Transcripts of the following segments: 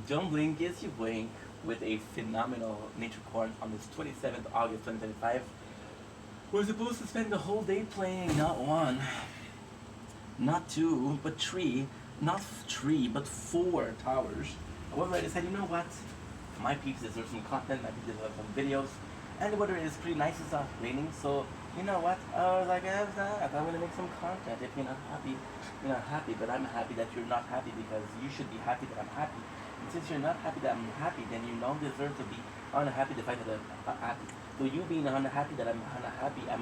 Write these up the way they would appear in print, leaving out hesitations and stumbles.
Don't blink as you blink with a phenomenal nature corn on this 27th August 2025. We're supposed to spend the whole day playing not one, not two, but three, not three, but four towers. However, I decided, you know what? My peeps deserve some content, my peeps deserve some videos, and the weather is pretty nice, it's not raining, so you know what? I was like, I'm gonna make some content. If you're not happy, you're not happy, but I'm happy that you're not happy because you should be happy that I'm happy. And since you're not happy that I'm happy, then you don't deserve to be unhappy the fact that I'm happy. So you being unhappy that I'm unhappy that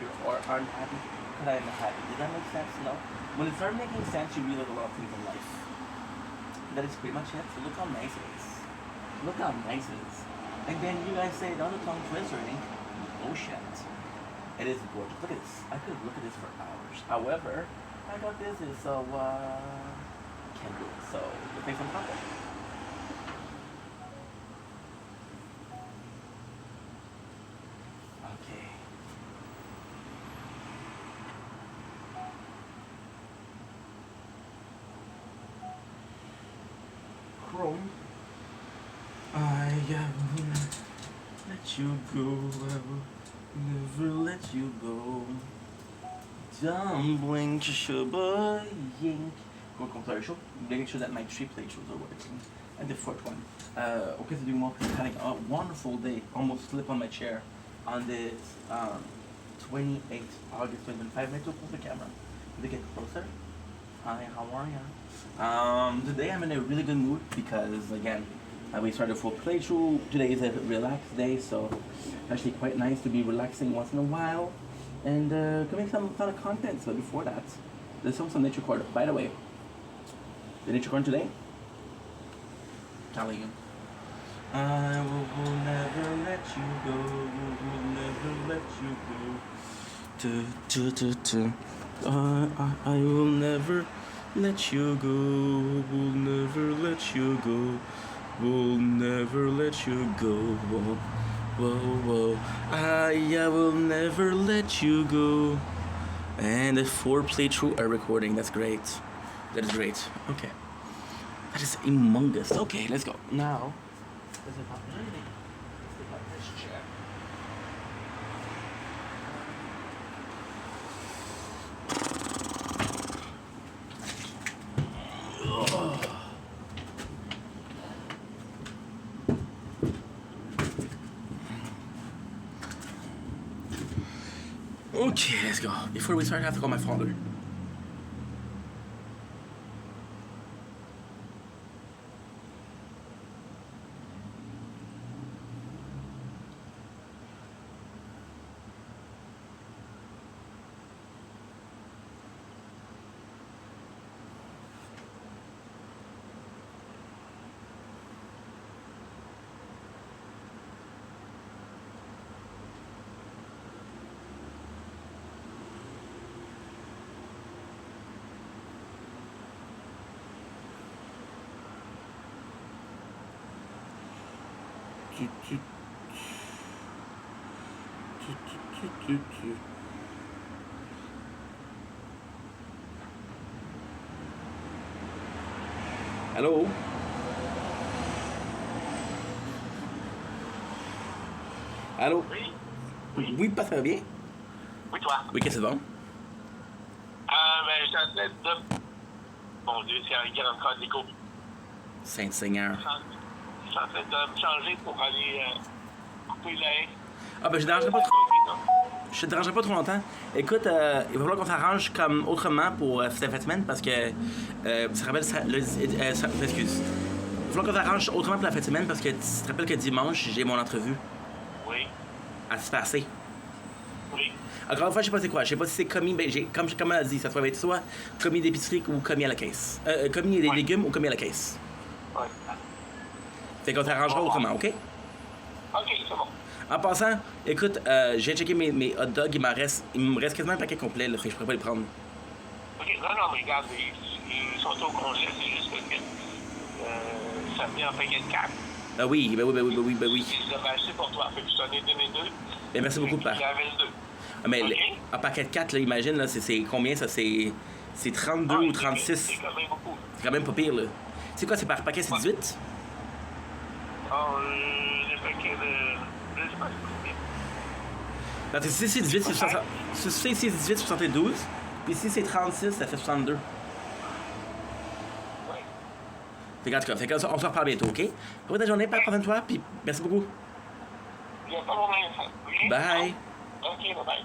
you're unhappy because I'm happy. Does that make sense? No? When it starts making sense, you realize a lot of things in life. That is pretty much it. So look how nice it is. Look how nice it is. And then you guys say, don't tongue twistering. Oh shit. It is gorgeous. Look at this. I could look at this for hours. However, I got this is so can't do it. So we'll take some content. Okay. Chrome. I will let you go. I will never let you go. Don't blink, shuba yink. Go compare show. Making sure that my 3 playthroughs are working. And the 4th one. Okay, to do more. Having a wonderful day. Almost slip on my chair on this 28th August 2025. I took off the camera to get closer. Hi, how are ya? Today I'm in a really good mood because again, we started a full playthrough. Today is a relaxed day, so actually quite nice to be relaxing once in a while and make some kind of content. So before that, there's also some nature corn. By the way, the nature corn today, telling you, I will never let you go. Will never let you go. I will never let you go. Will never let you go. Will never let you go. Whoa, whoa, whoa. I will never let you go. And the 4 playthrough are recording. That's great. That is great. Okay. That is humongous. Okay, let's go. Now, let's take out this chair. Okay, let's go. Before we start, I have to call my father. Allô? Allô? Oui. Oui, ça va bien? Oui, toi. Oui, qu'est-ce que c'est bon? Ben, j'étais en train de... Mon Dieu, c'est un grand cas d'écho. Saint-Seigneur. Je suis en train de me changer pour aller couper la haie. Ah, ben, je te dérangerai pas trop. Je te dérangerai pas trop longtemps. Écoute, il va falloir qu'on s'arrange comme autrement pour cette fin de semaine parce que ça rappelle excuse. Il va falloir qu'on s'arrange autrement pour la fin de semaine parce que tu te rappelles que dimanche, j'ai mon entrevue. Oui. À se passer. Oui. Encore une fois, je sais pas c'est quoi. Je sais pas si c'est commis, ben, comme elle a dit, ça peut être soit commis d'épicerie ou commis à la caisse. Commis des légumes ou commis à la caisse. Oui. Fait qu'on s'arrangera autrement, OK? OK, c'est bon. En passant, écoute, j'ai checké mes hot dogs, il me reste quasiment un paquet complet, là, fait que je pourrais pas les prendre. OK, non, mais regarde, ils sont au congé, c'est juste que ça vient en paquet de 4. Ah oui, ben oui. Je les avais achetés pour toi, fait que je t'en ai donné 2. Ben, merci beaucoup, Pa. J'avais le 2. Ah, mais OK. un paquet de 4, là, imagine, là, c'est combien ça? C'est 32 ou 36. C'est quand même beaucoup. C'est quand même pas pire, là. C'est quoi, c'est par paquet, c'est 18? Le paquet de... Je sais pas combien. Non, si c'est 18, c'est 60... Si c'est 18, c'est 72. Puis si c'est 36, ça fait 62. Ouais. Fait qu'en tout cas, on se reparle bientôt, OK? Bonne ta journée, prends soin de toi, puis merci beaucoup. Il n'y a pas de problème, ça. OK? Bye. OK, bye-bye.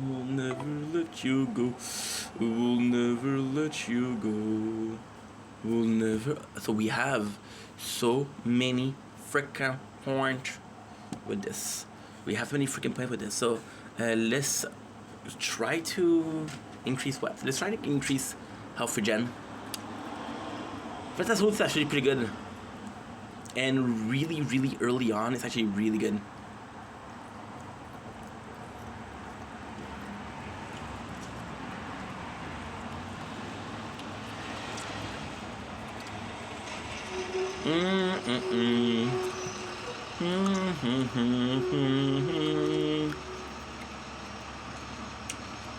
We'll never let you go. We'll never let you go. We'll never. So we have so many freaking points with this. We have so many freaking points with this. So let's try to increase what? Let's try to increase health for Jen. But that's what's actually pretty good. And really, really early on, it's actually really good.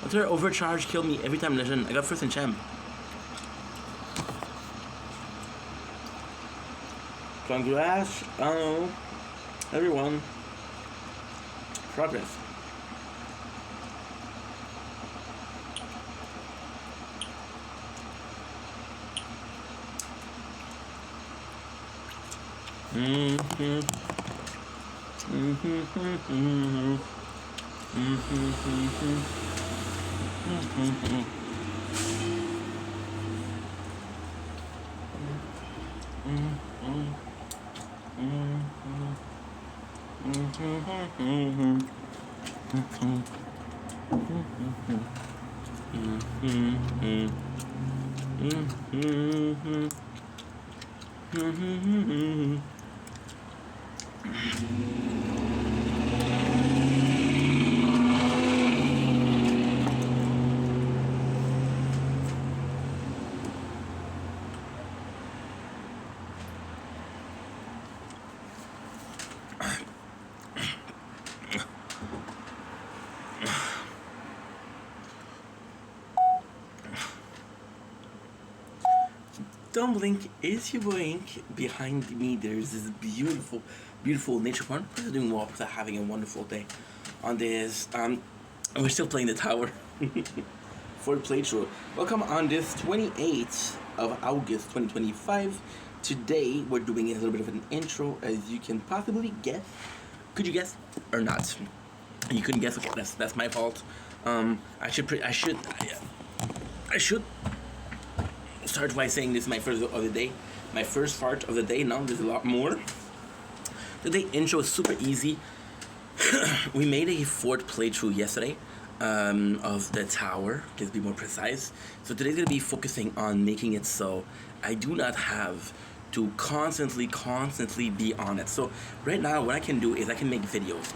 What's her overcharge killed me every time legend. I got first in champ. Congrats, everyone. Progress. Don't blink, is your blink. Behind me there's this beautiful, beautiful nature park. We're doing well, we're having a wonderful day on this. We're still playing the tower for the playthrough. Welcome on this 28th of August 2025. Today we're doing a little bit of an intro, as you can possibly guess. Could you guess or not? You couldn't guess. Okay, that's my fault. I should start by saying this is my first of the day. My first part of the day. Now there's a lot more. Today intro is super easy. We made a fourth playthrough yesterday of the tower, to be more precise. So today's gonna be focusing on making it so I do not have to constantly be on it. So right now what I can do is I can make videos.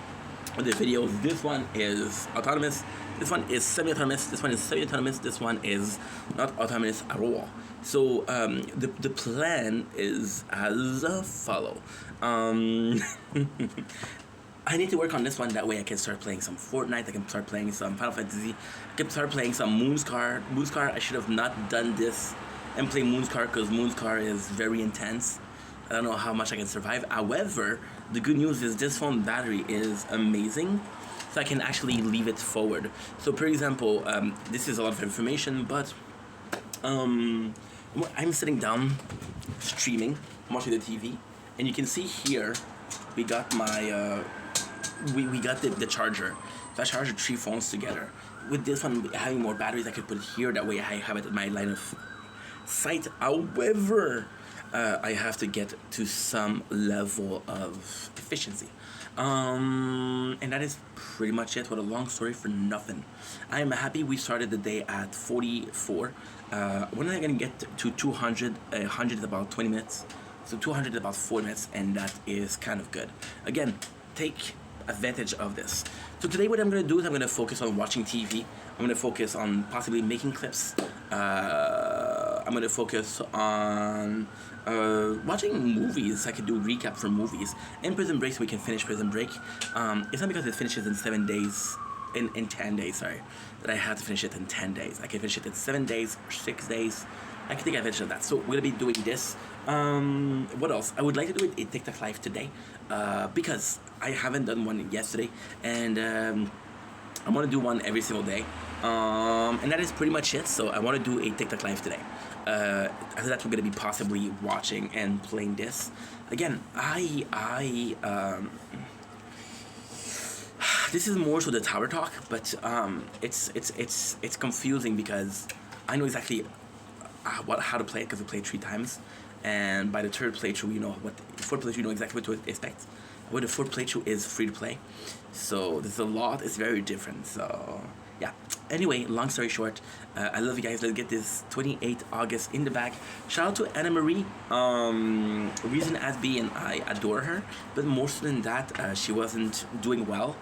The videos, this one is autonomous, this one is semi-autonomous, this one is semi-autonomous, this one is not autonomous at all. So the plan is as follow. I need to work on this one, that way I can start playing some Fortnite, I can start playing some Final Fantasy, I can start playing some Moonscar. Moonscar, I should have not done this and play Moonscar because Moonscar is very intense. I don't know how much I can survive. However, the good news is this phone battery is amazing, so I can actually leave it forward. So for example, this is a lot of information, but I'm sitting down streaming, I'm watching the TV, and you can see here we got my we got the charger. So I charged 3 phones together. With this one having more batteries, I could put it here, that way I have it in my line of sight. However, I have to get to some level of efficiency. And that is pretty much it. What a long story for nothing. I am happy we started the day at 44. When am I gonna get to 200? 100 is about 20 minutes. So 200 is about 4 minutes, and that is kind of good. Again, take advantage of this. So today what I'm gonna do is I'm gonna focus on watching TV. I'm gonna focus on possibly making clips. I'm gonna focus on watching movies. I could do recap for movies and Prison Break, so we can finish Prison Break. It's not because it finishes in 7 days, in 10 days, sorry, that I have to finish it in 10 days. I can finish it in 7 days or 6 days. I can take advantage of that. So we're gonna be doing this. What else? I would like to do it in TikTok Live today because I haven't done one yesterday, and I want to do one every single day. And that is pretty much it. So I want to do a TikTok Live today. After that, we're gonna be possibly watching and playing this. Again, this is more so the tower talk, but it's confusing because I know exactly how to play it because I played 3 times, and by the 3rd playthrough, you know what. 4th playthrough, you know exactly what to expect. Where the 4th playthrough is free to play, so there's a lot. It's very different. So yeah. Anyway, long story short, I love you guys. Let's get this 28th August in the bag. Shout out to Anna Marie. Reason Asby and I adore her, but more so than that, she wasn't doing well.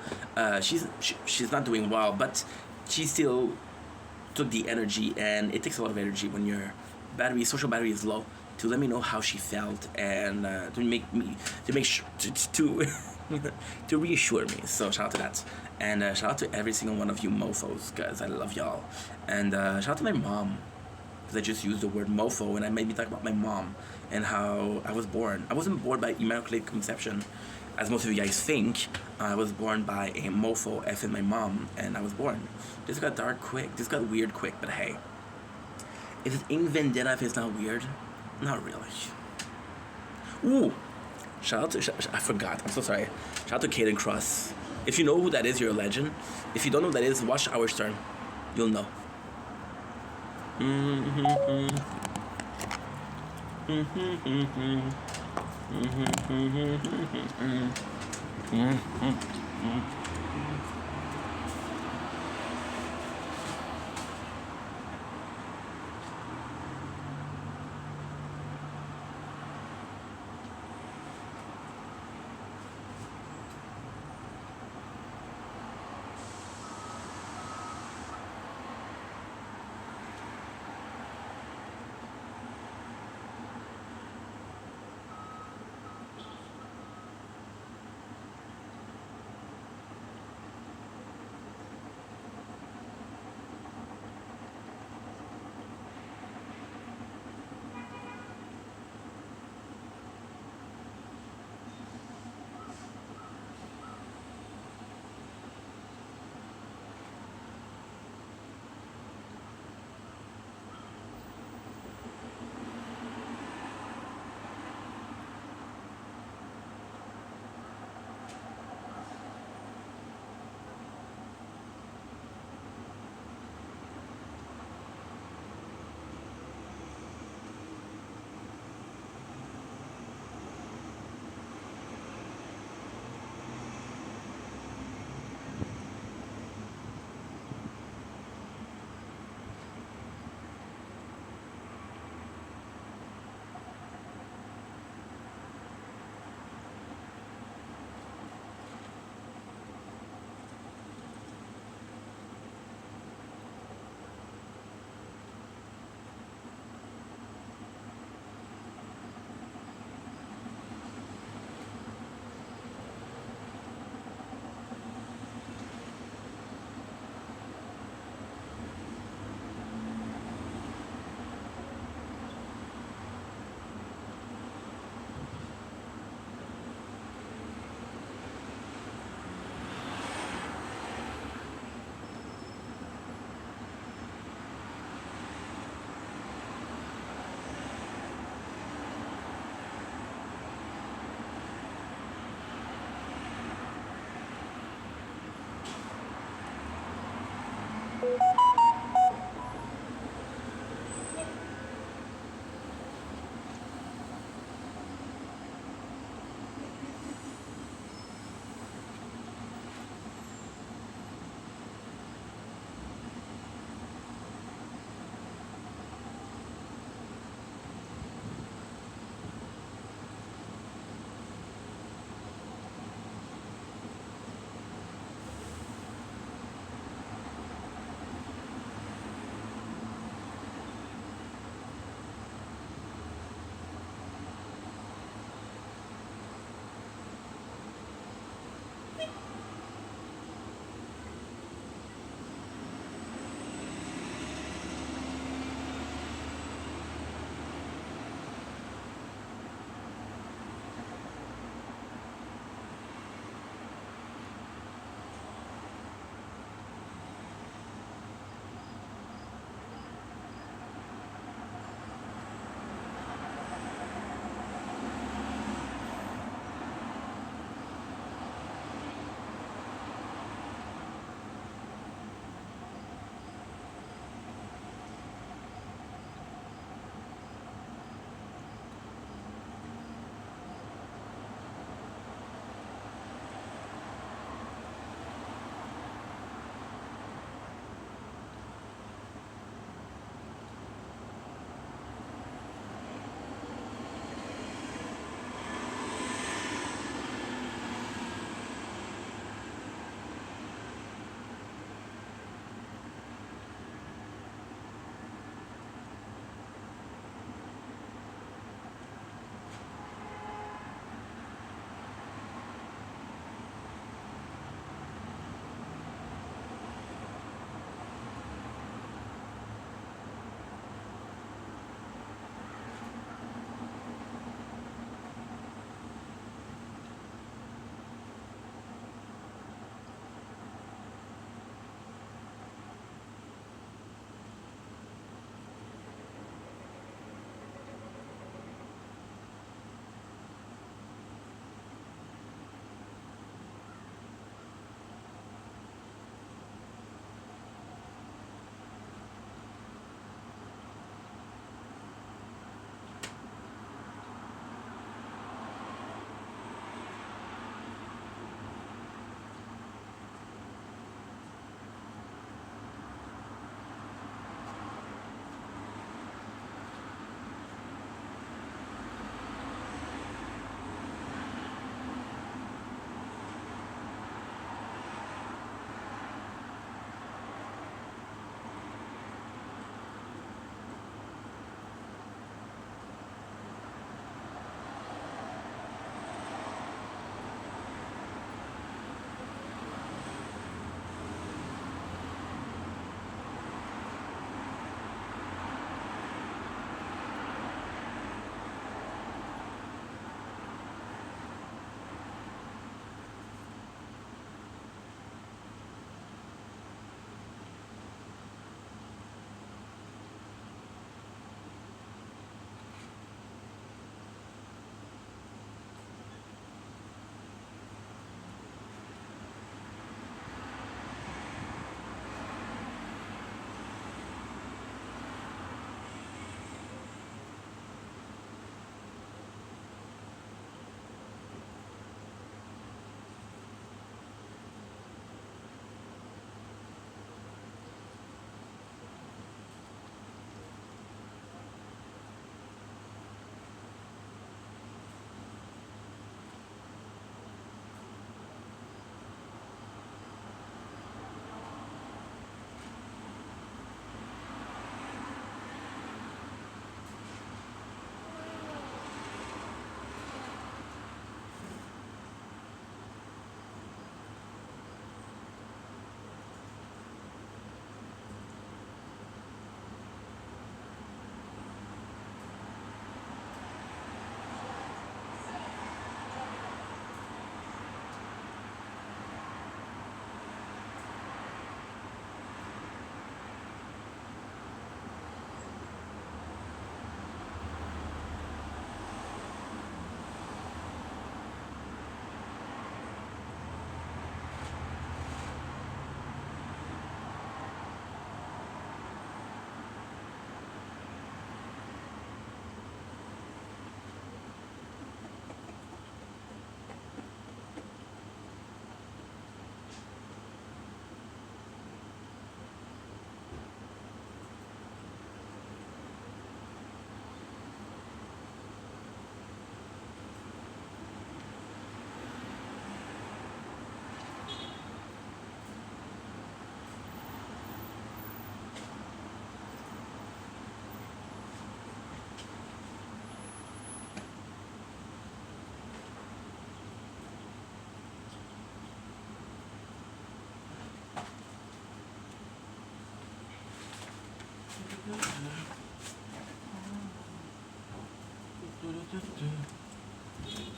She's not doing well, but she still took the energy, and it takes a lot of energy when your social battery is low, to let me know how she felt, and to to reassure me. So shout out to that, and shout out to every single one of you mofos, because I love y'all, and shout out to my mom, because I just used the word mofo and I made me talk about my mom and how I was born. I wasn't born by immaculate conception, as most of you guys think. I was born by a mofo effing my mom, and I was born. This got dark quick. This got weird quick, but hey. Is it in Vendetta if it's not weird? Not really. Ooh! Shout out to... I forgot. I'm so sorry. Shout out to Caden Cross. If you know who that is, you're a legend. If you don't know who that is, watch Our Stern. You'll know.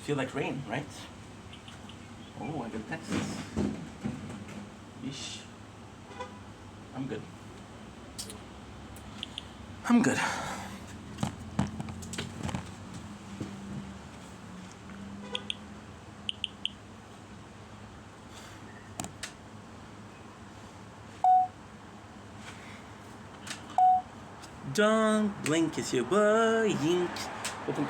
Feel like rain, right? Oh, I got text. Yeesh. I'm good. I'm good. Don't blink, it's your boy Yink. Welcome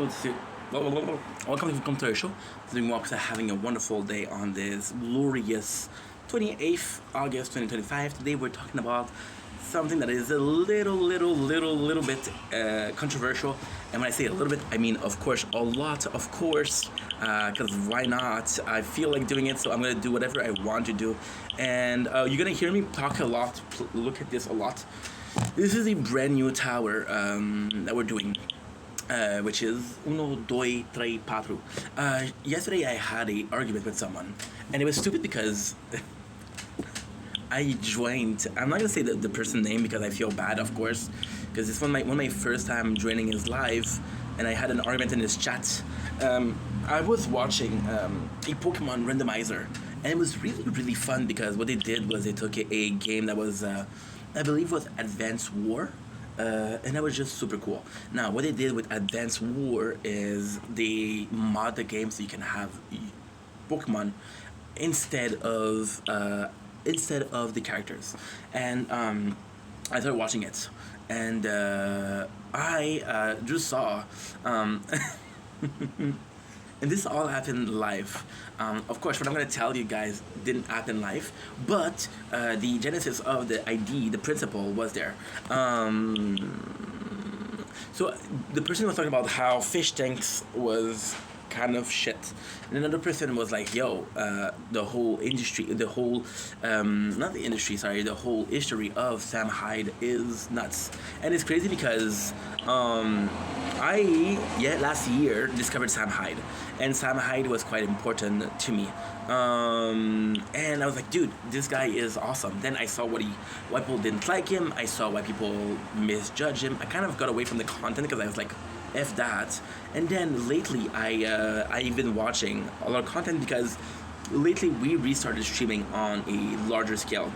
to our show. Doing Walks are having a wonderful day on this glorious 28th August 2025. Today we're talking about something that is a little bit controversial. And when I say a little bit, I mean of course a lot, of course, because why not? I feel like doing it, so I'm gonna do whatever I want to do. And you're gonna hear me talk a lot, look at this a lot. This is a brand new tower that we're doing, which is uno, doi, tre, patru. Yesterday I had an argument with someone, and it was stupid because I joined. I'm not gonna say the person's name because I feel bad, of course, because it's one of my first time joining his live, and I had an argument in his chat. I was watching a Pokemon randomizer, and it was really fun because what they did was they took a game that was. I believe was Advance War, and that was just super cool. Now, what they did with Advance War is they mod the game so you can have Pokemon instead of the characters. And I started watching it, and I just saw. And this all happened live. Of course, what I'm going to tell you guys didn't happen live, but the genesis of the ID, the principle, was there. So the person was talking about how fish tanks was kind of shit. And another person was like, yo, the whole industry, the whole, not the industry, sorry, the whole history of Sam Hyde is nuts. And it's crazy because last year discovered Sam Hyde, and Sam Hyde was quite important to me. And I was like, dude, this guy is awesome. Then I saw why people didn't like him. I saw why people misjudge him. I kind of got away from the content because I was like, F that. And then lately I've been watching a lot of content because lately we restarted streaming on a larger scale.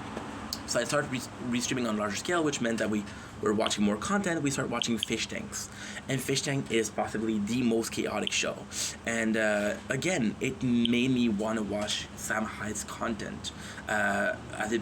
So I started restreaming on a larger scale, which meant that we were watching more content. We started watching Fish Tanks. And Fish Tank is possibly the most chaotic show. And again, it made me want to watch Sam Hyde's content as it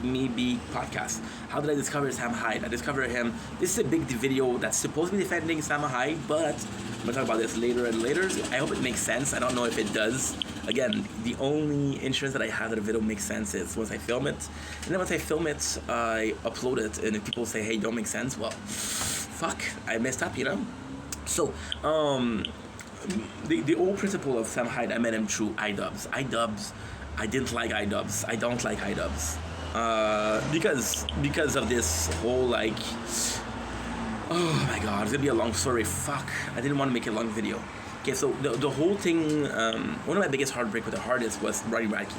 may be podcast. How did I discover Sam Hyde? I discovered him. This is a big video that's supposed to be defending Sam Hyde, but I'm going to talk about this later and later. I hope it makes sense. I don't know if it does. Again, the only insurance that I have that a video makes sense is once I film it. And then once I film it, I upload it. And if people say, hey, don't make sense, well, fuck, I messed up, you know? So, the old principle of Sam Hyde, I met him through iDubbbz. iDubbbz, I didn't like iDubbbz. I don't like iDubbbz. Because of this whole, like, oh my god, it's gonna be a long story. Fuck, I didn't want to make a long video. Okay, so the whole thing, one of my biggest heartbreak with the hardest was Ronnie Radke.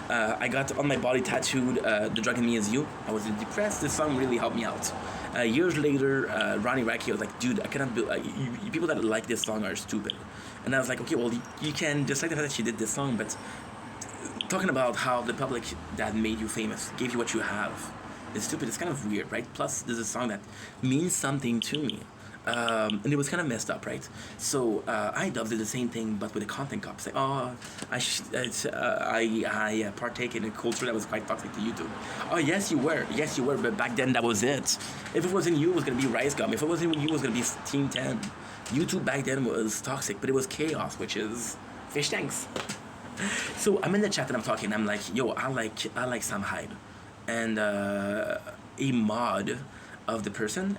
I got on my body tattooed, The Drug in Me Is You. I was depressed. This song really helped me out. Years later, Ronnie Radke was like, dude, I cannot do, people that like this song are stupid. And I was like, okay, well, you can dislike the fact that she did this song, but talking about how the public that made you famous gave you what you have is stupid. It's kind of weird, right? Plus, there's a song that means something to me. And it was kind of messed up, right? So iDubbbz did the same thing, but with a content cop. Say, oh, I partake in a culture that was quite toxic to YouTube. Oh, yes, you were, but back then that was it. If it wasn't you, it was gonna be Rice Gum. If it wasn't you, it was gonna be Team 10. YouTube back then was toxic, but it was chaos, which is Fish Tanks. So I'm in the chat and I'm talking. I'm like, yo, I like Sam Hyde, and a mod of the person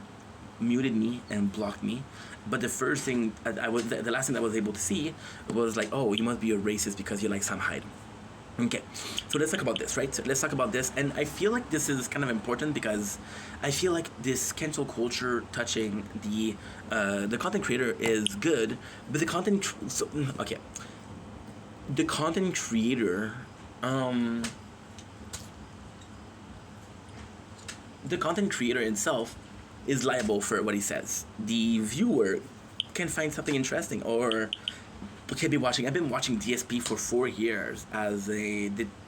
muted me and blocked me. But the first thing the last thing I was able to see was like, oh, you must be a racist because you like Sam Hyde. Okay, so let's talk about this, right? So let's talk about this, and I feel like this is kind of important because I feel like this cancel culture touching the content creator is good, but the content creator the content creator itself is liable for what he says. The viewer can find something interesting or can be watching. I've been watching DSP for 4 years as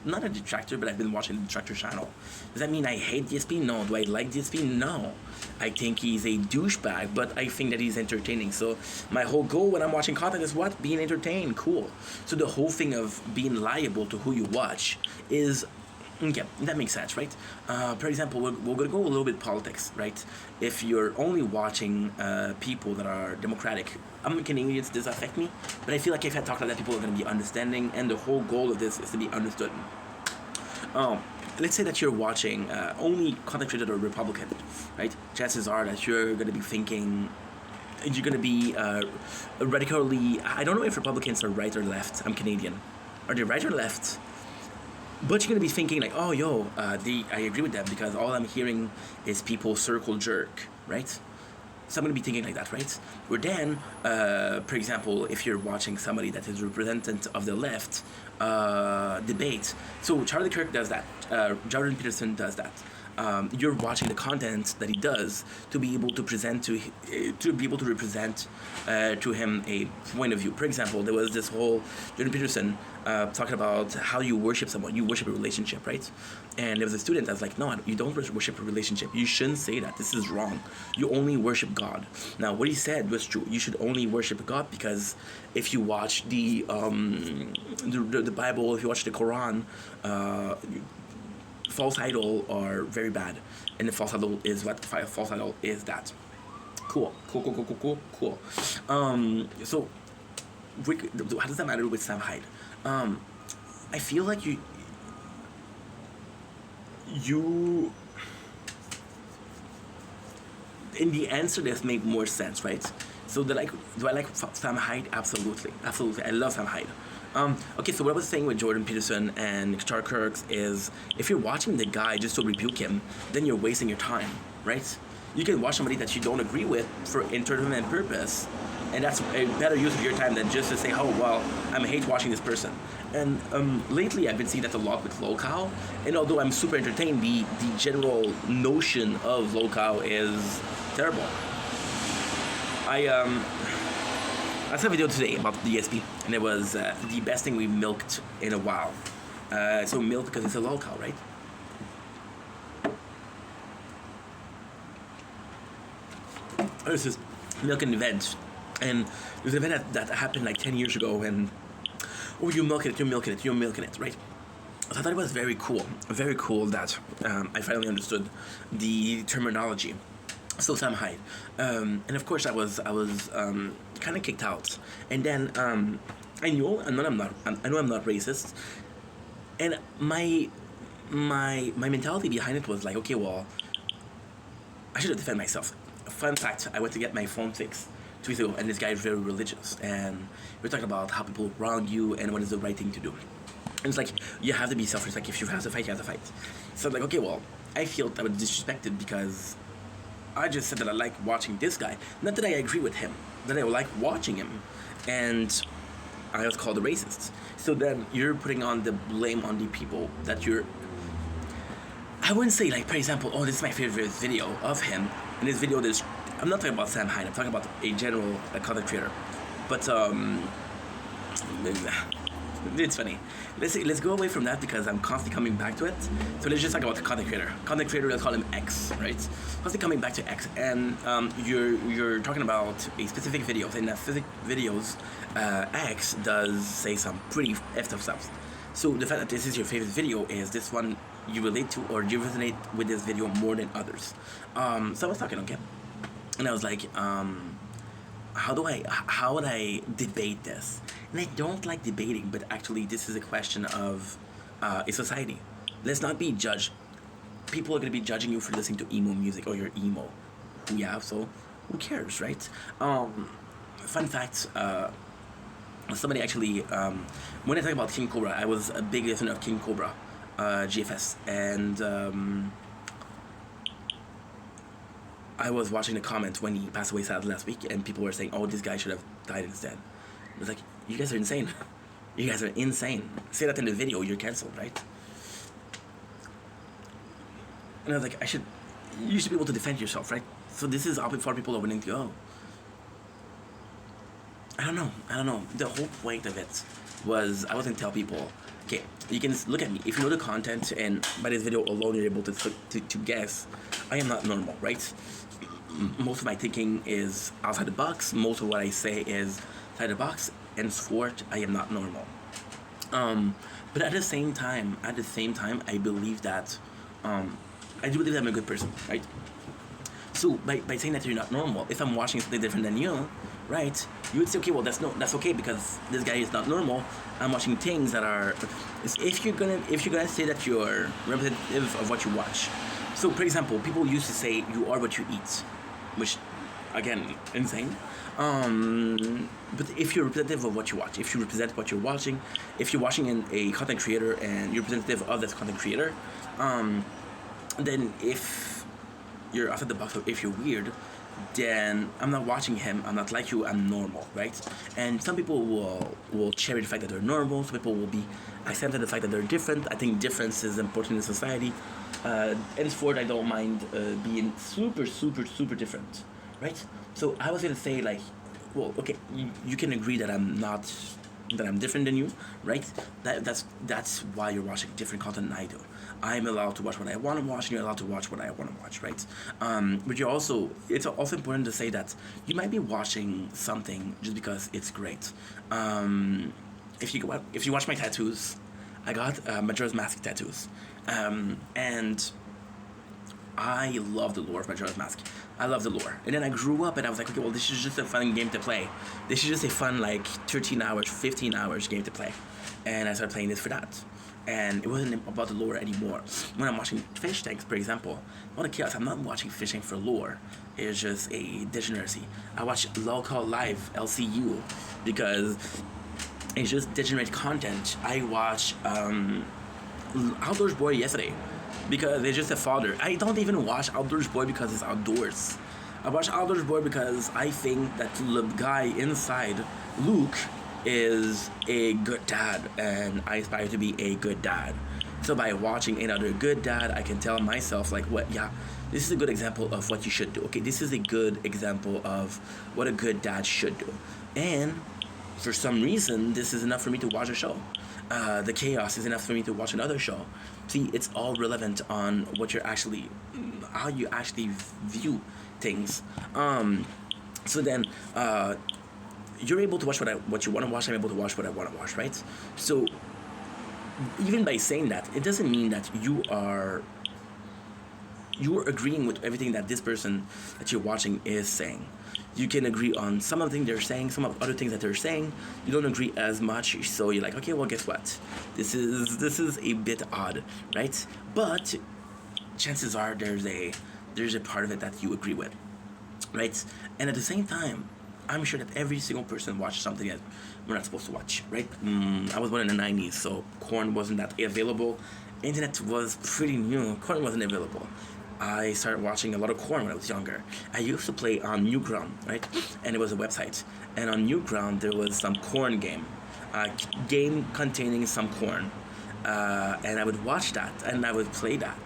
not a detractor, but I've been watching the detractor channel. Does that mean I hate DSP? No. Do I like DSP? No. I think he's a douchebag, but I think that he's entertaining. So my whole goal when I'm watching content is what? Being entertained. Cool. So the whole thing of being liable to who you watch is, yeah, that makes sense, right? For example, we're going to go a little bit politics, right? If you're only watching people that are democratic, I'm Canadian, so this affect me, but I feel like if I talk like that, people are going to be understanding, and the whole goal of this is to be understood. Let's say that you're watching only content creators that are Republican, right? Chances are that you're going to be thinking, you're going to be radically, I don't know if Republicans are right or left. I'm Canadian. Are they right or left? But you're going to be thinking like, oh, I agree with them because all I'm hearing is people circle jerk, right? So I'm going to be thinking like that, right? Where then, for example, if you're watching somebody that is representative of the left debate, so Charlie Kirk does that, Jordan Peterson does that. You're watching the content that he does to be able to present to be able to represent to him a point of view. For example, there was this whole Jordan Peterson talking about how you worship someone. You worship a relationship, right? And there was a student that's like, no, you don't worship a relationship. You shouldn't say that. This is wrong. You only worship God. Now, what he said was true. You should only worship God because if you watch the Bible, if you watch the Quran, false idol are very bad, and the false idol is what? False idol is that. Cool. So, how does that matter with Sam Hyde? I feel like you in the answer this make more sense, right? So do I like Sam Hyde? Absolutely. I love Sam Hyde. Okay, so what I was saying with Jordan Peterson and Charlie Kirk is if you're watching the guy just to rebuke him, then you're wasting your time, right? You can watch somebody that you don't agree with for entertainment purpose, and that's a better use of your time than just to say, oh, well, I hate watching this person. And lately I've been seeing that a lot with Lolcow, and although I'm super entertained, the general notion of Lolcow is terrible. I saw a video today about the DSP, and it was the best thing we've milked in a while. So milk because it's a Lolcow, right? This is milk an event, and there's an event that happened like 10 years ago, and you're milking it, right? So I thought it was very cool that I finally understood the terminology. So Sam Hyde, and of course I was kind of kicked out, and then I know I'm not racist, and my mentality behind it was like, okay, well, I should have defended myself. Fun fact: I went to get my phone fixed 2 weeks ago, and this guy is very religious, and we're talking about how people wrong you and what is the right thing to do. And it's like, you have to be selfish. Like, if you have to fight, you have to fight. So I'm like, okay, well, I feel I was disrespected because I just said that I like watching this guy. Not that I agree with him, that I like watching him. And I was called a racist. So then you're putting on the blame on the people that you're... I wouldn't say, like, for example, oh, this is my favorite video of him. In this video, I'm not talking about Sam Hyde. I'm talking about a general content creator. But, it's funny. Let's go away from that because I'm constantly coming back to it. So let's just talk about the content creator. Content creator, let's call him X, right? Constantly coming back to X, and you're talking about a specific video. In that specific videos, X does say some pretty effed up stuff. So the fact that this is your favorite video is this one you relate to or you resonate with this video more than others. So I was talking, okay, and I was like, how would I debate this? And I don't like debating, but actually this is a question of a society. Let's not be judged. People are going to be judging you for listening to emo music or you're emo. Yeah, so who cares, right? Fun fact, somebody actually, when I talk about King Cobra, I was a big listener of King Cobra, GFS, and I was watching the comments when he passed away sadly last week, and people were saying, oh, this guy should have died instead. I was like, you guys are insane. You guys are insane. Say that in the video, you're cancelled, right? And I was like, you should be able to defend yourself, right? So this is how far people are willing to go. I don't know. The whole point of it was I wasn't tell people, okay, you can look at me. If you know the content and by this video alone you're able to guess, I am not normal, right? Most of my thinking is outside the box. Most of what I say is outside the box. And sport, I am not normal. But at the same time, I believe that I do believe I'm a good person, right? So by saying that you're not normal, if I'm watching something different than you, right, you would say, okay, well that's okay because this guy is not normal. I'm watching things that are. If you're gonna say that you're representative of what you watch. So for example, people used to say you are what you eat, which again insane. But if you're representative of what you watch, if you represent what you're watching, if you're watching a content creator and you're representative of this content creator, then if you're outside the box, or if you're weird, then I'm not watching him. I'm not like you. I'm normal, right? And some people will cherish the fact that they're normal. Some people will be accepting the fact that they're different. I think difference is important in society. In sport, I don't mind being super, super, super different, right? So I was gonna say like, well, okay, you can agree that I'm different than you, right? That's why you're watching different content than I do. I'm allowed to watch what I want to watch, and you're allowed to watch what I want to watch, right? But it's also important to say that you might be watching something just because it's great. If you watch my tattoos, I got Majora's Mask tattoos, and I love the lore of Majora's Mask. I love the lore. And then I grew up and I was like, okay, well, this is just a fun game to play. This is just a fun, like, 13 hours, 15 hours game to play. And I started playing this for that. And it wasn't about the lore anymore. When I'm watching Fish Tanks, for example, what a chaos. I'm not watching fishing for lore. It's just a degeneracy. I watch Local Live, LCU, because it's just degenerate content. I watch Outdoors Boy yesterday, because it's just a father. I don't even watch Outdoors Boy because it's outdoors. I watch Outdoors Boy because I think that the guy inside, Luke, is a good dad, and I aspire to be a good dad. So by watching another good dad, I can tell myself like, what? Yeah, this is a good example of what you should do. Okay, this is a good example of what a good dad should do. And for some reason, this is enough for me to watch a show. The chaos is enough for me to watch another show. See, it's all relevant on how you actually view things. So then, you're able to watch what you want to watch. I'm able to watch what I want to watch, right? So, even by saying that, it doesn't mean that you're agreeing with everything that this person that you're watching is saying. You can agree on some of the things they're saying, some of other things that they're saying. You don't agree as much, so you're like, okay, well, guess what? This is a bit odd, right? But chances are there's a part of it that you agree with, right? And at the same time, I'm sure that every single person watched something that we're not supposed to watch, right? I was born in the 90s, so Korn wasn't that available. Internet was pretty new. Korn wasn't available. I started watching a lot of Korn when I was younger. I used to play on Newground, right? And it was a website. And on Newground, there was some Korn game. Game containing some Korn. And I would watch that, and I would play that.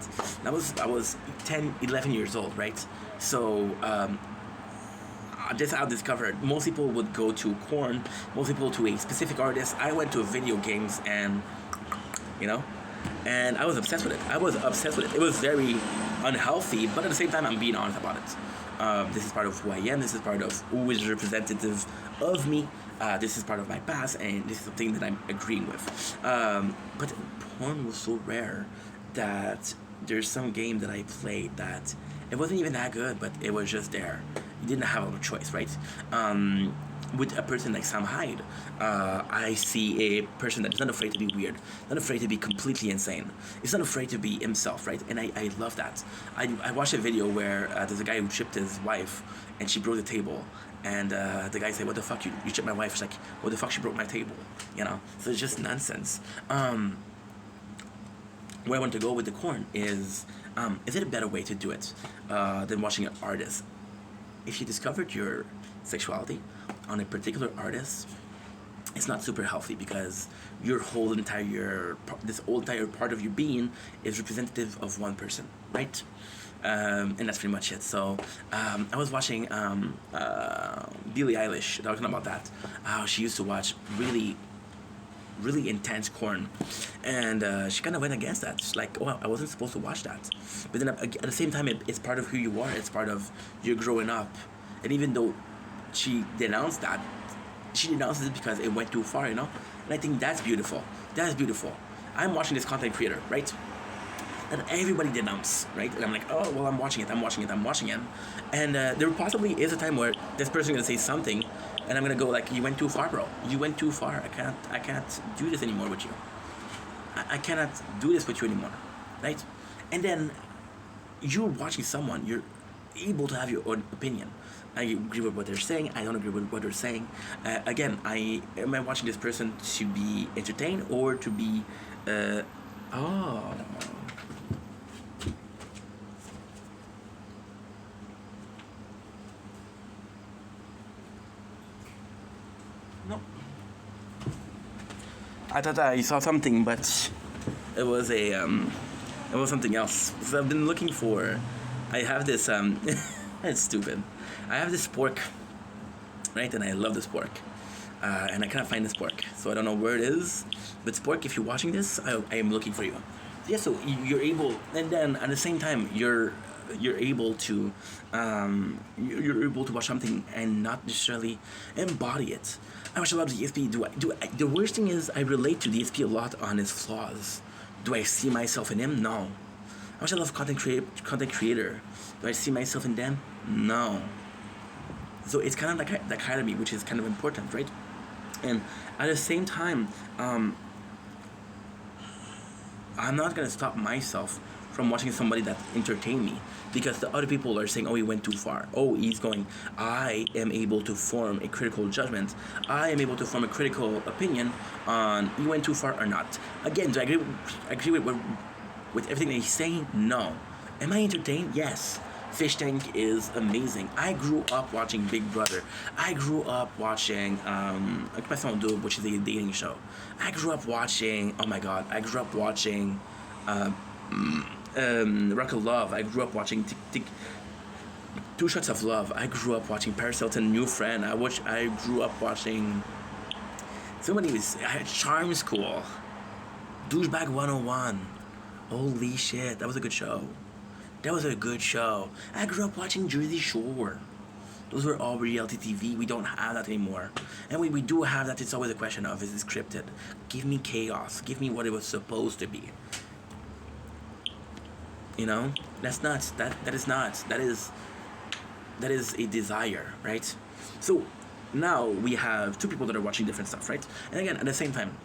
I was 10, 11 years old, right? So, that's how I discovered. Most people would go to Korn, most people to a specific artist. I went to video games and, and I was obsessed with it. It was very unhealthy, but at the same time, I'm being honest about it. This is part of who I am. This is part of who is representative of me. This is part of my past, and this is something that I'm agreeing with. But porn was so rare that there's some game that I played that it wasn't even that good, but it was just there. You didn't have a choice, right? With a person like Sam Hyde, I see a person that is not afraid to be weird, not afraid to be completely insane. He's not afraid to be himself, right? And I love that. I watched a video where there's a guy who tripped his wife, and she broke the table. And the guy said, "What the fuck? You tripped my wife?" She's like, "What the fuck? She broke my table." So it's just nonsense. Where I want to go with the Korn is it a better way to do it than watching an artist? If you discovered your sexuality on a particular artist, it's not super healthy because this whole entire part of your being is representative of one person, right? And that's pretty much it. So I was watching Billie Eilish talking about that. How she used to watch really intense corn, and she kind of went against that. She's like, "Oh, I wasn't supposed to watch that," but then at the same time, it's part of who you are. It's part of your growing up, and even though she denounced that, she denounced it because it went too far, you know. And I think that's beautiful. That's beautiful. I'm watching this content creator, right? And everybody denounce, right? And I'm like, oh well, I'm watching it, and there possibly is a time where this person is gonna say something, and I'm gonna go like, you went too far, bro. You went too far. I can't do this anymore with you. I cannot do this with you anymore, right? And then you're watching someone. You're able to have your own opinion. I agree with what they're saying. I don't agree with what they're saying. Again, am I watching this person to be entertained or to be? Oh. No. I thought I saw something, but it was something else. So I've been looking for. I have this it's stupid. I have this pork, right? And I love this pork, and I can't find this pork, so I don't know where it is. But pork, if you're watching this, I am looking for you. Yeah, so you're able, and then at the same time, you're able to watch something and not necessarily embody it. I watch a lot of DSP. The worst thing is I relate to DSP a lot on his flaws. Do I see myself in him? No. I watch a lot of content creator. Do I see myself in them? No. So it's kind of like dichotomy, which is kind of important, right? And at the same time, I'm not gonna stop myself from watching somebody that entertained me because the other people are saying, oh, he went too far. Oh, he's going. I am able to form a critical judgment. I am able to form a critical opinion on he went too far or not. Again, do I agree with everything that he's saying? No. Am I entertained? Yes. Fish Tank is amazing. I grew up watching Big Brother. I grew up watching Occupation Double, which is a dating show. I grew up watching, oh my god, Rock of Love. I grew up watching Two Shots of Love. I grew up watching Paris Hilton, New Friend. I grew up watching so many. Charm School, Douchebag 101. Holy shit, that was a good show. That was a good show. I grew up watching Jersey Shore. Those were all reality TV. We don't have that anymore. And when we do have that, it's always a question of, is it scripted? Give me chaos. Give me what it was supposed to be. You know? That's nuts. That is nuts. That is a desire, right? So now we have two people that are watching different stuff, right? And again, at the same time,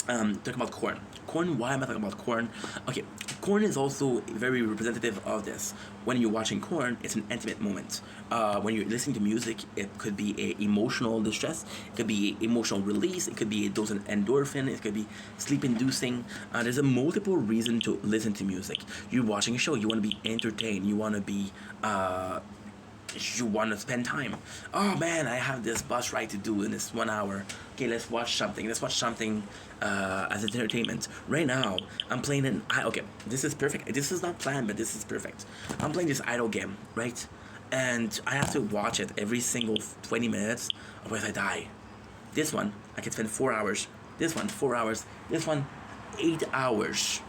talking about corn. Corn, why am I talking about corn? Okay, corn is also very representative of this. When you're watching corn, it's an intimate moment. When you're listening to music, it could be a emotional distress, it could be emotional release, it could be a dose of endorphin, it could be sleep-inducing. There's a multiple reason to listen to music. You're watching a show, you want to be entertained, you want to be you want to spend time. Oh man, I have this bus ride to do in this 1 hour. Okay, let's watch something as entertainment. Right now, I'm playing okay, this is perfect. This is not planned, but this is perfect. I'm playing this idle game, right? And I have to watch it every single 20 minutes, otherwise I die. This one, I can spend 4 hours. This one, 4 hours. This one, 8 hours.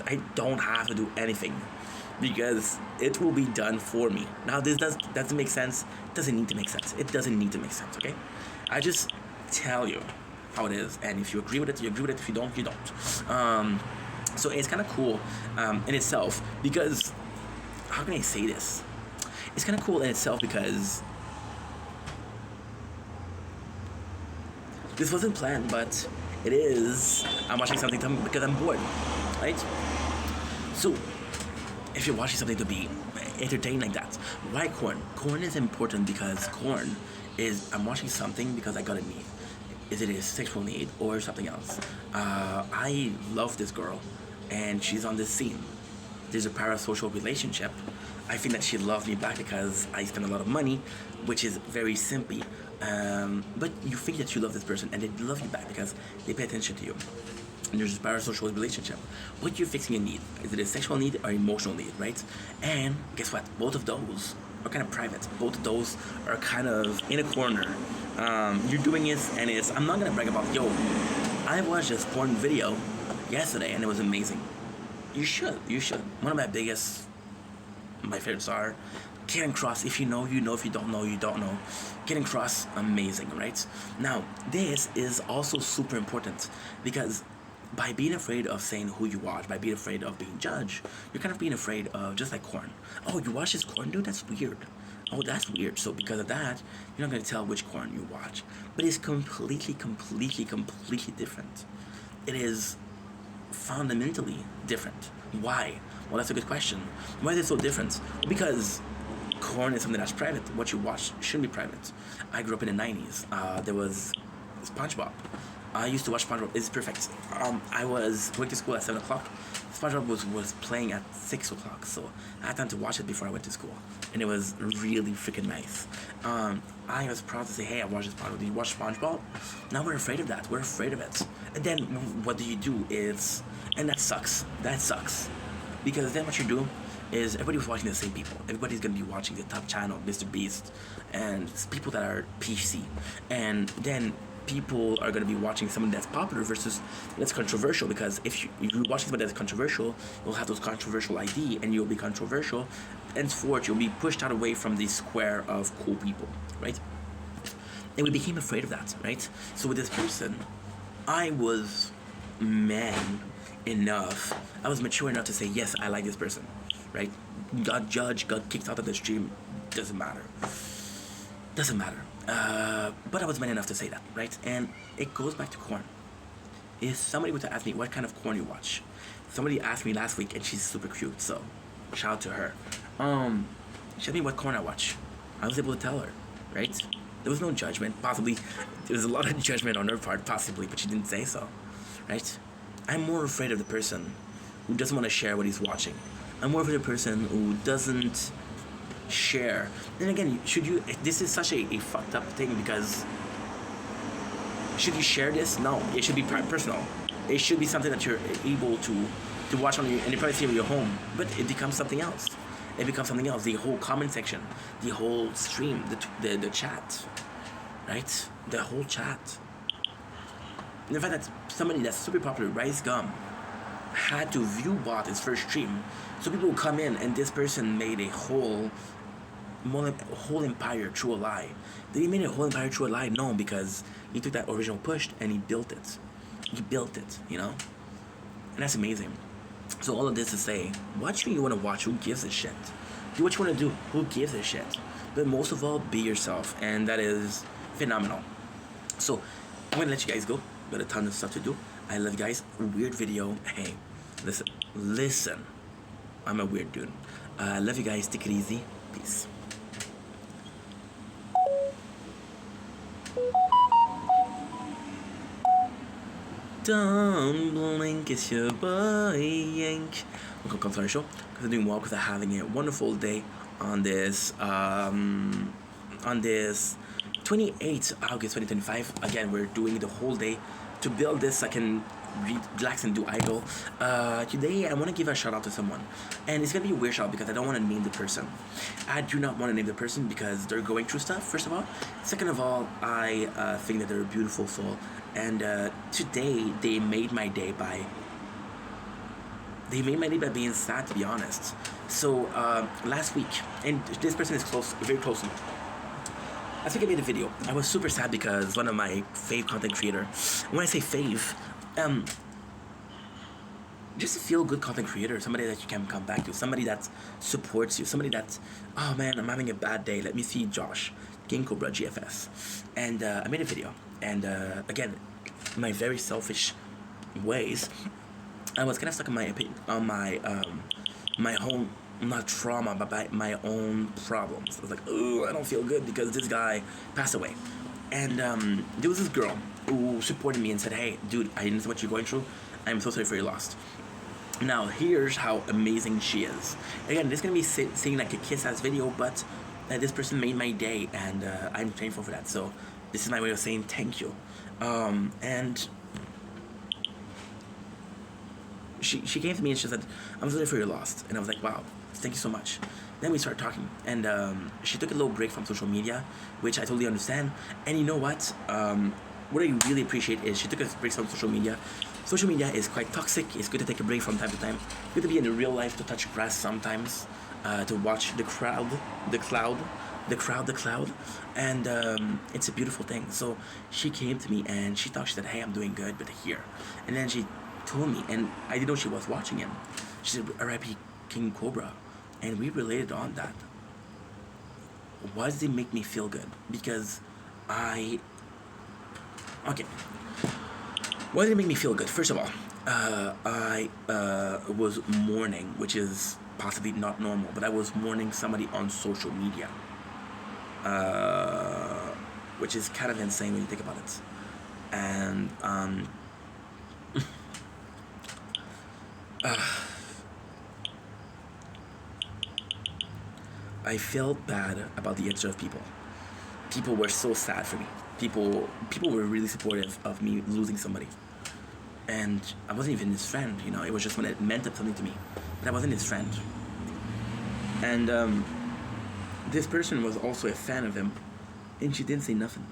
I don't have to do anything, because it will be done for me. Now, this doesn't make sense. It doesn't need to make sense. It doesn't need to make sense, okay? I just tell you how it is, and if you agree with it, you agree with it. If you don't, you don't. So it's kind of cool in itself, because, how can I say this? It's kind of cool in itself because this wasn't planned, but it is. I'm watching something because I'm bored, right? So, if you're watching something to be entertained like that, why corn? Corn is important because corn is, I'm watching something because I got a need. Is it a sexual need or something else? I love this girl, and she's on this scene. There's a parasocial relationship. I think that she loves me back because I spend a lot of money, which is very simply. But you think that you love this person, and they love you back because they pay attention to you. And there's a parasocial relationship. What you're fixing a need. Is it a sexual need or emotional need, right? And guess what? Both of those are kind of private. Both of those are kind of in a corner. You're doing it, and I'm not gonna brag about, yo, I watched this porn video yesterday and it was amazing. You should. One of my favorites are Karen Cross. If you know, you know. If you don't know, you don't know. Karen Cross, amazing, right? Now, this is also super important because by being afraid of saying who you watch, by being afraid of being judged, you're kind of being afraid of, just like corn. Oh, you watch this corn, dude? That's weird. Oh, that's weird. So because of that, you're not going to tell which corn you watch. But it's completely different. It is fundamentally different. Why? Well, that's a good question. Why is it so different? Because corn is something that's private. What you watch shouldn't be private. I grew up in the 90s. There was SpongeBob. I used to watch SpongeBob. It's perfect. I was going to school at 7 o'clock. SpongeBob was playing at 6 o'clock, so I had time to watch it before I went to school. And it was really freaking nice. I was proud to say, hey, I watched SpongeBob. Did you watch SpongeBob? Now we're afraid of that. We're afraid of it. And then what do you do is, and that sucks. That sucks. Because then what you do is everybody's watching the same people. Everybody's gonna be watching the top channel, Mr. Beast, and it's people that are PC. And then people are going to be watching something that's popular versus that's controversial, because if you're watching something that's controversial, you'll have those controversial ID and you'll be controversial, henceforth you'll be pushed out away from the square of cool people, right? And we became afraid of that, right? So with this person, I was man enough, I was mature enough to say, yes, I like this person, right? Got judged, got kicked out of the stream, doesn't matter. But I was man enough to say that, right? And it goes back to corn. If somebody were to ask me what kind of corn you watch, somebody asked me last week, and she's super cute, so shout out to her. She asked me what corn I watch. I was able to tell her, right? There was no judgment. Possibly, there was a lot of judgment on her part, possibly, but she didn't say so, right? I'm more afraid of the person who doesn't want to share what he's watching. I'm more afraid of the person who doesn't share. And again, this is such a fucked up thing, because should you share this? No, it should be personal. It should be something that you're able to watch in the privacy of your home, but it becomes something else. The whole comment section, the whole stream, the chat, right? The whole chat. And the fact that somebody that's super popular, Rice Gum, had to view bot his first stream, so people would come in, and this person made a whole empire through a lie. Did he make a whole empire through a lie? No, because he took that original push and he built it. You know? And that's amazing. So all of this to say, watch what you want to watch. Who gives a shit? Do what you want to do. Who gives a shit? But most of all, be yourself. And that is phenomenal. So I'm going to let you guys go. Got a ton of stuff to do. I love you guys. Weird video. Hey, listen. I'm a weird dude. I love you guys. Take it easy. Peace. Don't blink, it's your boy Yank. Welcome to the show. Continuing well, because I'm having a wonderful day on this 28th August 2025. Again, we're doing the whole day to build this. I can relax and do idle. Today I want to give a shout out to someone, and it's gonna be a weird shout out because I don't want to name the person. I do not want to name the person because they're going through stuff, first of all. Second of all, I think that they're a beautiful soul, and today they made my day by being sad, to be honest. So last week, and this person is very close to me. I think I made a video. I was super sad because one of my fave content creator, when I say fave, just a feel good content creator, somebody that you can come back to, somebody that supports you, somebody that, oh man, I'm having a bad day, let me see Josh, King Cobra GFS. And I made a video, and again, my very selfish ways, I was kind of stuck in my opinion, on my own, not trauma, but my own problems. I was like, oh, I don't feel good because this guy passed away. And there was this girl who supported me and said, hey, dude, I know what you're going through. I'm so sorry for your loss. Now, here's how amazing she is. Again, this is going to be seeing like a kiss-ass video, but this person made my day, and I'm thankful for that. So this is my way of saying thank you. And she came to me and she said, "I'm sorry for your loss," and I was like, "Wow, thank you so much." Then we started talking, and she took a little break from social media, which I totally understand. And you know what? What I really appreciate is she took a break from social media. Social media is quite toxic. It's good to take a break from time to time. Good to be in the real life, to touch grass sometimes, to watch the cloud, and it's a beautiful thing. So she came to me and she thought, she said, "Hey, I'm doing good, but here," and then she told me, and I didn't know she was watching him. She said, "R.I.P. King Cobra," and we related on that. Why does it make me feel good? Because I okay. Why did it make me feel good? First of all, I was mourning, which is possibly not normal, but I was mourning somebody on social media, uh, which is kind of insane when you think about it. And I felt bad about the answer of people. People were so sad for me. People were really supportive of me losing somebody, and I wasn't even his friend. You know, it was just when it meant something to me, but I wasn't his friend. And this person was also a fan of him, and she didn't say nothing.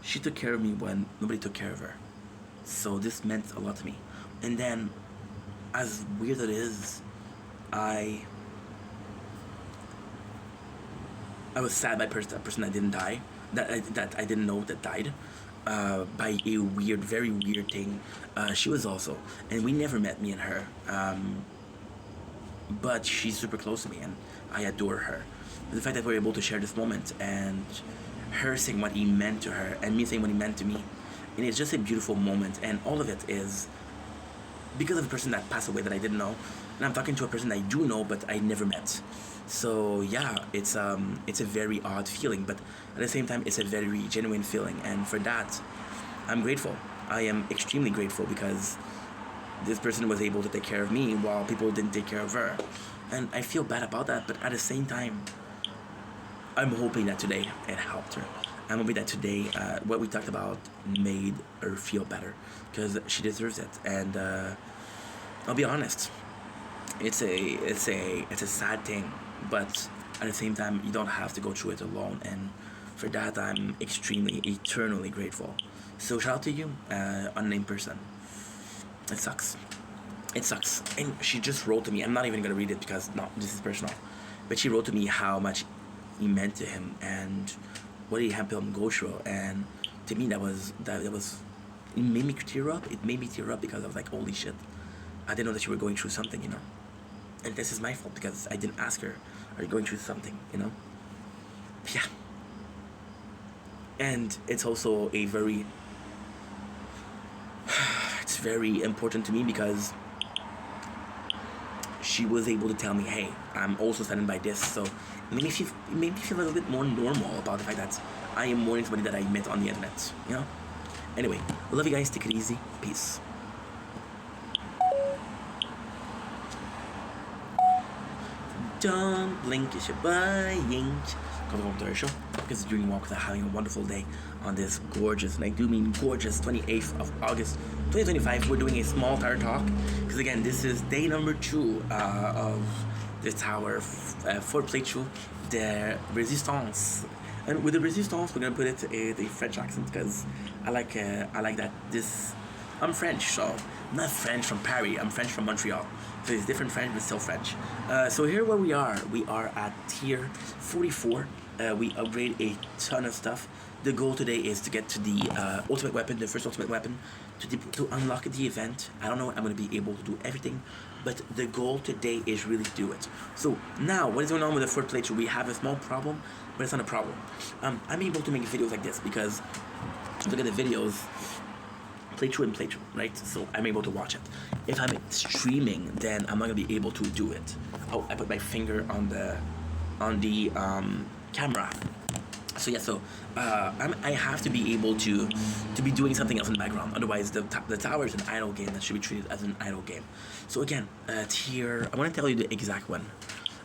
She took care of me when nobody took care of her. So this meant a lot to me. And then, as weird as it is, I I was sad by that person that didn't die, that I didn't know that died, by a weird, very weird thing. She was also, and we never met, me and her. But she's super close to me, and I adore her. The fact that we're able to share this moment, and her saying what he meant to her, and me saying what he meant to me, and it's just a beautiful moment. And all of it is because of the person that passed away that I didn't know, and I'm talking to a person I do know but I never met. So yeah, it's a very odd feeling, but at the same time, it's a very genuine feeling, and for that, I'm grateful. I am extremely grateful because this person was able to take care of me while people didn't take care of her, and I feel bad about that. But at the same time, I'm hoping that today it helped her. I'm hoping that today, what we talked about made her feel better, because she deserves it. And I'll be honest, it's a sad thing, but at the same time, you don't have to go through it alone. And for that, I'm extremely, eternally grateful. So shout out to you, unnamed person. It sucks. It sucks. And she just wrote to me. I'm not even gonna read it because no, this is personal. But she wrote to me how much he meant to him and what he helped him go through. And to me, that was it made me tear up. It made me tear up because I was like, holy shit! I didn't know that you were going through something, you know. And this is my fault because I didn't ask her, are you going through something, you know? Yeah. And it's also a very it's very important to me because she was able to tell me, hey, I'm also saddened by this. So it made me feel a little bit more normal about the fact that I am mourning somebody that I met on the internet, you know? Anyway, I love you guys. Take it easy. Peace. Don't blink, it's your buying. Come on to our show because during walk without having a wonderful day on this gorgeous, and I do mean gorgeous, 28th of August 2025. We're doing a small tire talk because again, this is day number 2 of the tower for playthrough, the Resistance. And with the Resistance, we're gonna put it in a French accent because I like that. I'm French, so I'm not French from Paris. I'm French from Montreal. So it's different French, but still French. So here where we are at tier 44. We upgrade a ton of stuff. The goal today is to get to the ultimate weapon, the first ultimate weapon, to unlock the event. I don't know I'm going to be able to do everything, but the goal today is really to do it. So now, what is going on with the fourth playthrough? We have a small problem, but it's not a problem. I'm able to make videos like this because look at the videos, playthrough, right? So I'm able to watch it. If I'm streaming, then I'm not gonna be able to do it. Oh, I put my finger on the camera. So yeah, I have to be able to be doing something else in the background. Otherwise, the tower is an idle game that should be treated as an idle game. So again, tier. I want to tell you the exact one.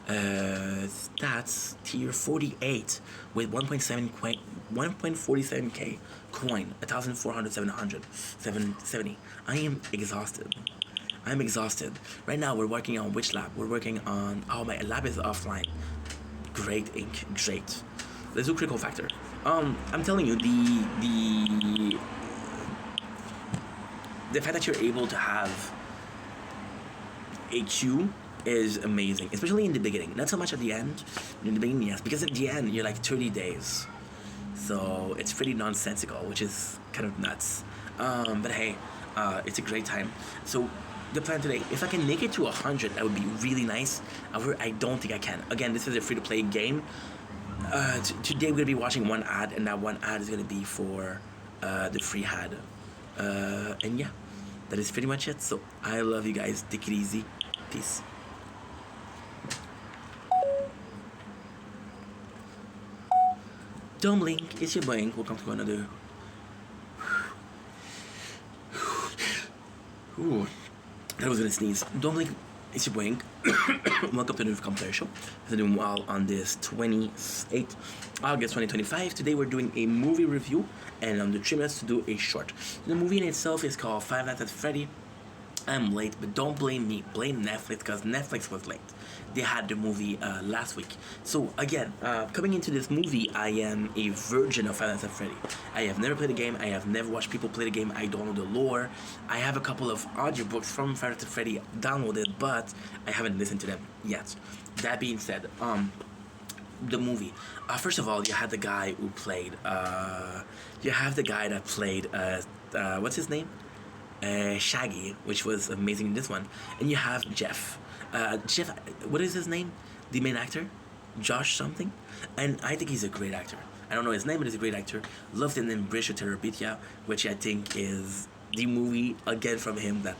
Stats tier 48 with 1.47k coin, 1,400, 770. I am exhausted. I'm exhausted. Right now we're working on which lab? We're working on, oh, my lab is offline. Great ink, great. Let's do critical factor. I'm telling you, the fact that you're able to have a queue is amazing, especially in the beginning. Not so much at the end. In the beginning, yes, because at the end you're like 30 days, so it's pretty nonsensical, which is kind of nuts. But hey, it's a great time. So the plan today, if I can make it to 100, that would be really nice. However, I don't think I can. Again, this is a free-to-play game. Today we're gonna be watching one ad, and that one ad is gonna be for the free ad. And yeah, that is pretty much it. So I love you guys. Take it easy. Peace. Don't blink. It's your boy. Welcome to another. Ooh, that was gonna sneeze. Don't blink. It's your boy. Welcome to the new commentary show. We're doing well on this 28th August 2025. Today we're doing a movie review, and I'm determined to do a short. The movie in itself is called Five Nights at Freddy. I'm late, but don't blame me. Blame Netflix, because Netflix was late. They had the movie last week. So again, coming into this movie, I am a virgin of Five Nights at Freddy. I have never played the game. I have never watched people play the game. I don't know the lore. I have a couple of audiobooks from Five Nights at Freddy downloaded, but I haven't listened to them yet. That being said, the movie. First of all, you had the guy who played. You have the guy that played. What's his name? Shaggy, which was amazing in this one. And you have Jeff. Jeff, what is his name? The main actor? Josh something? And I think he's a great actor. I don't know his name, but he's a great actor. Loved him in Bridge to Terabithia, which I think is the movie, again, from him that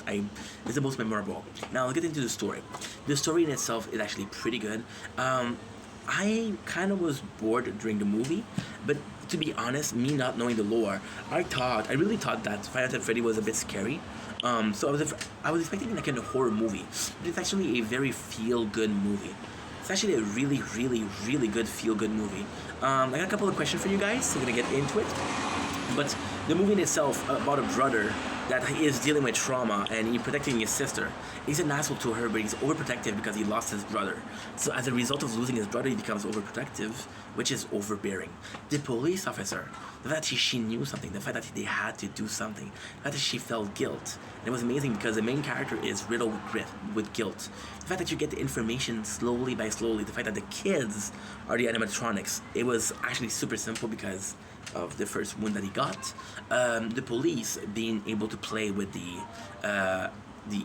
is the most memorable. Now, I'll get into the story. The story in itself is actually pretty good. I kind of was bored during the movie, but to be honest, me not knowing the lore, I really thought that Five Nights at Freddy was a bit scary. So I was expecting like a horror movie, but it's actually a very feel-good movie. It's actually a really, really, really good feel-good movie. I got a couple of questions for you guys, so we're gonna get into it. But the movie in itself about a brother that is dealing with trauma and he's protecting his sister. He's an asshole to her, but he's overprotective because he lost his brother. So as a result of losing his brother, he becomes overprotective, which is overbearing. The police officer, the fact that she knew something, the fact that they had to do something, the fact that she felt guilt. And it was amazing because the main character is riddled with guilt. The fact that you get the information slowly by slowly, the fact that the kids are the animatronics. It was actually super simple because of the first wound that he got. The police being able to play with the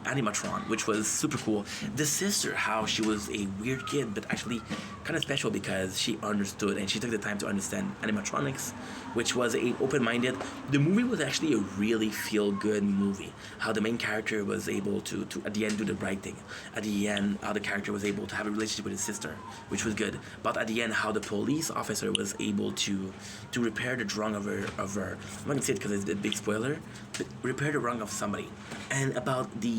animatron, which was super cool. The sister, how she was a weird kid, but actually kind of special because she understood and she took the time to understand animatronics, which was a open-minded. The movie was actually a really feel-good movie. How the main character was able to at the end do the right thing. At the end, how the character was able to have a relationship with his sister, which was good. But at the end, how the police officer was able to repair the wrong of her. I'm not gonna say it because it's a big spoiler, but repair the wrong of somebody. And about the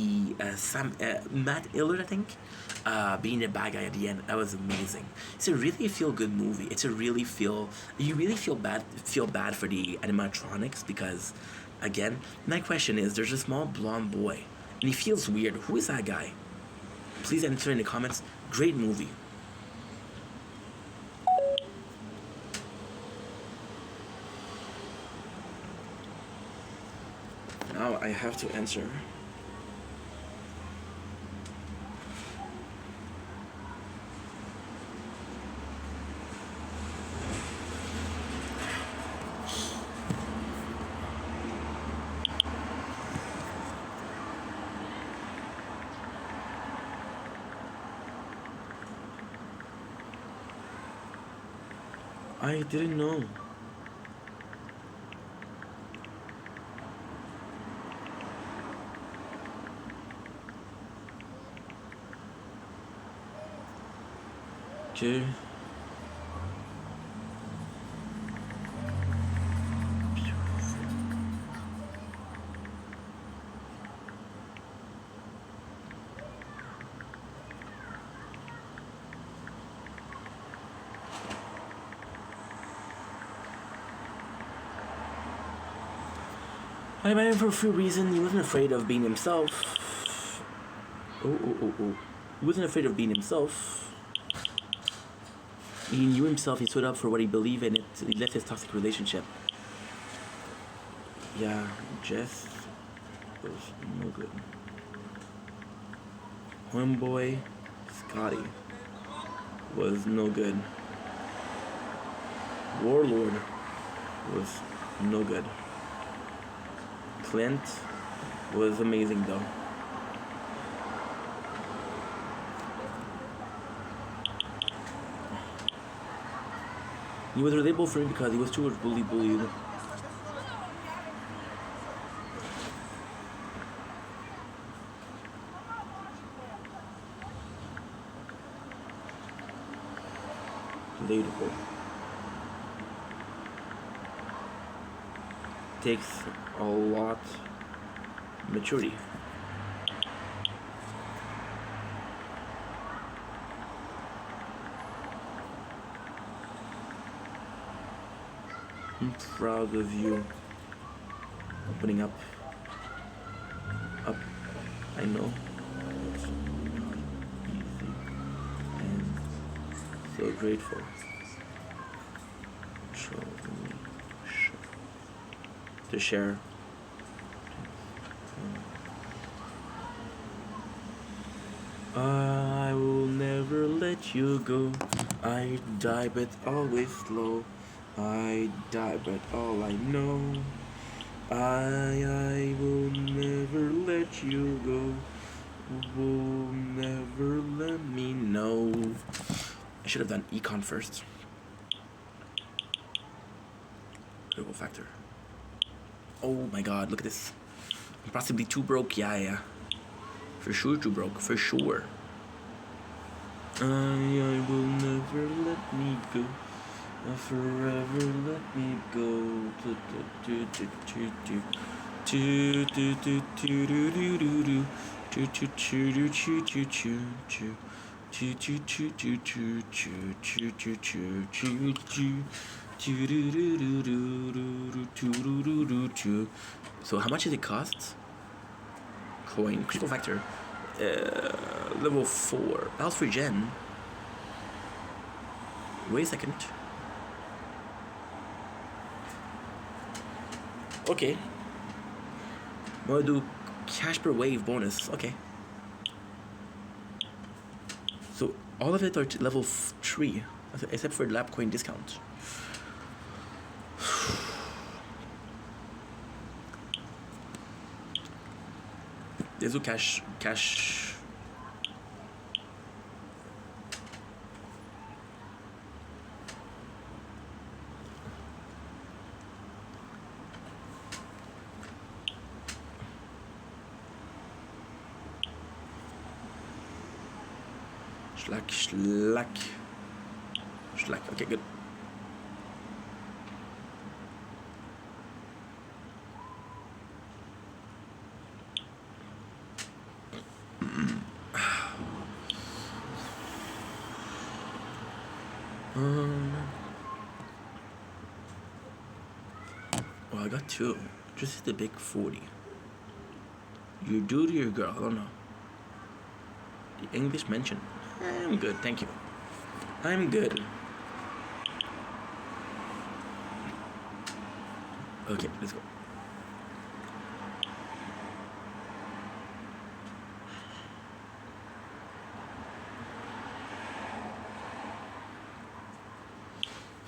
Matt Illard, I think, being the bad guy at the end, that was amazing. It's a really feel-good movie. You really feel bad for the animatronics because, again, my question is, there's a small blonde boy and he feels weird. Who is that guy? Please answer in the comments. Great movie. Now I have to answer. I didn't know. Okay. I met him for a few reasons. He wasn't afraid of being himself. Oh. He wasn't afraid of being himself. He knew himself, he stood up for what he believed in. He left his toxic relationship. Yeah, Jess was no good. Homeboy Scotty was no good. Warlord was no good. Clint was amazing though. He was relatable for me because he was too much bullied. Relatable. Takes a lot maturity. I'm proud of you opening up. I know it's not easy and so grateful. To share. I will never let you go. I die but always slow. I die but all I know. I will never let you go. Will never let me know. I should have done econ first. Critical factor. Oh my god, look at this. I'm possibly too broke, yeah. For sure too broke, for sure. I will never let me go. Forever let me go. So how much did it cost? Coin, critical factor, level 4. That was for Gen. Wait a second. Okay. I'm gonna do cash per wave bonus. Okay. So all of it are level 3, except for the lab coin discount. Let's do cash. Schlack. Okay, good. Well, I got 2. Just hit the big 40. You do to your girl, I don't know. The English mention. I'm good, thank you. I'm good. Okay, let's go.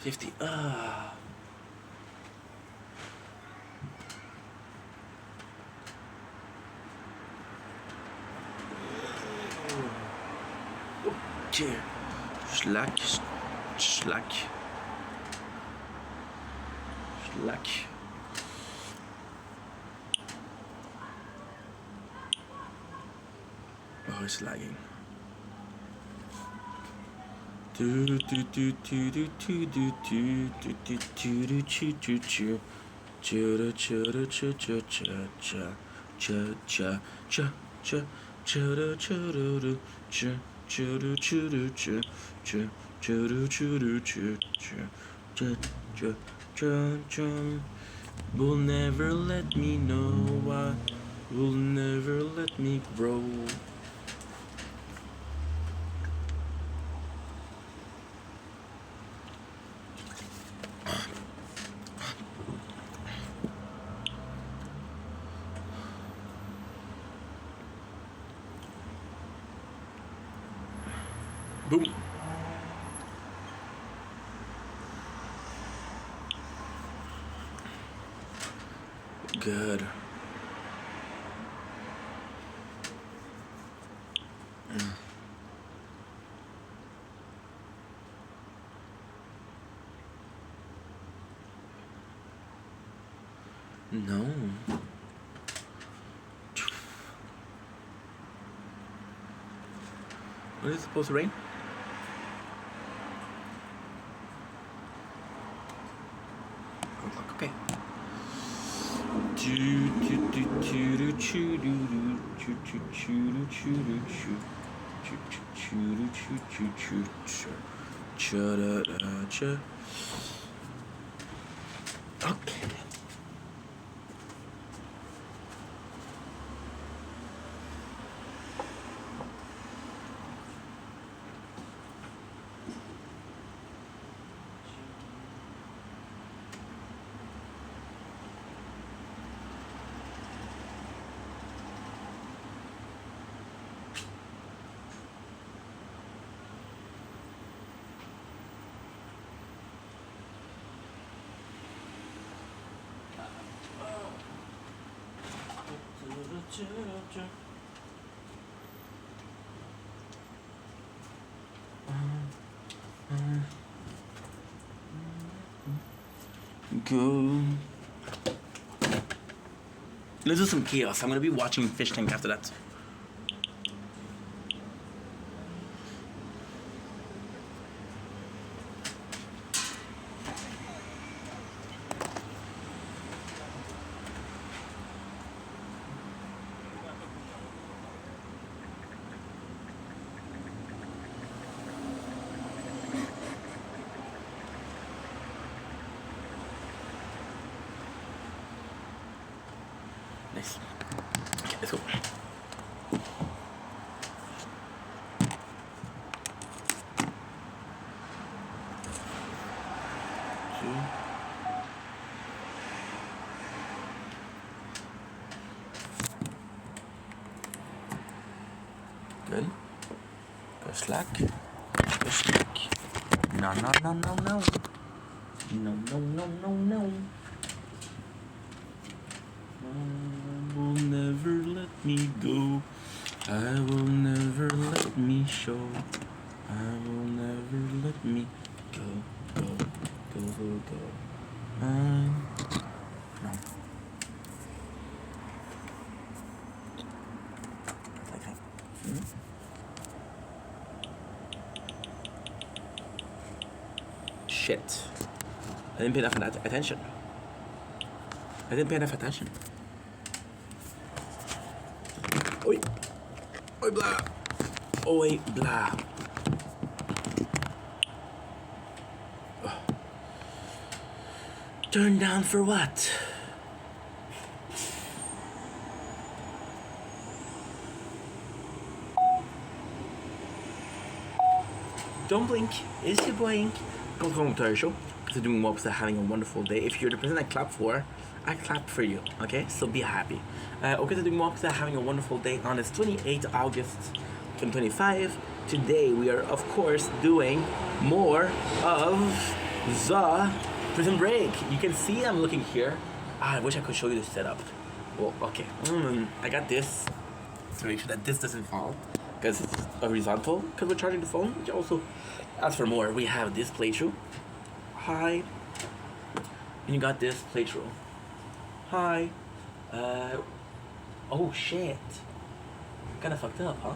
$50. Okay. Schlack. Oh, it's lagging. Will never let me know why. Will never let me grow. Boom. Good. No. When is it supposed to rain? Okay. Okay. Go. Let's do some chaos. I'm gonna be watching Fish Tank after that. Nice. Okay, let's go. Good. Go slack. Go slack. No, no, no, no, no. No, no, no, no, no. I will never let me go. I will never let me show. I will never let me go, go, go, go, go. No. Okay. Shit. I didn't pay enough attention. I didn't pay enough attention. Oi. Oi, blah. Oi, blah. Turn down for what? Don't blink. It's your boy Ink. Welcome to our show. Because doing well, because having a wonderful day. If you're the person I clap for, I clap for you. Okay? So be happy. Okay, doing well, because having a wonderful day on this 28th August 2025. Today we are, of course, doing more of the Prison Break. You can see I'm looking here. I wish I could show you the setup. Well, okay. I got this to make sure that this doesn't fall. Because it's horizontal. Because we're charging the phone. Which also, as for more, we have this playthrough. Hi. And you got this playthrough. Hi. Oh shit. Kinda fucked up, huh?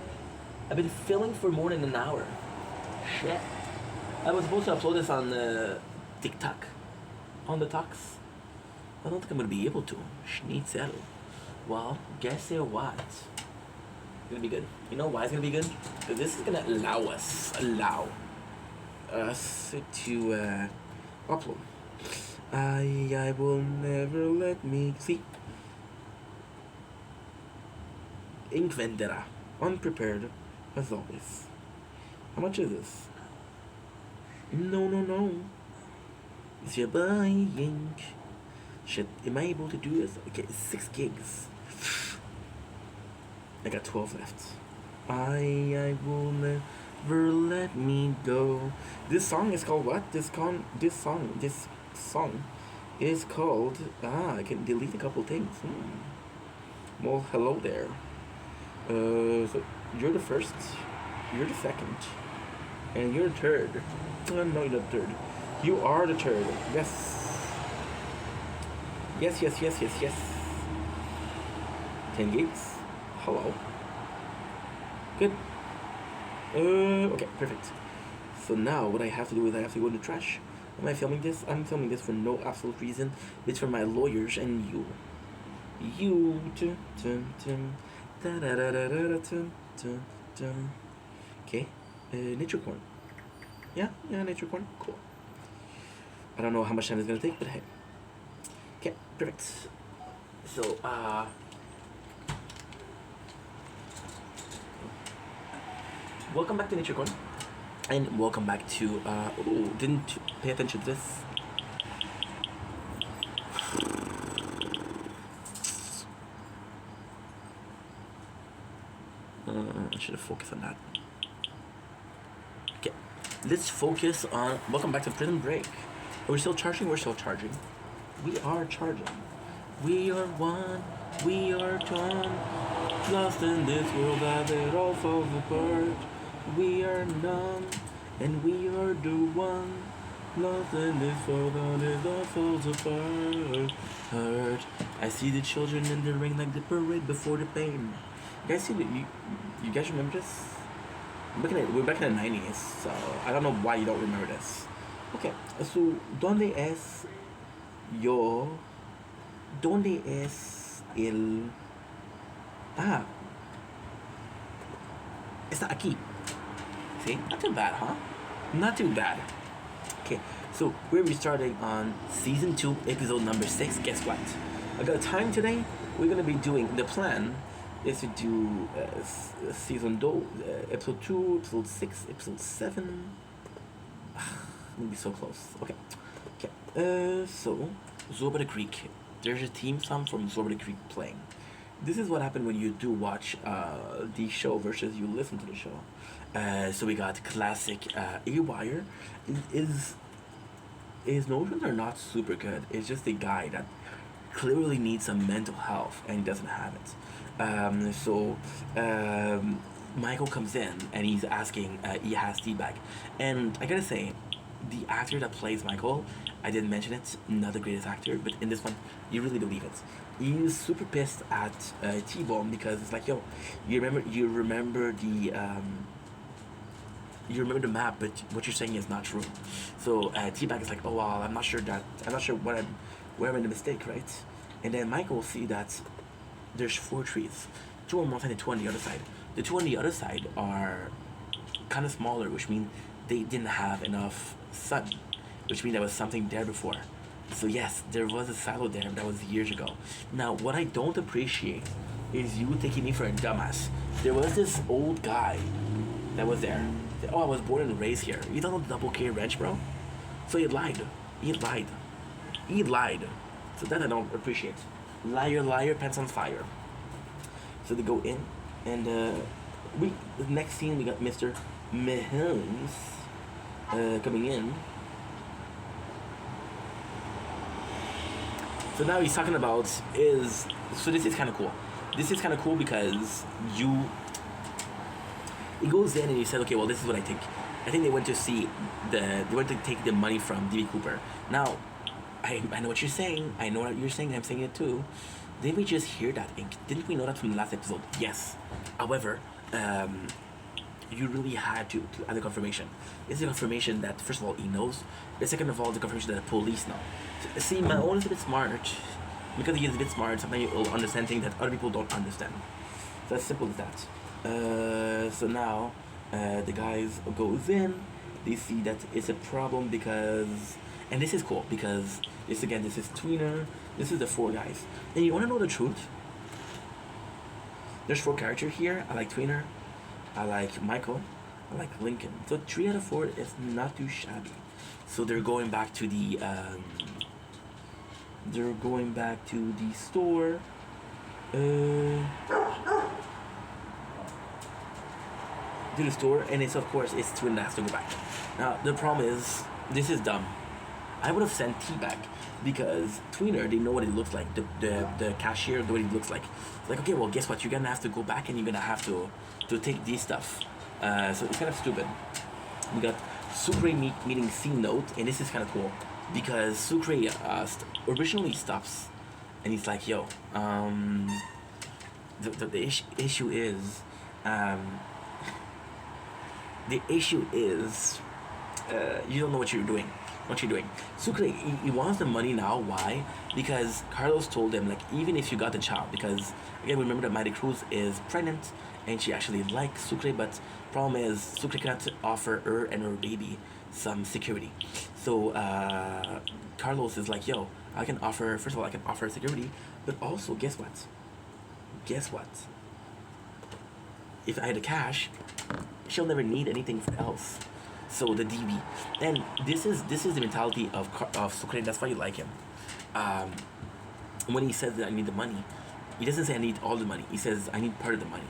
I've been filming for more than an hour. Shit. I was supposed to upload this on TikTok. On the talks. I don't think I'm gonna be able to. Schnitzel. Well, guess what? It's gonna be good. You know why it's gonna be good? Because this is gonna allow us to upload. I will never let me see. Ink Vendetta. Unprepared as always. How much is this? No. It's your boy Ink. Shit, am I able to do this? Okay, it's 6 gigs. I got 12 left. I will never let me go. This song is called what? This song is called. I can delete a couple things. Well, hello there. So you're the first, you're the second, and you're the third. No, you're the third. You are the third. Yes. Yes, yes, yes, yes, yes. 10 gigs. Hello. Good. Okay, perfect. So now what I have to do is I have to go in the trash. Am I filming this? I'm filming this for no absolute reason. It's for my lawyers and you. You. Okay. Nature corn. Yeah, nature corn. Cool. I don't know how much time it's gonna take, but hey. Okay, perfect. So, welcome back to Nature Corn. And welcome back to, didn't pay attention to this. I should have focused on that. Okay, let's focus on, welcome back to Prison Break. Are we still charging? We're still charging. We are charging. We are one, we are torn, lost in this world that it all falls apart. We are numb, and we are the one, lost in this world that it all falls apart. Hurt. I see the children in the ring like the parade before the pain. You guys see that? You guys remember this? We're back in the 90s, so I don't know why you don't remember this. Okay, so ¿dónde es yo? ¿Dónde es el? Está aquí. See, not too bad, huh? Not too bad. Okay, so we're restarting on season 2, episode number 6. Guess what? I got time today. We're gonna be doing the plan. Is to do season 2, episode 2, episode 6, episode 7. Maybe so close. Okay. So Zorba the Greek. There's a theme song from Zorba the Greek playing. This is what happened when you do watch the show versus you listen to the show. So we got classic A-Wire. His notions are not super good. It's just a guy that clearly needs some mental health and he doesn't have it. Michael comes in and he's asking, he has feedback. And I gotta say, the actor that plays Michael, I didn't mention it, not the greatest actor, but in this one, you really believe it. He's super pissed at T-Bone because it's like, yo, you remember the map, but what you're saying is not true. So T-Bag is like, oh well, I'm not sure where I'm in the mistake, right? And then Michael will see that there's 4 trees, 2 on one side and 2 on the other side. The 2 on the other side are kind of smaller, which means they didn't have enough sun, which means there was something there before. So yes, there was a silo there, but that was years ago. Now, what I don't appreciate is you taking me for a dumbass. There was this old guy that was there. Oh, I was born and raised here. You don't know the Double K Ranch, bro? So he lied. So that I don't appreciate. Liar, liar, pants on fire. So they go in, and the next scene we got Mr. Mahomes coming in. So now he's talking about so this is kind of cool. This is kind of cool because he goes in and he said, okay, well, this is what I think. I think they went to take the money from D.B. Cooper. Now, I know what you're saying. I know what you're saying. I'm saying it too. Didn't we just hear that? Didn't we know that from the last episode? Yes. However, you really had to add the confirmation. It's the confirmation that, first of all, he knows. But second of all, the confirmation that the police know. So, see, my own is a bit smart. Because he is a bit smart, sometimes you'll understand things that other people don't understand. So as simple as that. So now, the guys goes in. They see that it's a problem because... And this is cool because, this is Tweener. This is the 4 guys. And you want to know the truth? There's 4 characters here. I like Tweener. I like Michael. I like Lincoln. So 3 out of 4 is not too shabby. So they're going back to the store. to the store, and it's of course it's Twin that has to go back. Now the problem is this is dumb. I would have sent T back because Tweener, they know what it looks like. The cashier, the way it looks like. It's like, okay, well, guess what? You're gonna have to go back and you're gonna have to take these stuff. So it's kind of stupid. We got Sucre meeting C Note, and this is kind of cool because Sucre originally stops, and he's like, yo, issue is, the issue is, you don't know what you're doing. What you're doing. Sucre, he wants the money now. Why? Because Carlos told him, like, even if you got the child, because again, remember that Mighty Cruz is pregnant and she actually likes Sucre, but problem is Sucre cannot offer her and her baby some security. So Carlos is like, yo, I can offer, first of all, I can offer security, but also, guess what? Guess what? If I had the cash, she'll never need anything else. So the DB, and this is the mentality of Sucre. That's why you like him. When he says that I need the money, he doesn't say I need all the money. He says I need part of the money,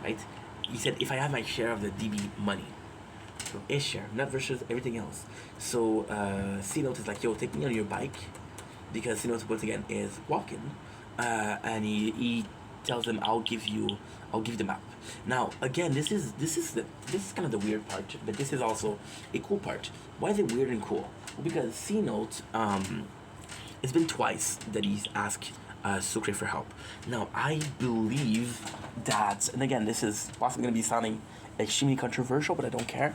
right? He said if I have my share of the DB money, so his share, not versus everything else. So C-Note is like, yo, take me on your bike, because C-Note once again is walking, and he tells them I'll give you the map. Now again, this is kind of the weird part, but this is also a cool part. Why is it weird and cool? Well, because C-Note, it's been twice that he's asked Sucre for help. Now I believe that, and again, this is possibly going to be sounding extremely controversial, but I don't care.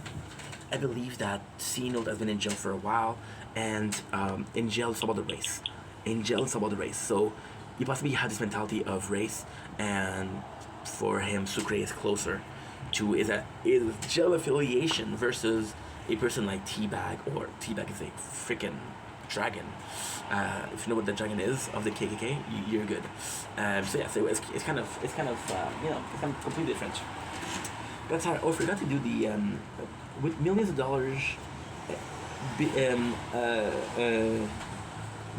I believe that C-Note has been in jail for a while, and in jail it's about the race. In jail it's about the race. So he possibly had this mentality of race, and for him, Sucre is closer to is jail affiliation versus a person like T-Bag, or T-Bag is a freaking dragon. If you know what the dragon is of the KKK, you're good. So yeah, so it's kind of it's kind of completely different. That's how. Oh, I forgot to do the with millions of dollars,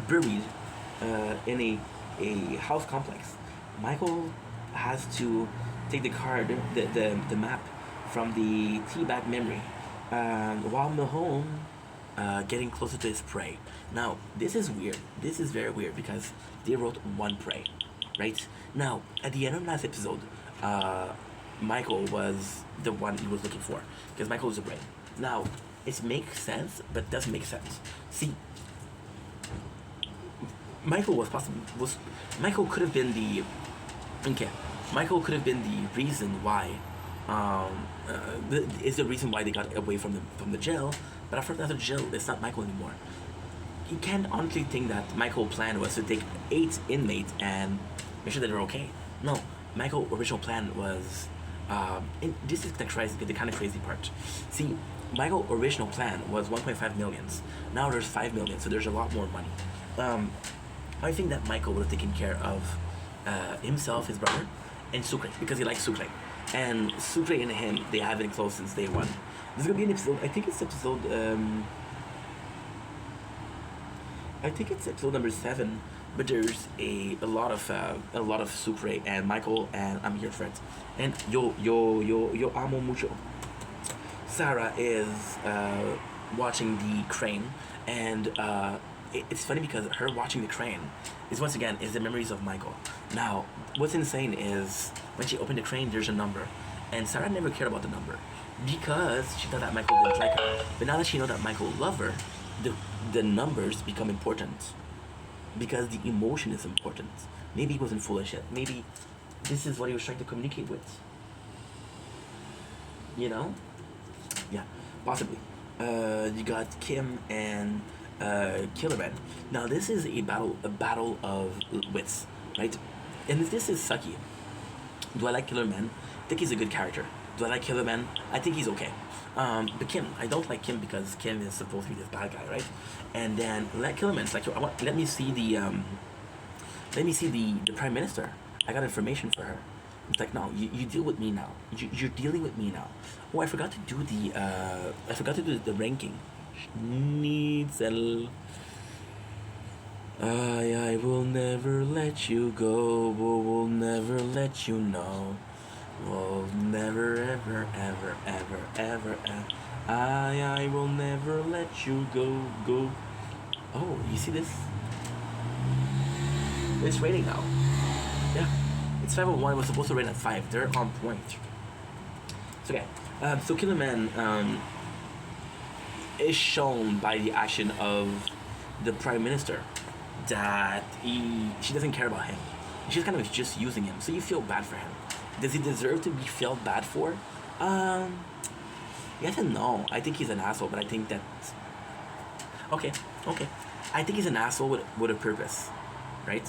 buried in a house complex. Michael has to take the card, the map from the T-Bag memory, while Mahone getting closer to his prey. Now, this is weird. This is very weird because they wrote one prey, right? Now, at the end of last episode, Michael was the one he was looking for, because Michael was the brain. Now, it makes sense, but doesn't make sense. See, Michael could have been the, okay, Michael could have been the reason why, is the reason why they got away from the jail. But after the jail, it's not Michael anymore. You can't honestly think that Michael's plan was to take 8 inmates and make sure that they're okay. No, Michael's original plan was, and this is the kind of crazy part. See, Michael's original plan was 1.5 million. Now there's 5 million, so there's a lot more money. I think that Michael would have taken care of himself, his brother, and Sucre, because he likes Sucre. And Sucre and him, they have been close since day one. There's gonna be an episode, I think it's episode number 7, but there's a lot of Sucre and Michael, and I'm here for it. And yo amo mucho. Sarah is watching the crane, and it's funny because her watching the crane is once again is the memories of Michael. Now, what's insane is when she opened the crane, there's a number, and Sarah never cared about the number because she thought that Michael didn't like her. But now that she knows that Michael loves her, the numbers become important because the emotion is important. Maybe he wasn't full of shit. Maybe this is what he was trying to communicate with. You know? Yeah, possibly. You got Kim and Killerman. Now this is a battle of wits, right? And this is sucky. Do I like Killerman? I think he's a good character. Do I like Killerman? I think he's okay. But Kim, I don't like Kim because Kim is supposed to be this bad guy, right? And then Killerman's like, let me see the Prime Minister. I got information for her. It's like, no, you deal with me now. You're dealing with me now. Oh, I forgot to do the ranking. Schnitzel. I will never let you go, but will never let you know Will never, ever, ever, ever, ever, ever. I will never let you go. Oh, you see this? It's raining now. Yeah. It's 5:01. It was supposed to rain at 5. They're on point. It's okay. So Killer Man is shown by the action of the Prime Minister that she doesn't care about him. She's kind of just using him. So you feel bad for him. Does he deserve to be felt bad for? Yes and no. I think he's an asshole, but I think that okay. I think he's an asshole with a purpose, right?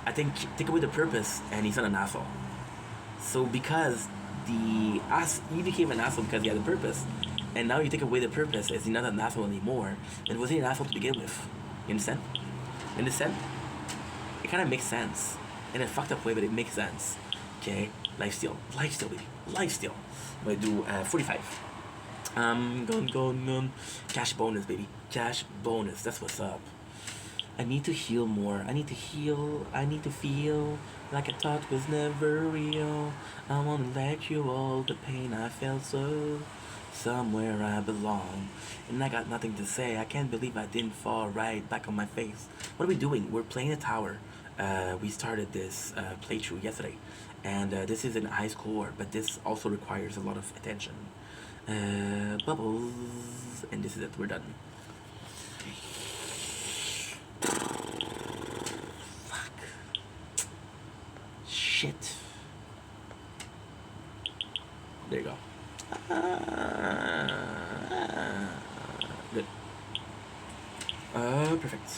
I think take away the purpose and he's not an asshole. So because he became an asshole because he had a purpose, and now you take away the purpose, is he not an asshole anymore? Then was he an asshole to begin with? You understand? You understand? It kind of makes sense in a fucked up way, but it makes sense. Okay, lifesteal, baby, lifesteal. I'm gonna do 45. Gone. Cash bonus, baby. Cash bonus. That's what's up. I need to heal more. I need to heal. I need to feel like I thought was never real. I wanna let you all the pain I felt so. Somewhere I belong. And I got nothing to say. I can't believe I didn't fall right back on my face. What are we doing? We're playing a tower. We started this playthrough yesterday. And this is an high score, but this also requires a lot of attention. Bubbles. And this is it. We're done. Fuck. Shit. There you go. Good. Perfect.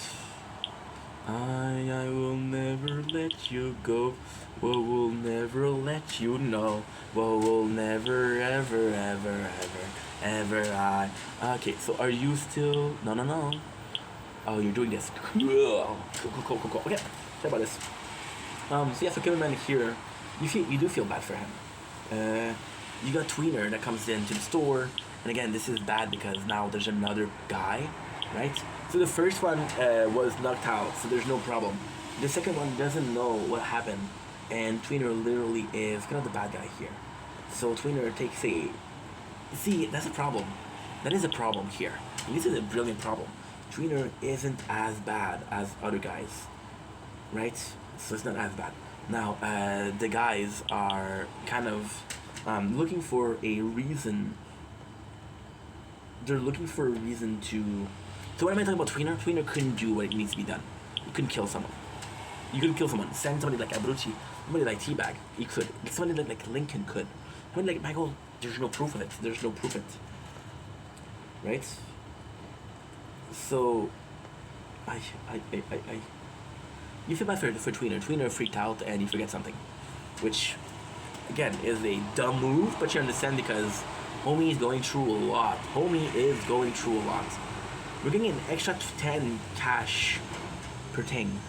I will never let you go. Will never let you know. Will never, ever, ever, ever, ever. Okay, so are you still? No. Oh, you're doing this. Cool. Okay, sorry about this. So yeah, so Killer Man here, you do feel bad for him. You got Tweener that comes into the store, and again, this is bad because now there's another guy, right? So the first one was knocked out, so there's no problem. The second one doesn't know what happened, and Tweener literally is kind of the bad guy here. So Tweener takes a... See, that's a problem. That is a problem here. And this is a brilliant problem. Tweener isn't as bad as other guys, right? So it's not as bad. Now, the guys are kind of looking for a reason. They're looking for a reason to... So what am I talking about Tweener? Tweener couldn't do what needs to be done. You couldn't kill someone. You couldn't kill someone. Send somebody like Abrucci, somebody like Teabag. He could. Somebody like Lincoln could. Somebody like Michael, there's no proof of it. There's no proof of it. Right? So, you feel bad for Tweener. Tweener freaked out and he forgets something. Which, again, is a dumb move, but you understand because Homie is going through a lot. Homie is going through a lot. We're getting an extra 10 cash per thing.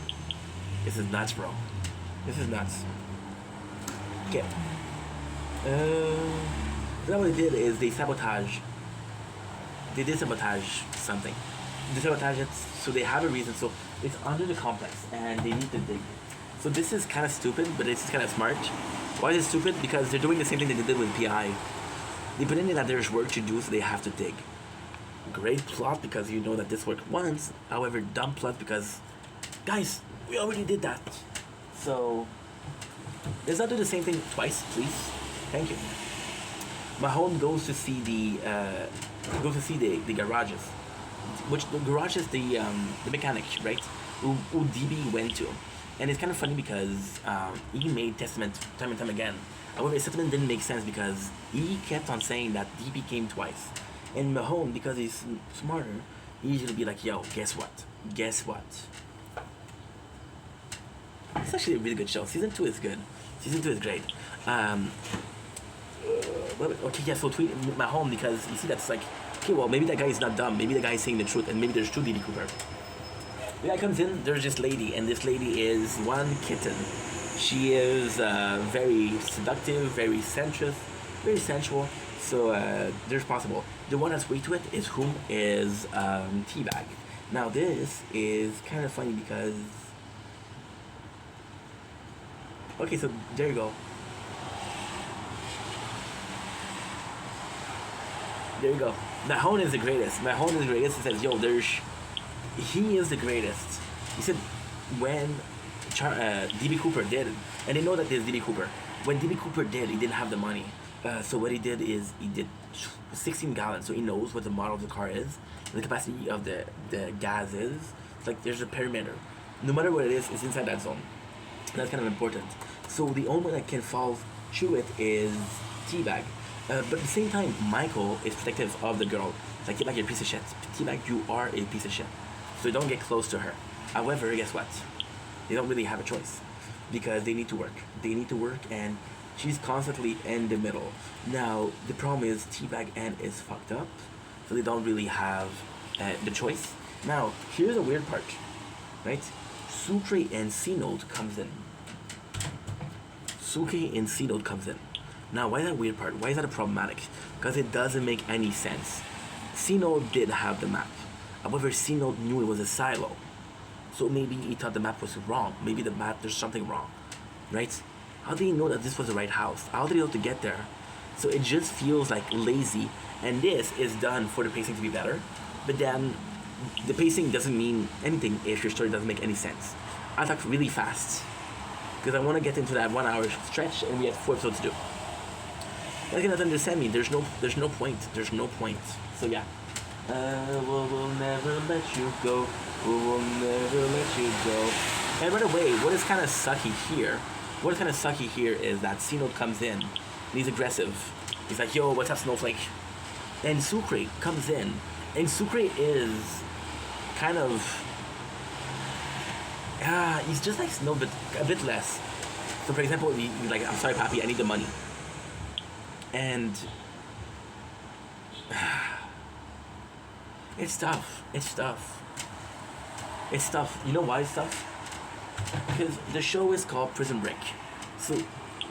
This is nuts, bro. This is nuts. Okay. So what they did is they sabotage. They did sabotage something. They sabotage it, so they have a reason. So it's under the complex, and they need to dig. So this is kind of stupid, but it's kind of smart. Why is it stupid? Because they're doing the same thing they did with PI. They put in that there's work to do, so they have to dig. Great plot because you know that this worked once. However, dumb plot because, guys, we already did that. So let's not do the same thing twice, please. Thank you. Mahone goes to see the garages, which the garage is the mechanic, right? Who DB went to, and it's kind of funny because he made testament time and time again. However, his testament didn't make sense because he kept on saying that DB came twice, and Mahone, because he's smarter, he's gonna be like, "Yo, guess what? Guess what?" It's actually a really good show. Season 2 is good. Season 2 is great. Okay, yeah, so tweet Mahone because you see that's like, okay, well, maybe that guy is not dumb. Maybe the guy is saying the truth, and maybe there's two DB Cooper. The guy comes in, there's this lady, and this lady is one kitten. She is very seductive, very sensuous, very sensual. So there's possible. The one that's weak to it is whom is Teabag. Now this is kind of funny because... Okay, so there you go. There you go. Mahone is the greatest. Mahone is the greatest. He says, yo, he is the greatest. He said, when DB Cooper did, and they know that there's DB Cooper. When DB Cooper did, he didn't have the money. So what he did is he did 16 gallons, so he knows what the model of the car is, the capacity of the gas is. It's like there's a perimeter. No matter what it is, it's inside that zone. And that's kind of important. So the only one that can fall through it is Teabag. But at the same time, Michael is protective of the girl. It's like, Teabag, you're a piece of shit. Teabag, you are a piece of shit. So don't get close to her. However, guess what? They don't really have a choice. Because they need to work. They need to work, and she's constantly in the middle. Now, the problem is Teabag N is fucked up. So they don't really have the choice. Now, here's a weird part. Right? Sucre and C-Note comes in. Sucre and C-Note comes in. Now, why is that a weird part? Why is that a problematic? Because it doesn't make any sense. C-Note did have the map. However, C-Note knew it was a silo. So maybe he thought the map was wrong. Maybe the map, there's something wrong. Right? How did he know that this was the right house? How did he know to get there? So it just feels like lazy. And this is done for the pacing to be better. But then, the pacing doesn't mean anything if your story doesn't make any sense. I talk really fast. Because I want to get into that 1 hour stretch, and we have 4 episodes to do. You cannot understand me. There's no point. There's no point. So yeah. We'll never let you go. We will never let you go. And right away, what is kind of sucky here is that C-Note comes in, and he's aggressive. He's like, yo, what's up, Snowflake? And Sucre comes in, and Sucre is kind of, he's just like Snow, but a bit less. So for example, he's like, I'm sorry, Papi, I need the money. And it's tough. You know why it's tough? Because the show is called Prison Break. So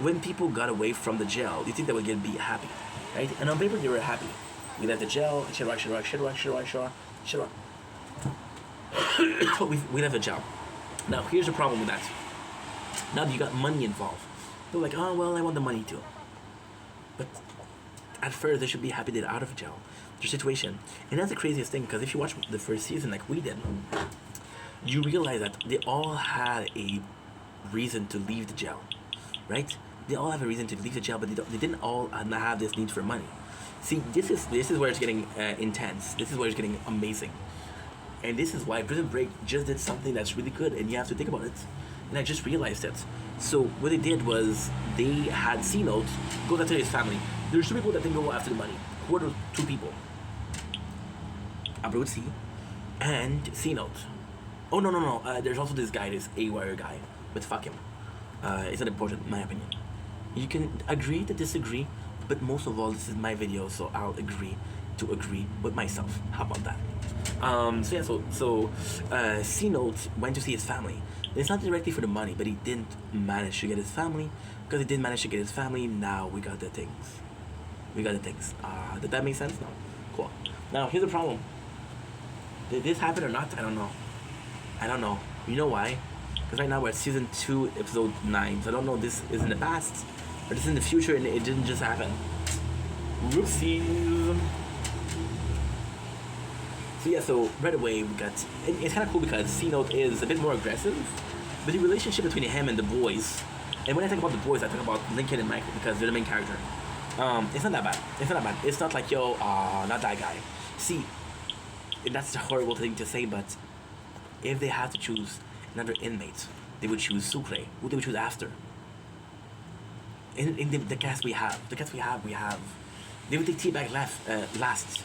when people got away from the jail, you think they would be happy, right? And on paper, they were happy. We left the jail, we left the jail. Now, here's the problem with that. Now that you got money involved, they're like, oh, well, I want the money too. But at first, they should be happy they're out of jail. Their situation. And that's the craziest thing, because if you watch the first season like we did, you realize that they all had a reason to leave the jail, right? They all have a reason to leave the jail, but they didn't all have this need for money. See, this is where it's getting intense. This is where it's getting amazing. And this is why Prison Break just did something that's really good, and you have to think about it. And I just realized it. So what they did was they had C-Note go after his family. There's 2 people that didn't go after the money. Who are those 2 people? Abruzzi and C-Note. Oh, no. There's also this guy, this A-Wire guy. But fuck him. It's not important, in my opinion. You can agree to disagree, but most of all, this is my video, so I'll agree to agree with myself. How about that? So C-Note went to see his family. It's not directly for the money, but he didn't manage to get his family. Because he didn't manage to get his family, now we got the things. Did that make sense? No. Cool. Now, here's the problem. Did this happen or not? I don't know. You know why? Because right now we're at season 2, episode 9. So I don't know if this is in the past or this is in the future and it didn't just happen. Oopsies. So yeah, so right away we got... It's kind of cool because C-Note is a bit more aggressive. But the relationship between him and the boys... And when I talk about the boys, I talk about Lincoln and Michael because they're the main character. It's not that bad. It's not like, yo, not that guy. See, that's a horrible thing to say, but if they had to choose another inmate, they would choose Sucre. Who they would choose after? In the cast we have, they would take Teabag last.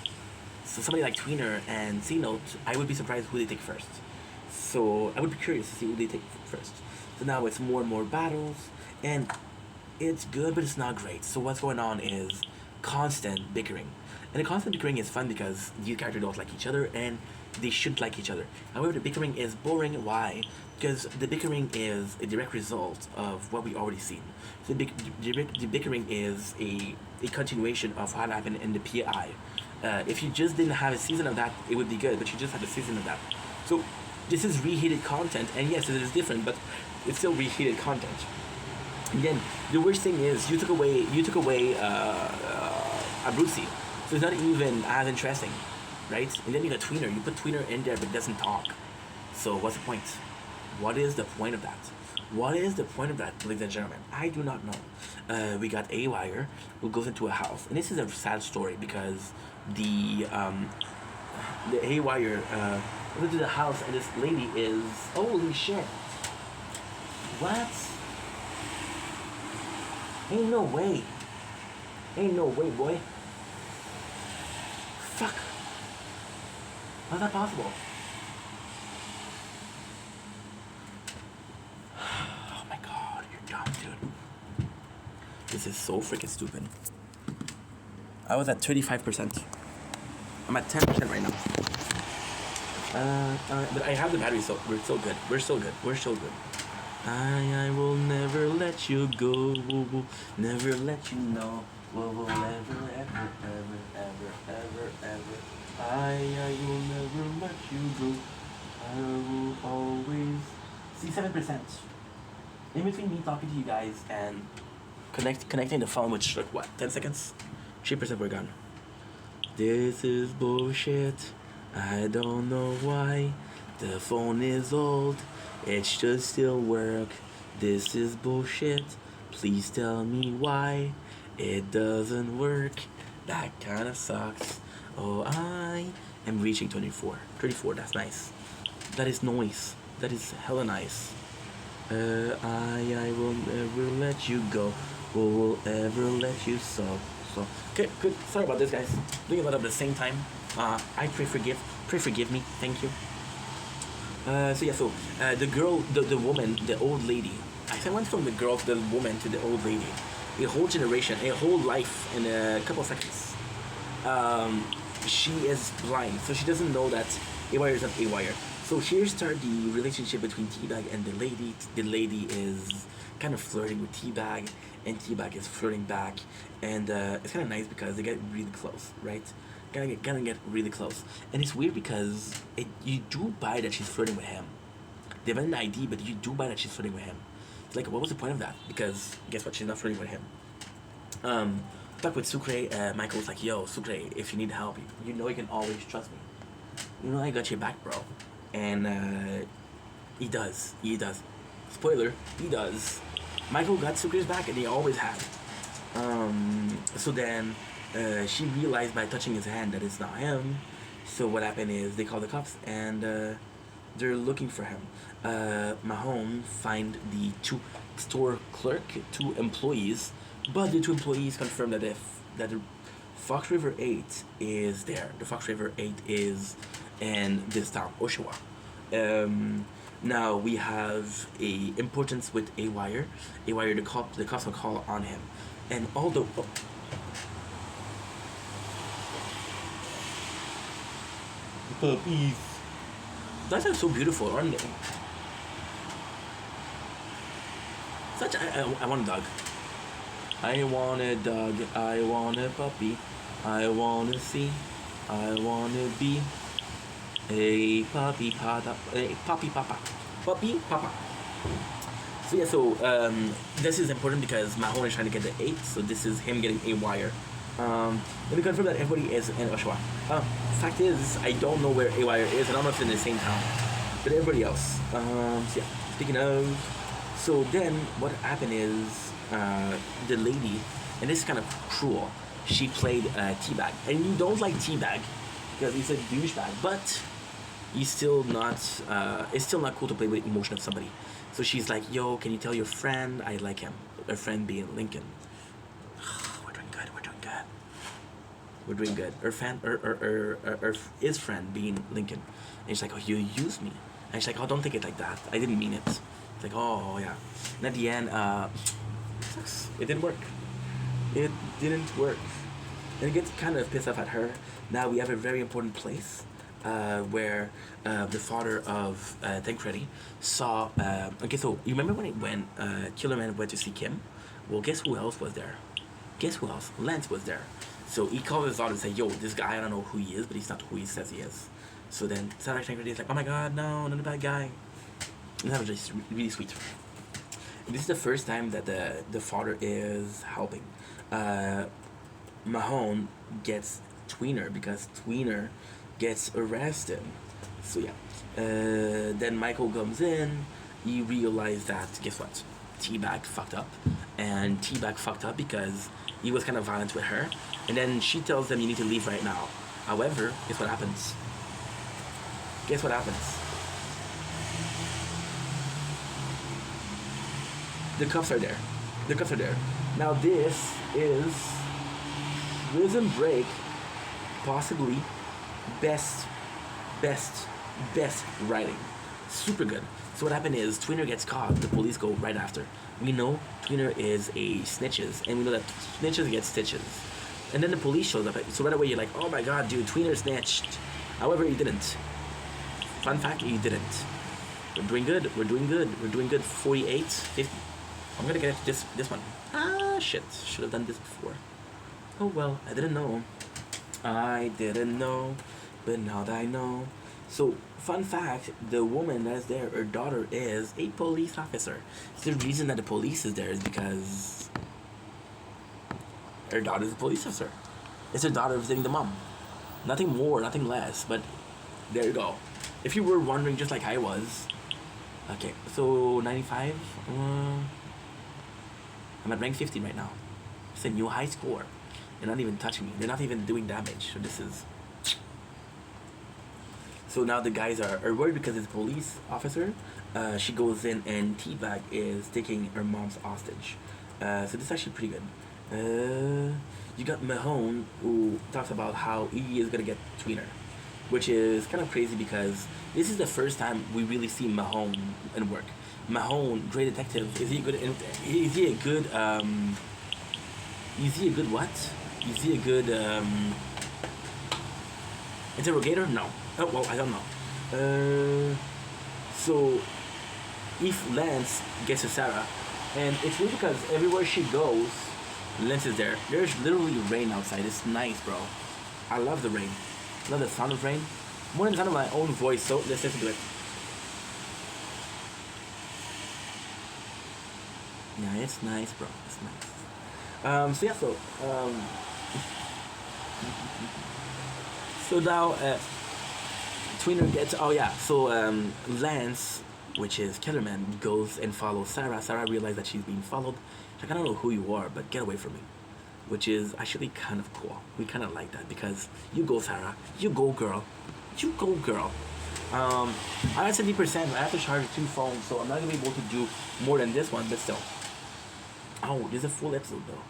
So somebody like Tweener and C-Note, I would be surprised who they take first. So I would be curious to see who they take first. So now it's more and more battles, and it's good, but it's not great. So what's going on is constant bickering. And the constant bickering is fun because these characters don't like each other, and they should like each other. However, the bickering is boring. Why? Because the bickering is a direct result of what we already seen. So the bickering is a continuation of what happened in the PI. If you just didn't have a season of that, it would be good, but you just had a season of that. So this is reheated content, and yes, it is different, but it's still reheated content. Again, the worst thing is you took away Abruzzi. So it's not even as interesting, right? And then you got tweener. You put tweener in there, but it doesn't talk. So what's the point? What is the point of that? What is the point of that, ladies and gentlemen? I do not know. We got a wire who goes into a house, and this is a sad story because the a wire goes into the house, and this lady is holy shit. What? Ain't no way. Ain't no way, boy. Fuck. How's that possible? Oh my god, you're dumb, dude. This is so freaking stupid. I was at 35%. I'm at 10% right now. But I have the battery, so we're so good. We're so good. We're so good. I will never let you go. Never let you know. Will ever, ever, ever, ever, ever, ever. I will never let you go. I will always. See, 7%. In between me talking to you guys and connecting the phone, which like what, 10 seconds? 3% we're gone. This is bullshit. I don't know why. The phone is old. It should still work. This is bullshit. Please tell me why it doesn't work. That kind of sucks. Oh, I am reaching 34. That's nice. That is noise. That is hella nice. I will never let you go. Will ever let you so. Okay, good. Sorry about this, guys. Doing a lot at the same time. I pray forgive me. Thank you. The girl, the woman, the old lady. I went from the girl to the woman to the old lady. A whole generation, a whole life in a couple of seconds. She is blind, so she doesn't know that A-Wire is not A-Wire. So here start the relationship between T-Bag and the lady. The lady is kind of flirting with T-Bag, and T-Bag is flirting back. And it's kind of nice because they get really close, right? Gonna get really close. And it's weird because you do buy that she's flirting with him. They have an ID, but you do buy that she's flirting with him. It's like, what was the point of that? Because guess what? She's not flirting with him. Talk with Sucre. Michael's like, yo, Sucre, if you need help, you know you can always trust me. You know I got your back, bro. And he does. Spoiler, he does. Michael got Sucre's back, and he always had. So then she realized by touching his hand that it's not him. So what happened is they call the cops, and they're looking for him. Mahone find the two employees, but the two employees confirm that the Fox River 8 is there. The Fox River 8 is in this town, Oshawa. Now we have a importance with A-Wire. A-Wire, the cops will call on him, and although puppies, that is so beautiful, aren't they? I want a dog. I want a dog. I want a puppy. I want to see. I want to be a puppy papa. A puppy papa. Puppy papa. So this is important because Mahone is trying to get the 8, so this is him getting A-Wire. Let me confirm that everybody is in Oshawa. Fact is, I don't know where A-Wire is. I don't know if it's in the same town, but everybody else. Speaking of, so then what happened is the lady, and this is kind of cruel. She played T-Bag, and you don't like T-Bag because he's a douchebag, but he's still not. It's still not cool to play with the emotion of somebody. So she's like, "Yo, can you tell your friend I like him?" Her friend being Lincoln. We're doing good. His friend being Lincoln, and she's like, "Oh, you used me," and she's like, "Oh, don't take it like that. I didn't mean it." It's like, "Oh yeah." And at the end, it didn't work. It didn't work, and it gets kind of pissed off at her. Now we have a very important place where the father of Tancredi saw. Okay, so you remember when Killerman went to see Kim? Well, guess who else was there? Guess who else? Lance was there. So he called his daughter and said, "Yo, this guy, I don't know who he is, but he's not who he says he is." So then Sarah Tancredi is like, "Oh my God, no, not a bad guy." And that was just really sweet. And this is the first time that the father is helping. Mahone gets Tweener because Tweener gets arrested. So yeah, then Michael comes in. He realized that guess what? Teabag fucked up, and Teabag fucked up because he was kind of violent with her, and then she tells them you need to leave right now. However, guess what happens? Guess what happens? The cops are there. The cops are there. Now this is Prison Break, possibly best writing. Super good. So what happened is Tweener gets caught. The police go right after. We know Tweener is a snitches, and we know that snitches get stitches. And then the police shows up. So right away you're like, oh my god, dude, Tweener snitched. However, he didn't. Fun fact, he didn't. We're doing good. We're doing good. We're doing good. 48, 50. I'm gonna get this one. Ah, shit. Should have done this before. Oh well, I didn't know. I didn't know, but now that I know. So, fun fact, the woman that's there, her daughter is a police officer. So the reason that the police is there is because her daughter is a police officer. It's her daughter visiting the mom. Nothing more, nothing less, but there you go. If you were wondering just like I was. Okay, so 95. I'm at rank 15 right now. It's a new high score. They're not even touching me. They're not even doing damage. So this is... So now the guys are worried because it's a police officer. She goes in and Teabag is taking her mom's hostage. So this is actually pretty good. You got Mahone who talks about how he is going to get Tweener. Which is kind of crazy because this is the first time we really see Mahone in work. Mahone, great detective. Is he good? Is he a good? Is he a good what? Is he a good interrogator? No. Oh well, I don't know. So if Lance gets to Sarah, and it's weird because everywhere she goes, Lance is there. There's literally rain outside. It's nice, bro. I love the rain. Love the sound of rain. More than the sound of my own voice. So let's listen to it. Yeah, it's nice, bro. It's nice. So yeah, so now Tweener gets. Oh yeah. So Lance, which is Kellerman, goes and follows Sarah. Sarah realizes that she's being followed. She's like, I don't know who you are, but get away from me. Which is actually kind of cool. We kind of like that because you go, Sarah. You go, girl. You go, girl. I'm at 70%. I have to charge 2 phones, so I'm not gonna be able to do more than this one, but still. Oh, there's a full episode though.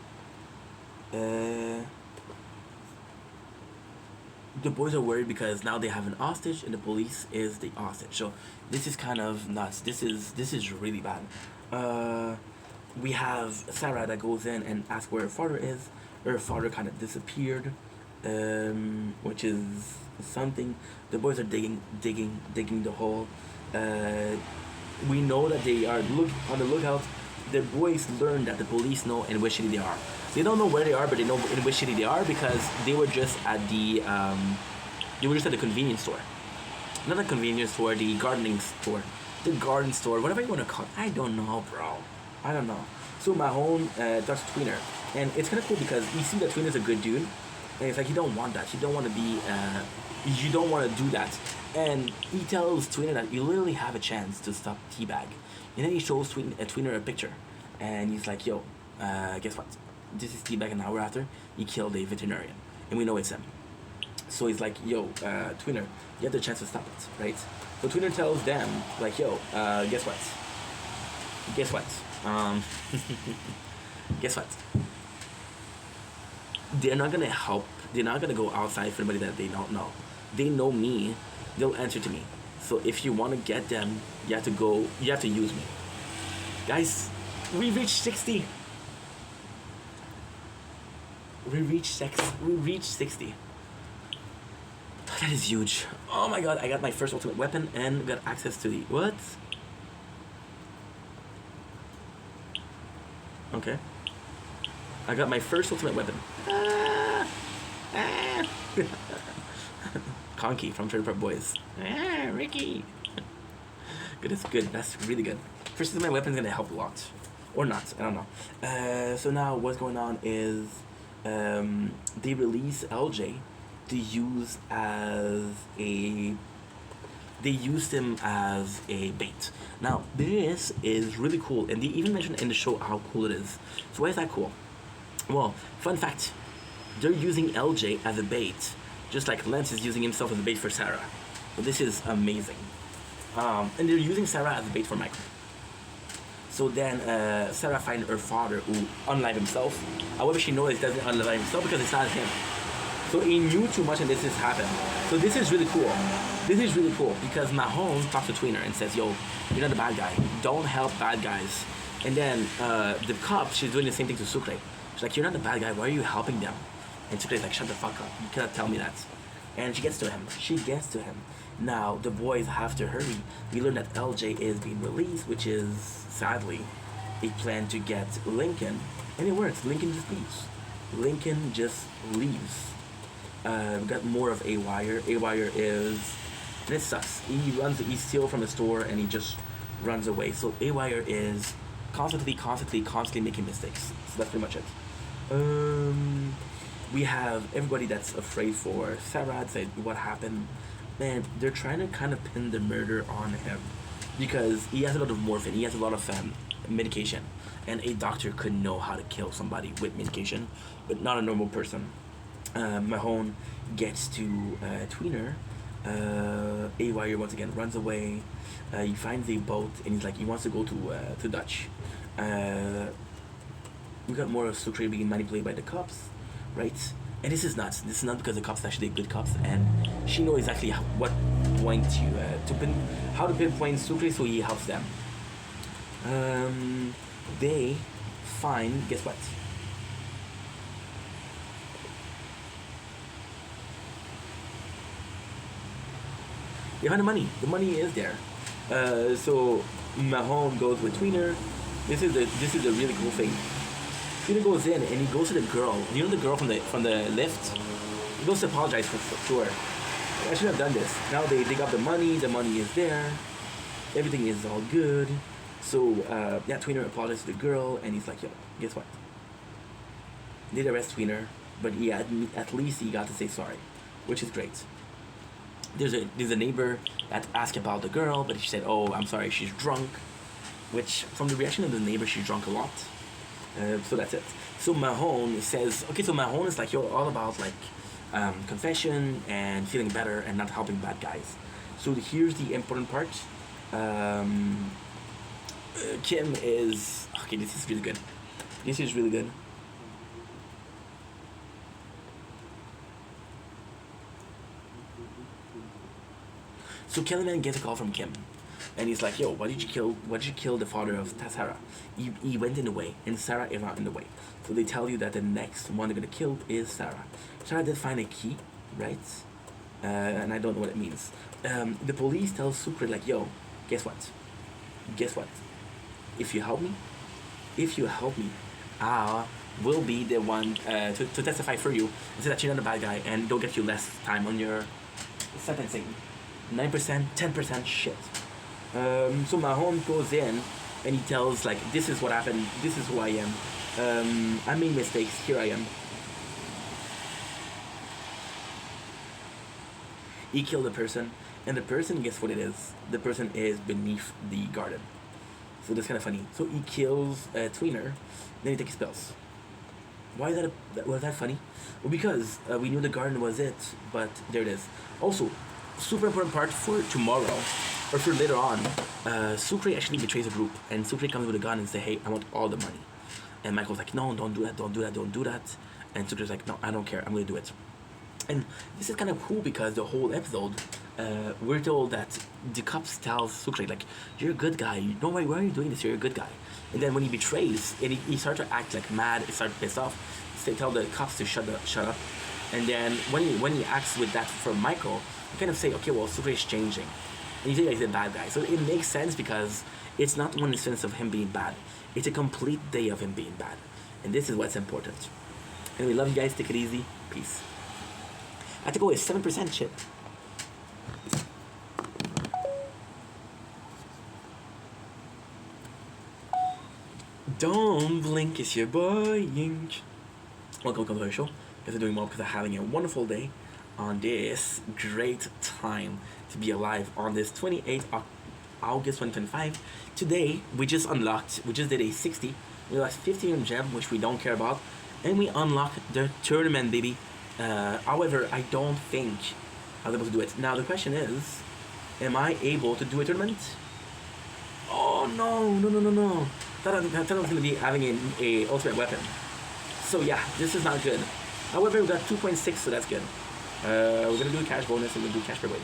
The boys are worried because now they have an hostage, and the police is the hostage. So this is kind of nuts. This is really bad. We have Sarah that goes in and asks where her father is. Her father kind of disappeared, which is something. The boys are digging the hole. We know that they are on the lookout. The boys learn that the police know in which city they are. They don't know where they are, but they know in which city they are because they were just at the convenience store. Not the convenience store, the gardening store. The garden store, whatever you want to call it. I don't know, bro. I don't know. So Mahone talks to Tweener, and it's kind of cool because you see that Tweener's a good dude, and it's like you don't want that. You don't want to be. You don't want to do that. And he tells Tweener that you literally have a chance to stop Teabag. And then he shows Tweener a picture, and he's like, "Yo, guess what? This is Teabag an hour after he killed a veterinarian, and we know it's him." So he's like, "Yo, Tweener, you have the chance to stop it, right?" So Tweener tells them, like, "Yo, guess what? Guess what? Guess what? They're not gonna help. They're not gonna go outside for anybody that they don't know. They know me. They'll answer to me. So if you want to get them, you have to go. You have to use me, guys. We reached 60. We reached 60. That is huge. Oh my god! I got my first ultimate weapon and got access to the what? Okay. I got my first ultimate weapon. Conky from Trailer Park Boys. Ricky. Good, that's good. That's really good. First ultimate weapon's gonna help a lot. Or not, I don't know. So now what's going on is they release LJ to use as a they used him as a bait. Now, this is really cool, and they even mentioned in the show how cool it is. So why is that cool? Well, fun fact, they're using LJ as a bait, just like Lance is using himself as a bait for Sarah. So this is amazing. And they're using Sarah as a bait for Michael. So then Sarah finds her father who unalive himself. However, she knows he doesn't unalive himself because it's not him. So he knew too much and this has happened. So this is really cool. This is really cool because Mahone talks to Tweener and says, yo, you're not a bad guy. Don't help bad guys. And then the cop, she's doing the same thing to Sucre. She's like, you're not a bad guy. Why are you helping them? And Sucre's like, shut the fuck up. You cannot tell me that. And she gets to him. She gets to him. Now, the boys have to hurry. We learn that LJ is being released, which is, sadly, a plan to get Lincoln. And it works. Lincoln just leaves. Lincoln just leaves. We got more of A-Wire. A-Wire is... And it sucks. He steals from the store and he just runs away. So A-Wire is constantly making mistakes. So that's pretty much it. We have everybody that's afraid for Sarah. Say what happened. Man, they're trying to kind of pin the murder on him because he has a lot of morphine. He has a lot of medication, and a doctor could know how to kill somebody with medication, but not a normal person. Mahone gets to Tweener. A-Wire once again runs away. He finds a boat and he's like he wants to go to Dutch. We got more of Sucre being manipulated by the cops, right? And this is nuts. This is not because the cops are actually good cops, and she knows exactly what point how to pinpoint Sucre, so he helps them. They find, guess what? They find the money. The money is there. So Mahone goes with Tweener. This is a really cool thing. Tweener goes in and he goes to the girl. You know the girl from the lift? He goes to apologize to her. I should have done this. Now they dig up the money is there. Everything is all good. So Tweener apologizes to the girl and he's like, yo, guess what? They did arrest Tweener, but at least he got to say sorry, which is great. There's a neighbor that asked about the girl, but she said, oh, I'm sorry, she's drunk. Which, from the reaction of the neighbor, she's drunk a lot. So that's it. So Mahone says, okay, so Mahone is like, you're all about like confession and feeling better and not helping bad guys. So here's the important part. Kim is, okay, this is really good. This is really good. So Kellyman gets a call from Kim, and he's like, "Yo, why did you kill the father of Sarah? He went in the way, and Sarah is not in the way. So they tell you that the next one they're gonna kill is Sarah. Sarah did find a key, right? And I don't know what it means. The police tell Sucre like, "Yo, guess what? Guess what? If you help me, I will be the one to testify for you and say that you're not a bad guy, and they'll get you less time on your sentencing." 9%, 10% shit. So Mahone goes in and he tells like, this is what happened, this is who I am. I made mistakes, here I am. He killed a person, and the person, guess what it is? The person is beneath the garden. So that's kind of funny. So he kills Tweener, then he takes spells. Why is was that funny? Well, because we knew the garden was it, but there it is. Also, super important part for tomorrow, or for later on, Sucre actually betrays a group, and Sucre comes with a gun and says, hey, I want all the money. And Michael's like, no, don't do that. And Sucre's like, no, I don't care, I'm gonna do it. And this is kind of cool because the whole episode, we're told that the cops tell Sucre, like, you're a good guy, don't worry, why are you doing this, you're a good guy. And then when he betrays, and he starts to act like mad, he starts pissed off, so they tell the cops to shut up. And then when he acts with that for Michael, you kind of say, okay, well, Sucre is changing. And you say he's a bad guy. So it makes sense because it's not one instance of him being bad. It's a complete day of him being bad. And this is what's important. And we love you guys. Take it easy. Peace. I have to go with 7% chip. Don't blink, it's your boy Yink. Welcome to the show. Guys are doing well because they're having a wonderful day. on this great time to be alive on this 28th August 2025. Today, we just did a 60. We lost 15 gem, which we don't care about. And we unlocked the tournament, baby. However, I don't think I was able to do it. Now, the question is, am I able to do a tournament? Oh, no. I thought I was going to be having a ultimate weapon. So, yeah, this is not good. However, we got 2.6, so that's good. We're going to do a cash bonus and we're going to do cash per wave.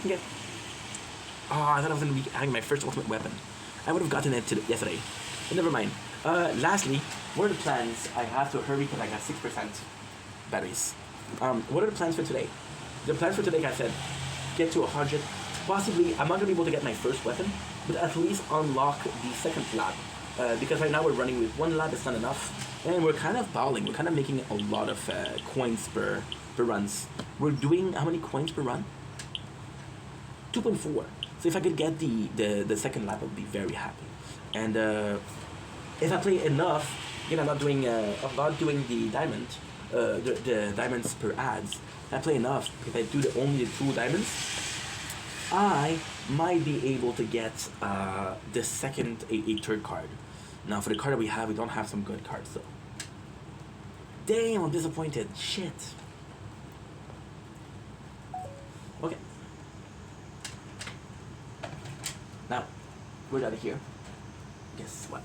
Okay. Oh, I thought I was going to be having my first ultimate weapon. I would have gotten it yesterday. But never mind. Lastly, what are the plans? I have to hurry because I got 6% batteries. What are the plans for today? The plans for today, like I said, get to 100. Possibly, I'm not going to be able to get my first weapon, but at least unlock the second lab. Because right now we're running with one lab, it's not enough. And we're kind of bowling. We're kind of making a lot of coins per runs. We're doing how many coins per run? 2.4. So if I could get the second lap, I would be very happy. And if I play enough, again, I'm not doing the diamond, the diamonds per ads. If I play enough, if I do only the 2 diamonds, I might be able to get the second a third card. Now for the card that we don't have some good cards though. Damn, I'm disappointed. Shit. Okay. Now, we're out of here. Guess what?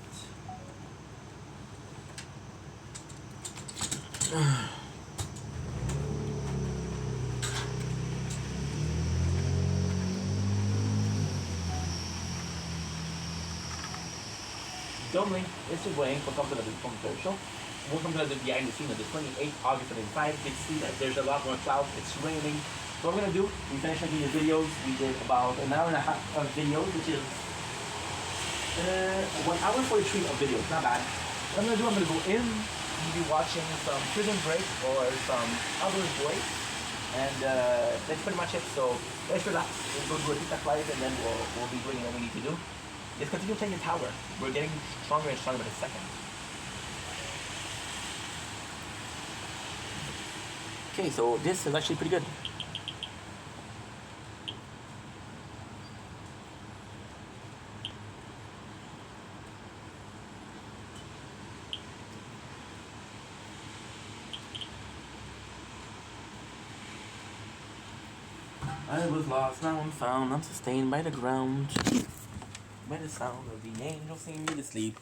Domly, it's your Wayne. Welcome to the show. Welcome to the behind the scene of the 28th August 25. You can see that there's a lot more clouds. It's raining. So what we're gonna do, we finished making the videos. We did about an hour and a half of videos, which is 1 hour 43 of videos. Not bad. What I'm gonna go in and be watching some Prison Break or some Outdoors Boy. And that's pretty much it. So let's relax. We'll go do a TikTok live and then we'll be doing what we need to do. Let's continue playing the tower. We're getting stronger and stronger by the second. Okay, so this is actually pretty good. I was lost, now I'm found. I'm sustained by the ground. By the sound of the angels singing me to sleep.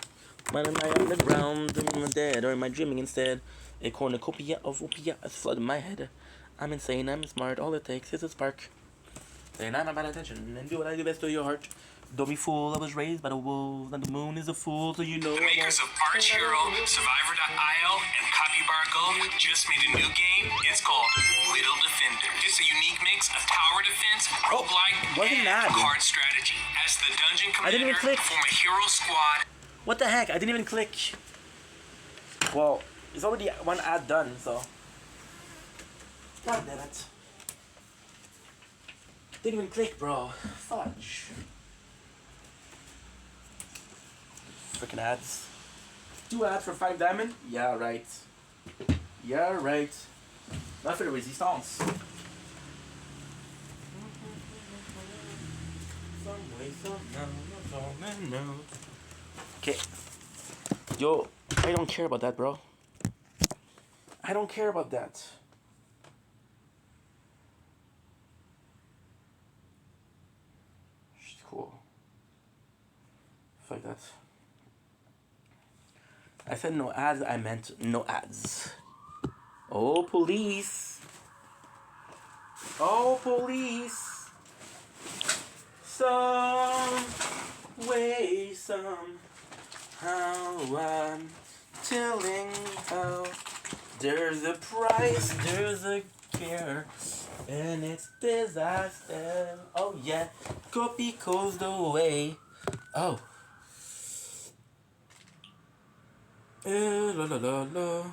When am I on the ground? Am I dead or am I dreaming instead? A cornucopia of opiates has flooded my head. I'm insane, I'm smart, all it takes is a spark. Then I'm about attention and do what I do best to your heart. Don't be fool, I was raised by the wolves, and the moon is a fool, so you know. The makers of Arch Hero, Survivor.io, and Copybar Go just made a new game. It's called Little Defender. It's a unique mix of tower defense, roguelike, and card strategy. As the dungeon commander, form a hero squad. What the heck? I didn't even click. Well, it's already one ad done, so. God damn it. Didn't even click, bro. Fudge. Freaking ads. 2 ads for 5 diamond? Yeah, right. Yeah, right. Not for the resistance. Okay. Yo, I don't care about that, bro. I don't care about that. Cool. Like that. I said no ads, I meant no ads. Oh, police. Oh, police. Some way, somehow, I'm telling how there's a price, there's a care, and it's disaster. Oh, yeah. Copico's the way. Oh. La la la la.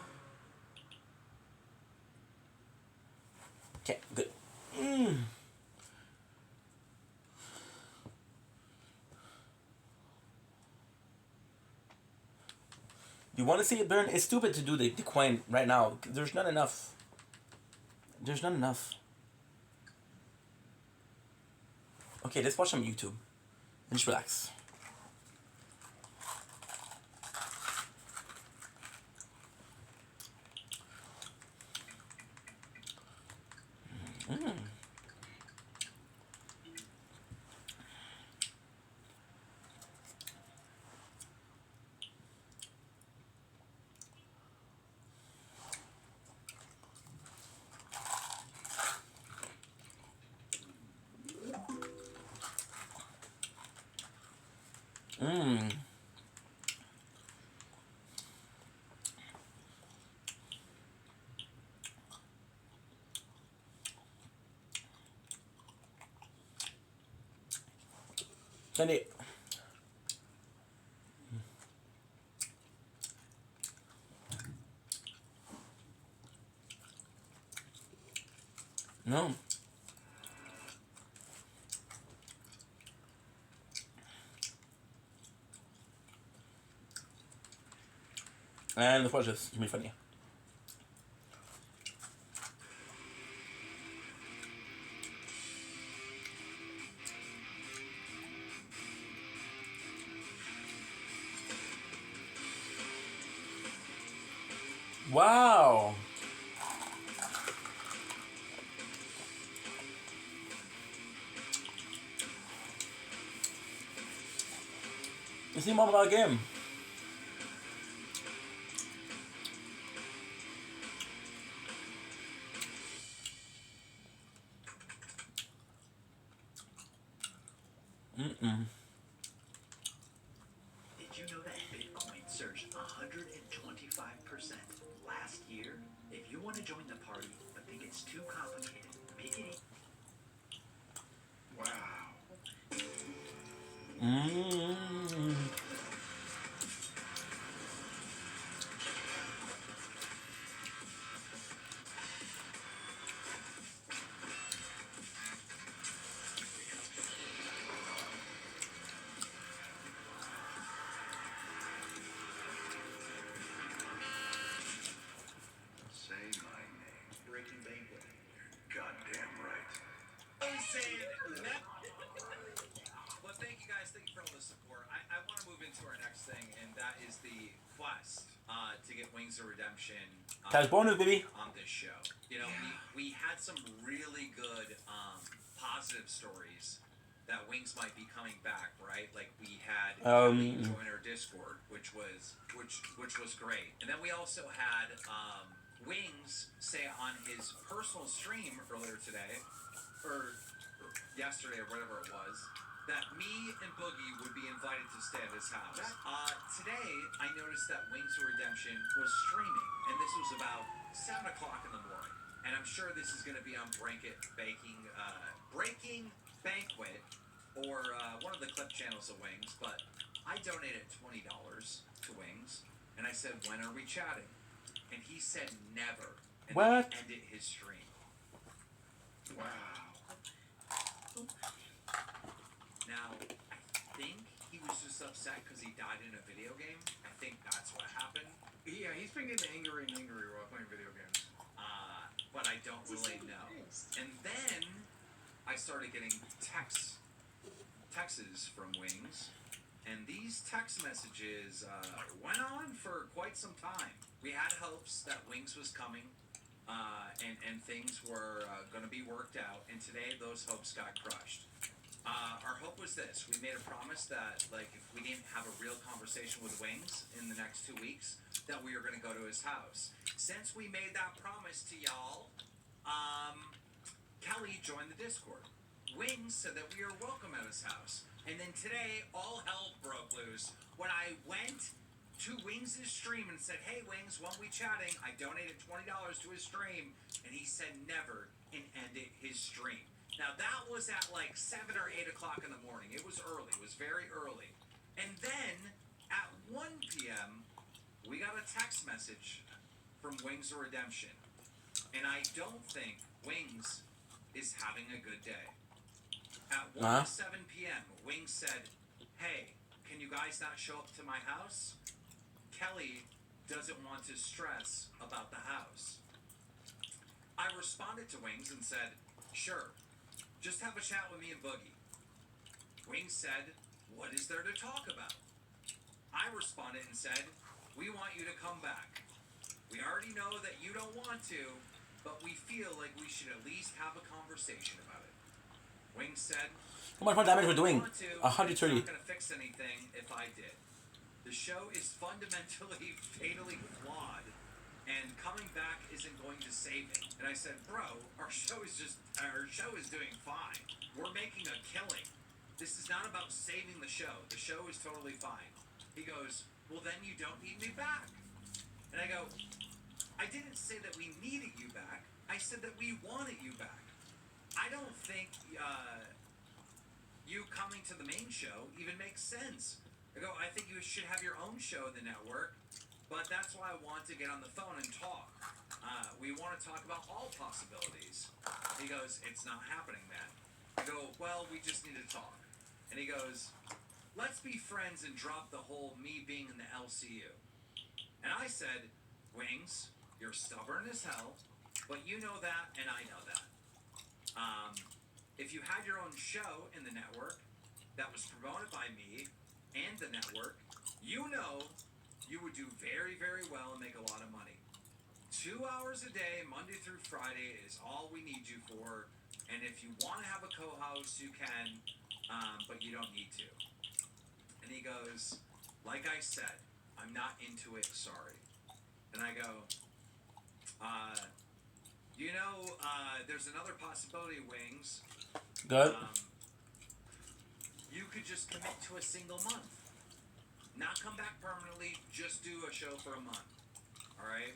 Okay, good. You want to see it burn? It's stupid to do the coin right now. There's not enough. There's not enough. Okay, let's watch some YouTube. And just relax. Mmm. Send it. No. And let's watch this. It's gonna be funny. Wow. You see more about a game. Mm-mm. Did you know that Bitcoin surged 125% last year? If you want to join the party but think it's too complicated, make it easy. Wow. Mm. Say my name. Breaking Banquet. You're goddamn right. Well, thank you guys. Thank you for all the support. I want to move into our next thing, and that is the quest to get Wings of Redemption Cash bonus, baby. on this show. You know, we had some really good positive stories that Wings might be coming back, right? Like we had Kelly join our Discord, which was great, and then we also had Wings say on his personal stream earlier today, or yesterday, or whatever it was, that me and Boogie would be invited to stay at his house. Today, I noticed that Wings of Redemption was streaming, and this was about 7 o'clock in the morning. And I'm sure this is going to be on Breaking Banquet, or one of the clip channels of Wings, but I donated $20 to Wings, and I said, when are we chatting? And he said never, and What? then ended his stream. Wow. Now, I think he was just upset because he died in a video game. I think that's what happened. Yeah, he's been getting angry while playing video games. But I don't really know. And then I started getting texts from Wings, and these text messages went on for quite some time. We had hopes that Wings was coming, and things were going to be worked out, and today those hopes got crushed. Our hope was this. We made a promise that, like, if we didn't have a real conversation with Wings in the next 2 weeks, that we were going to go to his house. Since we made that promise to y'all, Kelly joined the Discord. Wings said that we are welcome at his house. And then today, all hell broke loose when I went to Wings' stream and said, hey, Wings, when we chatting? I donated $20 to his stream, and he said never and ended his stream. Now, that was at like 7 or 8 o'clock in the morning. It was early. It was very early. And then at 1 p.m., we got a text message from Wings of Redemption. And I don't think Wings is having a good day. At 7 p.m., Wings said, hey, can you guys not show up to my house? Kelly doesn't want to stress about the house. I responded to Wings and said, sure. Just have a chat with me and Boogie. Wings said, what is there to talk about? I responded and said, we want you to come back. We already know that you don't want to, but we feel like we should at least have a conversation about it. Wings said, How much more damage we're doing? "Want to, 130. It's not going to fix anything if I did. The show is fundamentally, fatally flawed, and coming back isn't going to save it." And I said, "Bro, our show is doing fine. We're making a killing. This is not about saving the show. The show is totally fine." He goes, "Well, then you don't need me back." And I go, "I didn't say that we needed you back. I said that we wanted you back. I don't think you coming to the main show even makes sense." I go, "I think you should have your own show in the network, but that's why I want to get on the phone and talk. We want to talk about all possibilities." He goes, "It's not happening, man." I go, "Well, we just need to talk." And he goes, "Let's be friends and drop the whole me being in the LCU." And I said, "Wings, you're stubborn as hell, but you know that and I know that. If you had your own show in the network that was promoted by me and the network, you know you would do very, very well and make a lot of money. 2 hours a day, Monday through Friday, is all we need you for. And if you want to have a co-host, you can, but you don't need to." And he goes, "Like I said, I'm not into it, sorry." And I go, there's another possibility, Wings. Good. You could just commit to a single month. Not come back permanently, just do a show for a month. All right?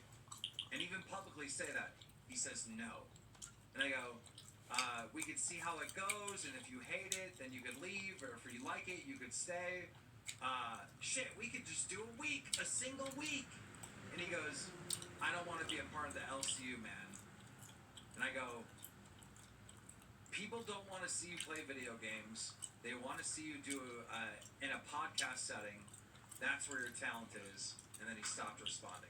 And even publicly say that." He says no. And I go, "We could see how it goes, and if you hate it, then you could leave, or if you like it, you could stay. We could just do a single week." And he goes, "I don't want to be a part of the LCU, man." And I go, "People don't want to see you play video games. They want to see you do in a podcast setting. That's where your talent is." And then he stopped responding.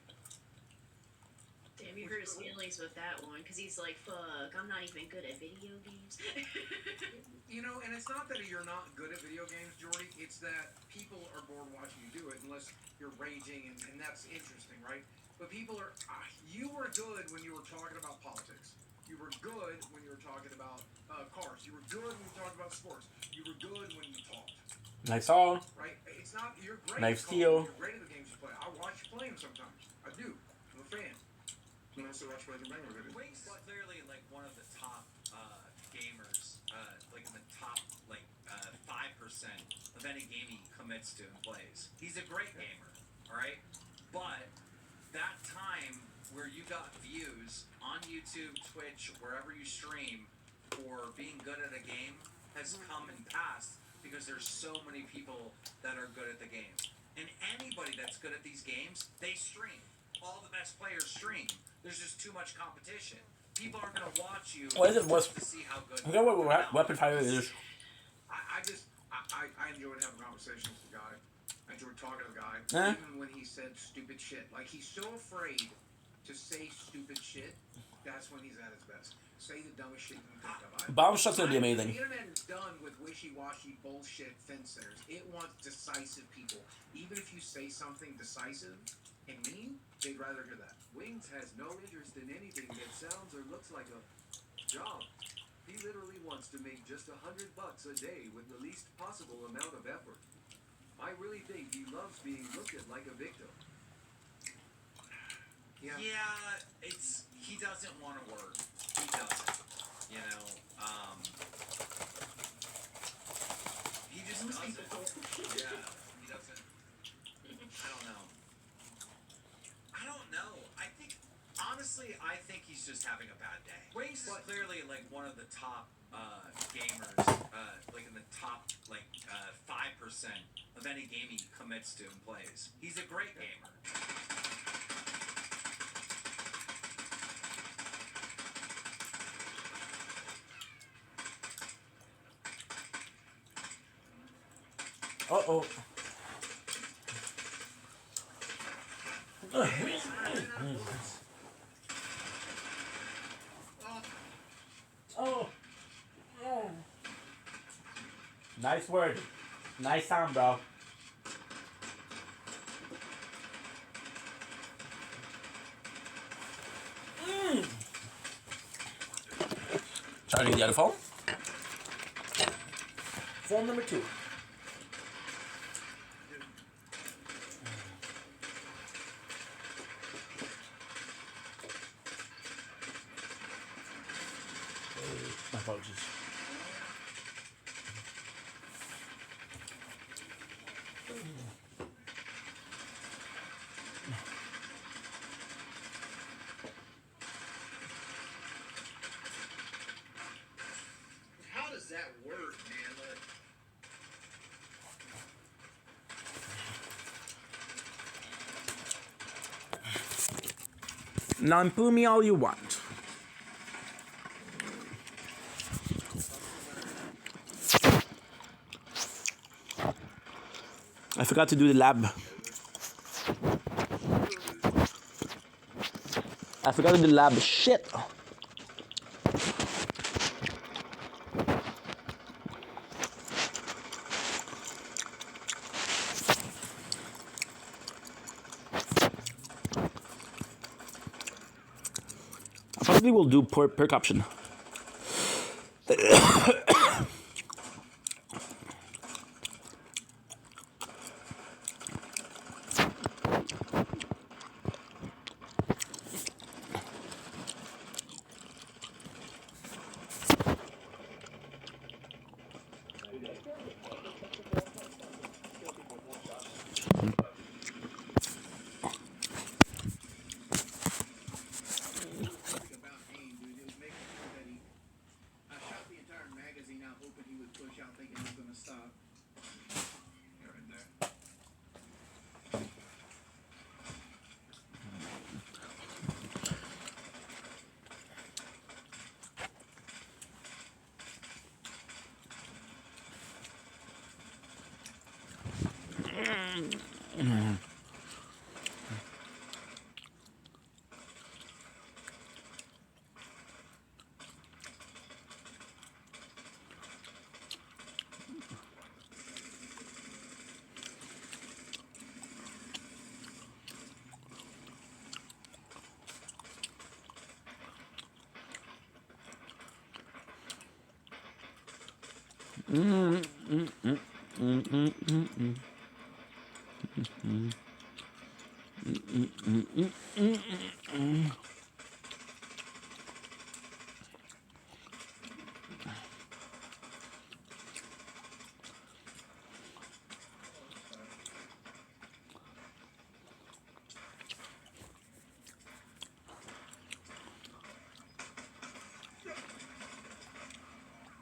Damn, you hurt his feelings with that one, because he's like, fuck, I'm not even good at video games. And it's not that you're not good at video games, Jordy. It's that people are bored watching you do it unless you're raging, and that's interesting, right? But people are... you were good when you were talking about politics. You were good when you were talking about cars. You were good when you were talking about sports. You were good when you talked. Nice all. Right? It's not... You're great. Nice at steal. You're great at the games you play. I watch you play them sometimes. I do. I'm a fan. I also watch Breaking Bang with it. Wings is clearly like one of the top gamers, like in the top 5% of any game he commits to and plays. He's a great gamer, all right? But that time where you got views on YouTube, Twitch, wherever you stream for being good at a game has come and passed because there's so many people that are good at the game. And anybody that's good at these games, they stream. All the best players stream. There's just too much competition. People aren't going to watch you What is it? just to see how good I forget what weapon fire is. I enjoyed having conversations with the guy. I enjoyed talking to the guy. Eh? Even when he said stupid shit. Like, he's so afraid to say stupid shit, that's when he's at his best. Say the dumbest shit you can think of. Bomb shot's gonna be amazing. The internet is done with wishy-washy bullshit fence sitters. It wants decisive people. Even if you say something decisive and mean, they'd rather hear that. Wings has no interest in anything that sounds or looks like a job. He literally wants to make just $100 a day with the least possible amount of effort. I really think he loves being looked at like a victim. Yeah, he doesn't want to work. He doesn't. He just doesn't. Yeah, he doesn't. I don't know. Honestly, I think he's just having a bad day. Wings is clearly like one of the top gamers, like in the top 5% of any game he commits to and plays. He's a great gamer. Uh-oh. Nice word. Nice sound, bro. Charging the other phone. Phone number 2. My apologies. How does that work, man? Now poo me all you want. I forgot to do the lab. I forgot to do the lab. Shit. Probably will do perk option.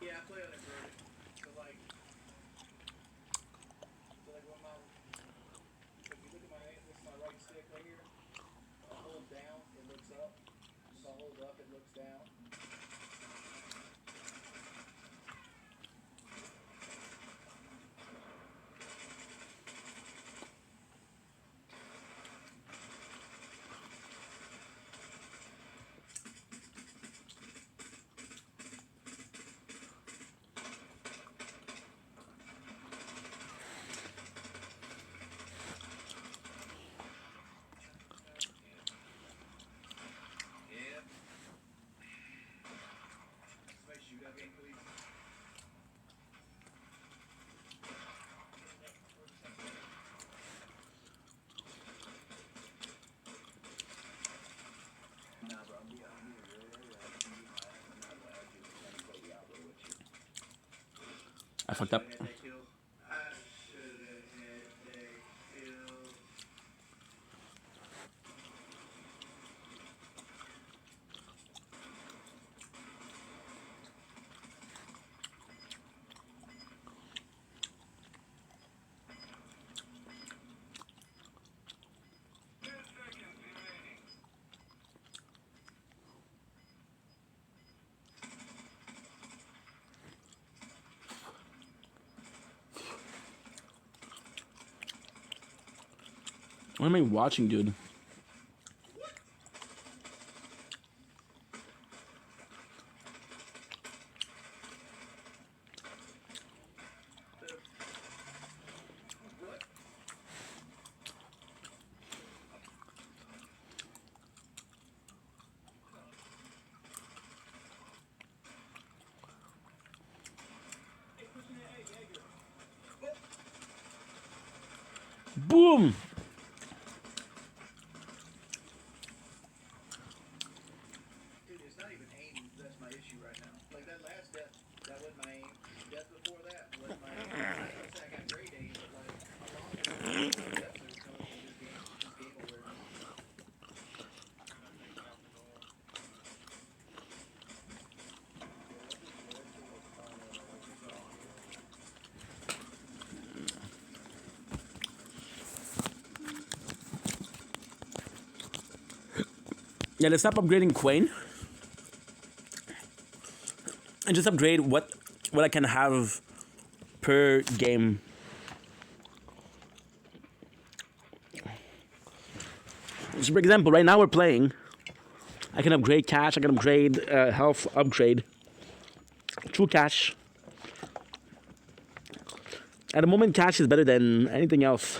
Yeah, I play on it, bro. So like when my, if you look at my hand, this is my right stick right here. I hold down, it looks up. If I hold up, it looks down. Yep. Somebody shoot up in, please. Nah, bro, I'm being real. I'm not gonna argue with you. I'm gonna go Diablo with you. I fucked up. Had that kill. I should have had that kill. What am I watching, dude? Boom! Dude, it's not even aim that's my issue right now. Like that last death, that wasn't my aim. Death before that wasn't my aim. I don't say I got great aim, but like a lot of the deaths are coming from just game awareness. Yeah, let's stop upgrading Quain. And just upgrade what I can have per game. So for example, right now we're playing. I can upgrade cash, I can upgrade health upgrade. True cash. At the moment, cash is better than anything else.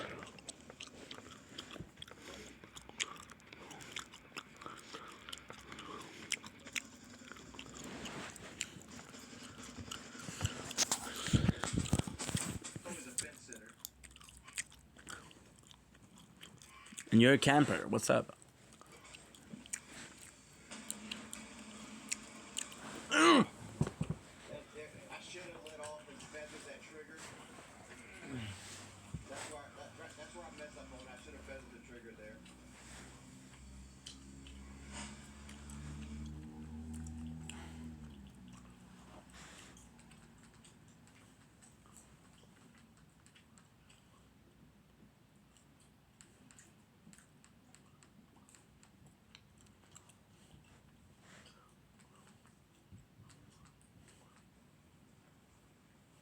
And you're a camper. What's up? I should have let off and feathered that trigger. That's where I messed up on. I should have feathered the trigger there.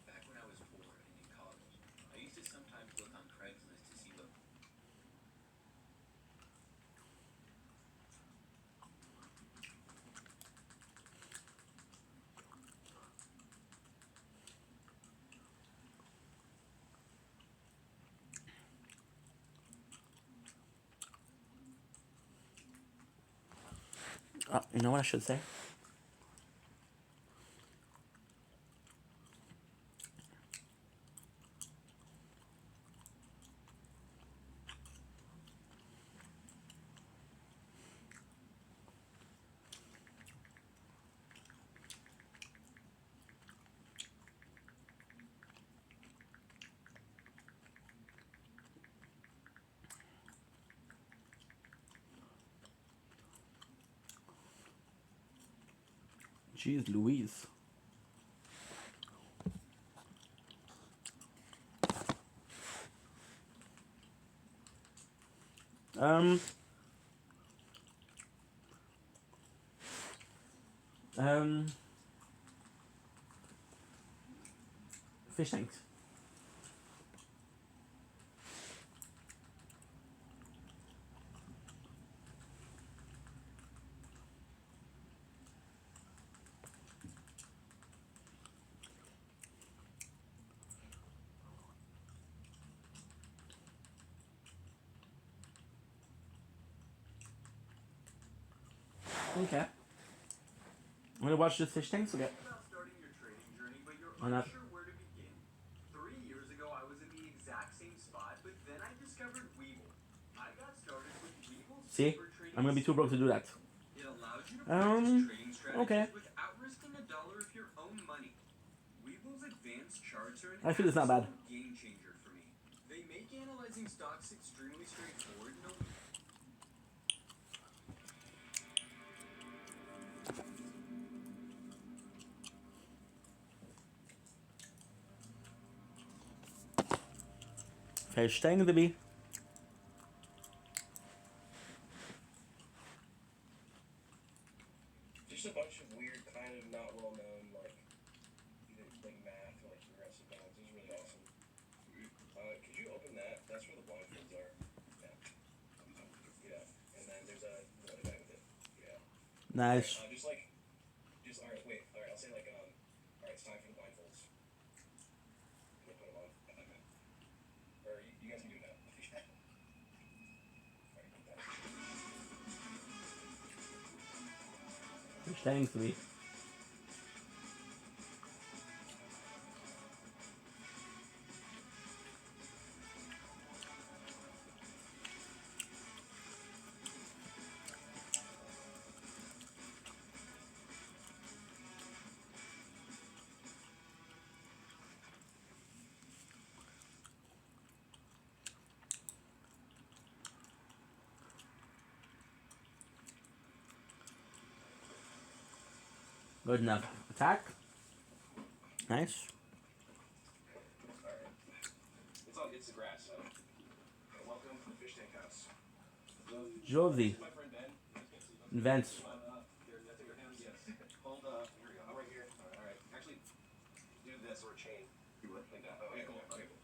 Back when I was poor and in college, I used to sometimes look on Craigslist to see what. You know what I should say? Jeez Louise. Um, fish tanks. Okay. I'm gonna watch this fish tanks. Okay. About starting your trading journey, but you're Why not? unsure where to begin. 3 years ago, I was in the exact same spot, but then I discovered Webull. I got started with Webull's See? paper trading. I'm gonna be too broke to do that. It allows you to practice trading strategies Okay. without risking $1 of your own money. Webull's advanced charts are an I feel it's not bad. absolute game changer for me. They make analyzing stocks extremely straightforward. No. Fish tank to be. Just a bunch of weird, kind of not well known, like either like math or like progressive math. It was really awesome. Could you open that? That's where the blindfolds are. Yeah. Yeah. And then there's another guy with it. Yeah. Nice. Just all right. Wait. All right. I'll say like all right. It's time for the blindfolds. Can I put them on? Or you guys can do it now. All right. Put that. Fish tanks to be. Good enough. Attack. Nice. It's the grass. So. Welcome to the fish tank house. Josie. My friend Ben. Vince. Here, that's your hands. Yes. Hold here we go. I'm right here. All right. Actually, do this or chain. You what? Like that. Oh, yeah, cool. Okay, cool.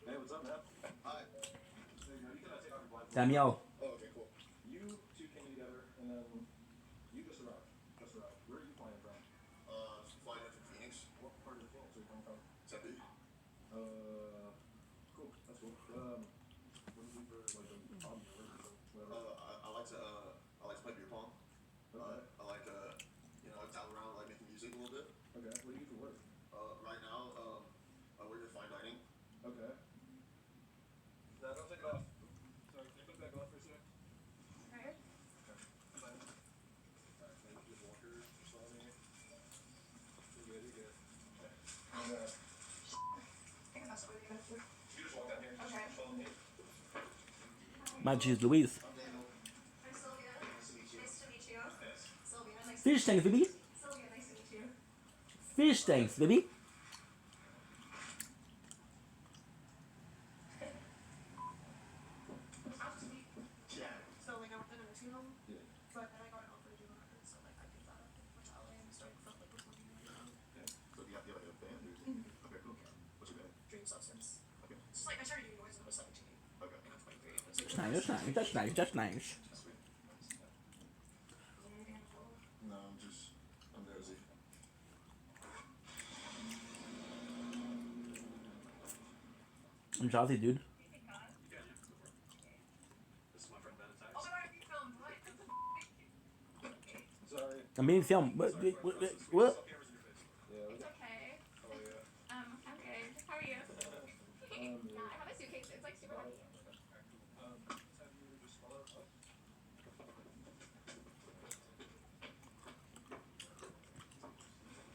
Hey, what's up, man? Hi. There you go. You can take off your blind. Danielle. Oh, okay, cool. You two came together, and then you just arrived. Just arrived. Where are you flying from? Flying in from Phoenix. What part of Phoenix are you coming from? Tempe. Cool. That's cool. What do you do for like a hobby or whatever? I like to play beer pong. Okay. I like dabble around, like making music a little bit. Okay. What do you do for work? Right now, I work in fine dining. Okay. No, don't take it off. Sorry, can you put it back on for a sec? Right. Alright, maybe just walk her just on me. You're good, you're good. Okay. And, I think that's what we're gonna do. you just walk down here. Okay. Just follow me. My cheese Louise. I'm Daniel. I'm Sylvia. Nice to meet you. Nice to meet you. Yes. Sylvia, nice to Fish tanks, baby. Sylvia, nice to meet you. Fish tanks, baby. Yeah. So like I worked in a nursing home, Yeah. but then I got an offer to do records, so like I picked that up and went to LA and started like recording and everything. So do you have like a band or? Okay, cool. What's your band? Dream Substance. Okay. It's just like I started doing noise when I was 17. Okay. And I'm 23. It's That's nice, that's nice, that's nice, that's nice. Sweet. No, I'm nosy. I'm Jazzy, dude. This is my friend Ben and Oh Tyus. my god, you filmed. What? Sorry. I'm being filmed. What? Sorry for What? this. What? Cameras in your face. Yeah, we It's got. okay. Oh, yeah. I'm good. How are you? Yeah, I have a suitcase. It's like super heavy. Have you just follow up?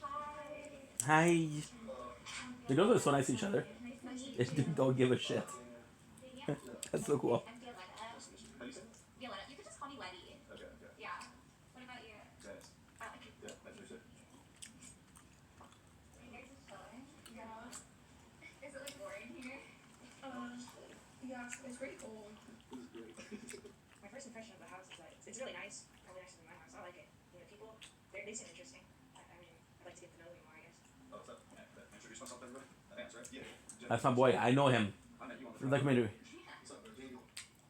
Hi. Hi. The girls are so nice to each other. Nice to meet They you. don't give a shit. That's so cool. I'm Violetta. How do you say it? Violetta. You could just call me Letty. Okay, okay. Yeah. What about you? Guys. I like it. Yeah, that's what you said. You guys are chilling? Yeah. Is it like boring here? Yeah, it's pretty cool. This is great. My first impression of the house is that it's really nice. Probably nicer than my house. I like it. You know, people, they seem interesting. I mean, I'd like to get to know them more, I guess. Oh, what's up? Introduce myself to everybody? Thanks, right? Yeah. That's my boy. I know him. I met you on the He's like me. Yeah. What's up, Daniel?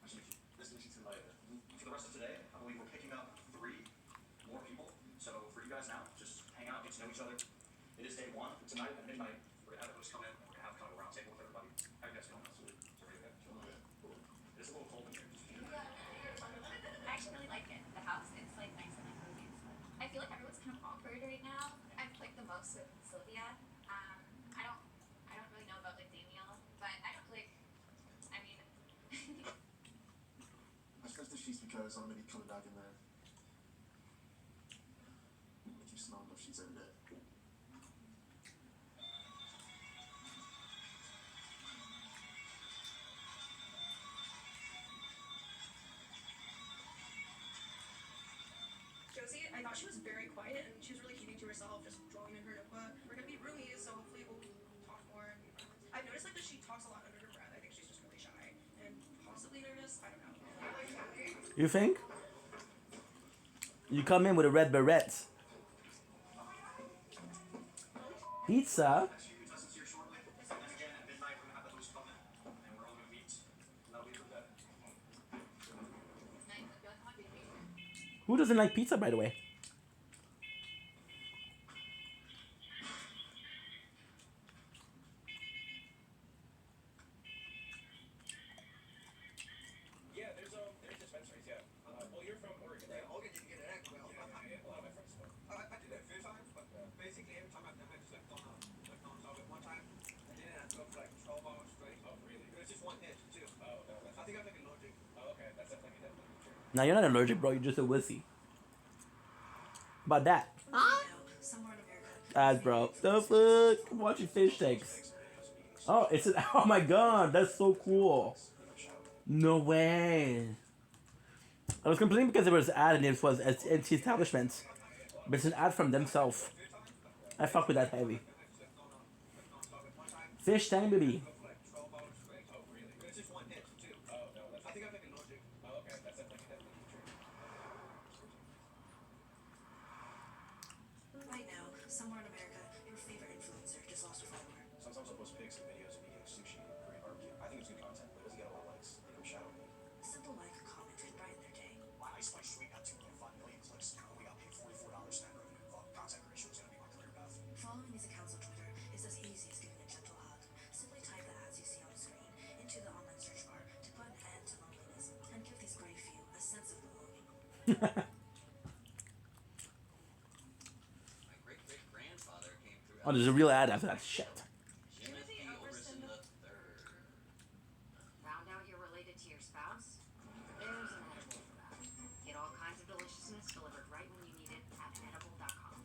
Nice to meet you. Nice to meet you too. For the rest of today, I believe we're picking up 3 more people. So for you guys now, just hang out, get to know each other. It is day 1. Tonight at midnight, we're gonna have a host come in. We're gonna have kind of a round table with everybody. How you guys doing? It's a little cold in here. I actually really like it. The house, it's like nice and like cozy and stuff. I feel like everyone's kind of awkward right now. I've like the most with Sylvia. I don't really know about like Danielle, but I don't like. I mean, I scratched the sheets because I'm gonna be coming back in there. Make you smell those sheets every day. Josie, I thought she was very quiet and she was really keeping to herself, just drawing in her notebook. We're gonna be roomies, so hopefully we'll talk more and be friends. I've noticed like that she talks a lot under her breath. I think she's just really shy and possibly nervous. I don't know. You think? You come in with a red beret. Pizza? Who doesn't like pizza, by the way? Yeah, there's dispensaries, yeah. Well, you're from Oregon, right? Oregon, you can get an egg. Well, Yeah, a lot of my friends smoke. I did that a few times, but basically every time I've done it, just like McDonald's all at one time, and then I go for like 12 hours straight. Oh, really? But it's just one hit too. Oh, no, that's I think I'm like allergic. Oh, okay. That's definitely true. Now you're not allergic, bro. You're just a wussy. About that. Somewhere in America. Ads, bro. The fuck? I'm watching fish tanks. Oh, it's an. Oh my god, that's so cool. No way. I was complaining because there was an ad and it was NT Establishments. But it's an ad from themselves. I fuck with that heavy. Fish tank, baby. Right now, somewhere in America, your favorite influencer just lost a follower. Sometimes I'll post pics and videos of me getting sushi and Korean barbecue. I think it's good content, but it doesn't get a lot of likes. They come shadow me. A simple like or comment can brighten their day. My Ice Spice Sweet got 2.5 million clicks. We got paid $44 net revenue. Content creation was going to be my career path. Following these accounts on Twitter is as easy as giving a gentle hug. Simply type the ads you see on the screen into the online search bar to put an end to loneliness and give these gray few a sense of belonging. My great-great-grandfather came through. Oh, there's a real ad after that shit. Timothy Overson III. Found out you're related to your spouse? There's an edible for that. Get all kinds of deliciousness delivered right when you need it at edible.com.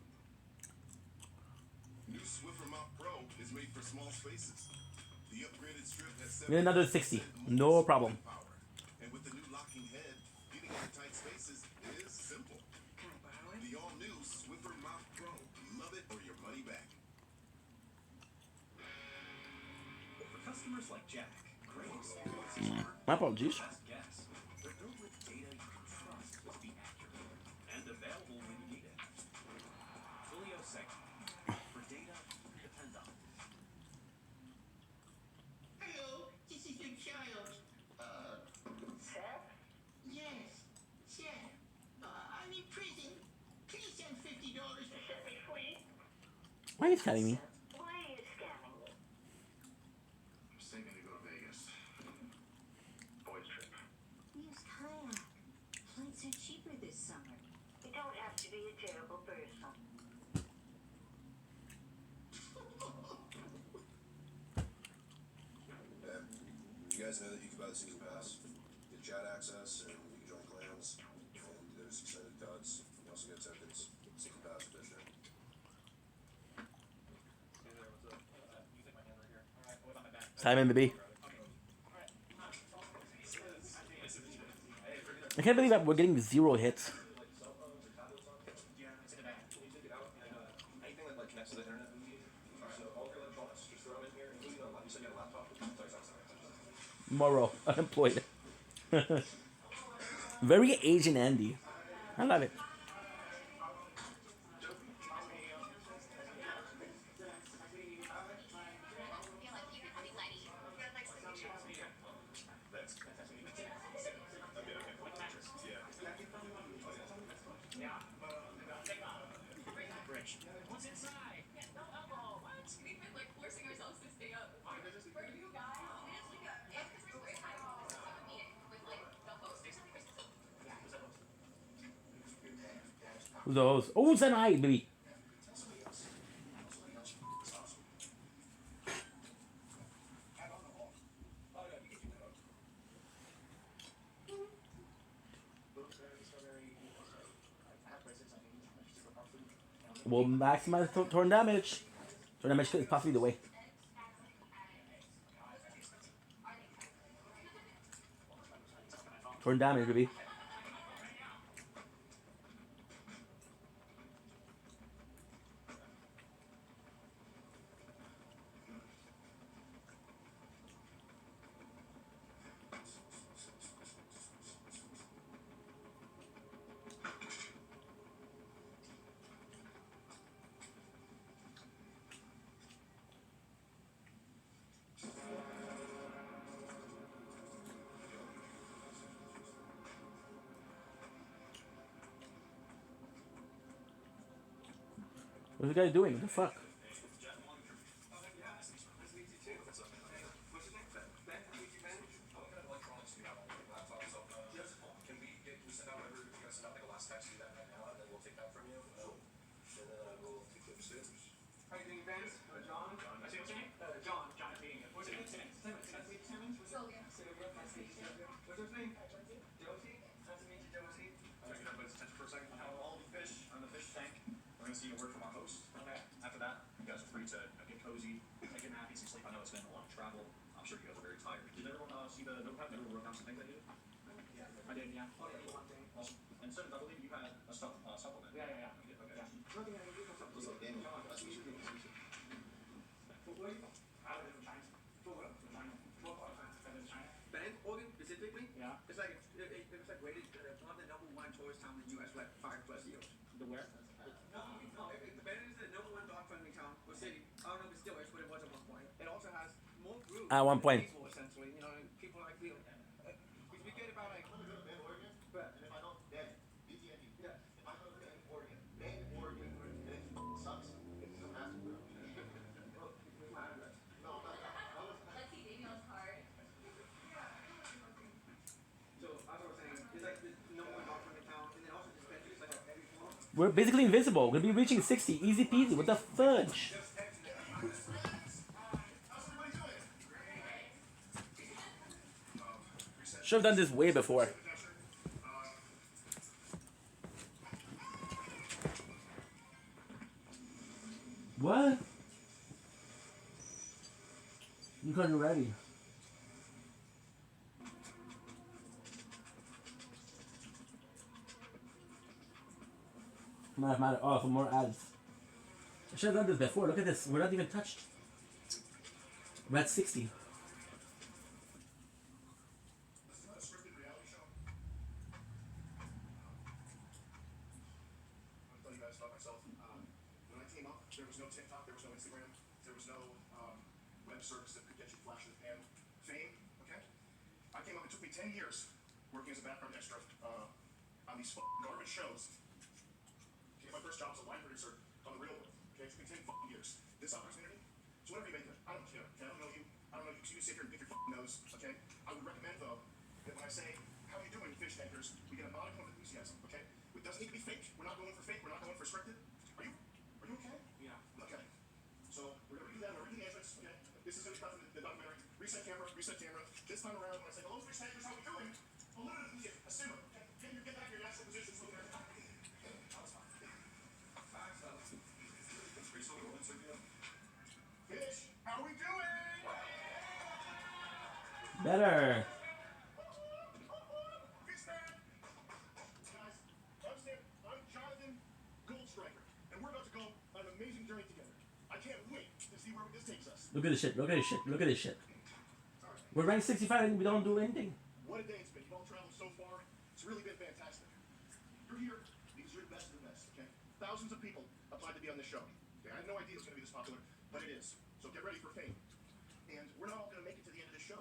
New Swiffer Mop Pro is made for small spaces. The upgraded strip has Get another 60. No problem. power. And with the new locking head, getting into tight spaces is simple. The all-new Swiffer Mop Pro. Love it or your money back. For customers like Jack, great experiences are My apologies. best guess. They're built with data you can trust will be accurate and available when you need it. Twilio Segment. For data, depend on. Hello, this is your child. Seth? Yes, Seth. I'm in prison. Please send $50 to set me free. Why are you scanning me? Why are you scamming me? I'm saving to go to Vegas. Boys trip. Use kayak. Flights are cheaper this summer. You don't have to be a terrible person. Yeah. You guys know that you can buy the season pass, get chat access, and you can join clans, and there's extended cuts. You also get tokens. Season pass edition. Simon, baby. I can't believe that we're getting 0 hits. Anything that connects to the internet. So all of your electronics, just throw them in here, including a laptop. You said you had a laptop. Morrow, unemployed. Very Asian Andy. I love it. What's inside? No alcohol. What? We've been like forcing ourselves to stay up. For you guys. It's because we're great time. Let's have a meeting with like the host or something. Who's the host? Oh, Zanai, baby. We'll maximize torn damage. Torn damage is possibly the way. Torn damage, baby. What's the guy doing? What the fuck? How you doing, fans? John? I say what's your name? John. John being what's your name? Simmons. Nice to meet you, Simmons. Sylvia. Sylvia. Nice to meet you. What's your name? Josie. Josie. Nice to meet you, Josie. I'm going to get everybody's attention for a second. We'll have all the fish on the fish tank. We're going to see a word from our host. Okay. After that, you guys are free to get cozy, get nappy, some sleep. I know it's been a long travel. I'm sure you guys are very tired. Did everyone see the the notepad never wrote down some things that you did? Yeah. I did, yeah. Awesome. And so I believe you had a supplement. Yeah. You did, okay. Nothing I can do for something. What's up, Daniel? Nice to meet you. For where you from? I live in China. For what? For China. What part of China? China. Bend, Oregon, specifically? Yeah. It's like it was like rated one of the number one tourist town in the U.S. for like 5+ years. The where? Bend is the number one dog friendly town or city. I don't know if it still is, but it was at one point. It also has more groups. At one than point. People, essentially, you know, people like we. Because we get about like. I'm gonna go to Bend, Oregon. But, And if I don't, Bend, BTND. yeah. If I go to Bend, Oregon, and it sucks, it's a massive room. Oh, with my address. No, I'm not. Let's see Daniel's card. So as I was saying, it's like the number one dog friendly town, and then also dispensaries like at every corner. We're basically invisible. We're gonna be reaching 60. Easy peasy. What the fudge? Should have done this way before. What? You couldn't ready. Matter. Oh, for more ads. I should have done this before. Look at this. We're not even touched. We're at 60. This is not a scripted reality show. I'll tell you guys about myself. When I came up, there was no TikTok, there was no Instagram, there was no web service that could get you flash in the pan fame. Okay, I came up. It took me 10 years working as a background extra on these garbage shows. Okay, my first job was a line producer on The Real World. Okay, it took me 10 years. This opportunity. So whatever you make of it, I don't care. Okay, I don't know you. I don't know you. So you sit here and pick your nose. Okay, I would recommend though that when I say how are you doing, fish tankers, we get a modicum of enthusiasm. Okay, it doesn't need to be fake. We're not going for fake. We're not going for scripted. Are you okay? Yeah. Okay. So we're gonna redo that. We're reading the entrance. Okay. This is gonna be part of the documentary. Reset camera. Reset camera. This time around, when I say hello, fish tankers, how we doing? A little bit of enthusiasm. A simmer. Okay. Can you get back to your natural positions? Look there. Fish, how are we doing? Better. Fish man. Guys, I'm Jonathan Goldstriker, and we're about to go on an amazing journey together. I can't wait to see where this takes us. Look at this shit. Look at this shit. Look at this shit. We're ranked 65 and we don't do anything. What a day it's been. You've all traveled so far. It's really been fantastic. You're here because you're the best of the best, okay? Thousands of people applied to be on this show. Okay, I had no idea it was going to be this popular, but it is. So get ready for fame. And we're not all going to make it to the end of this show.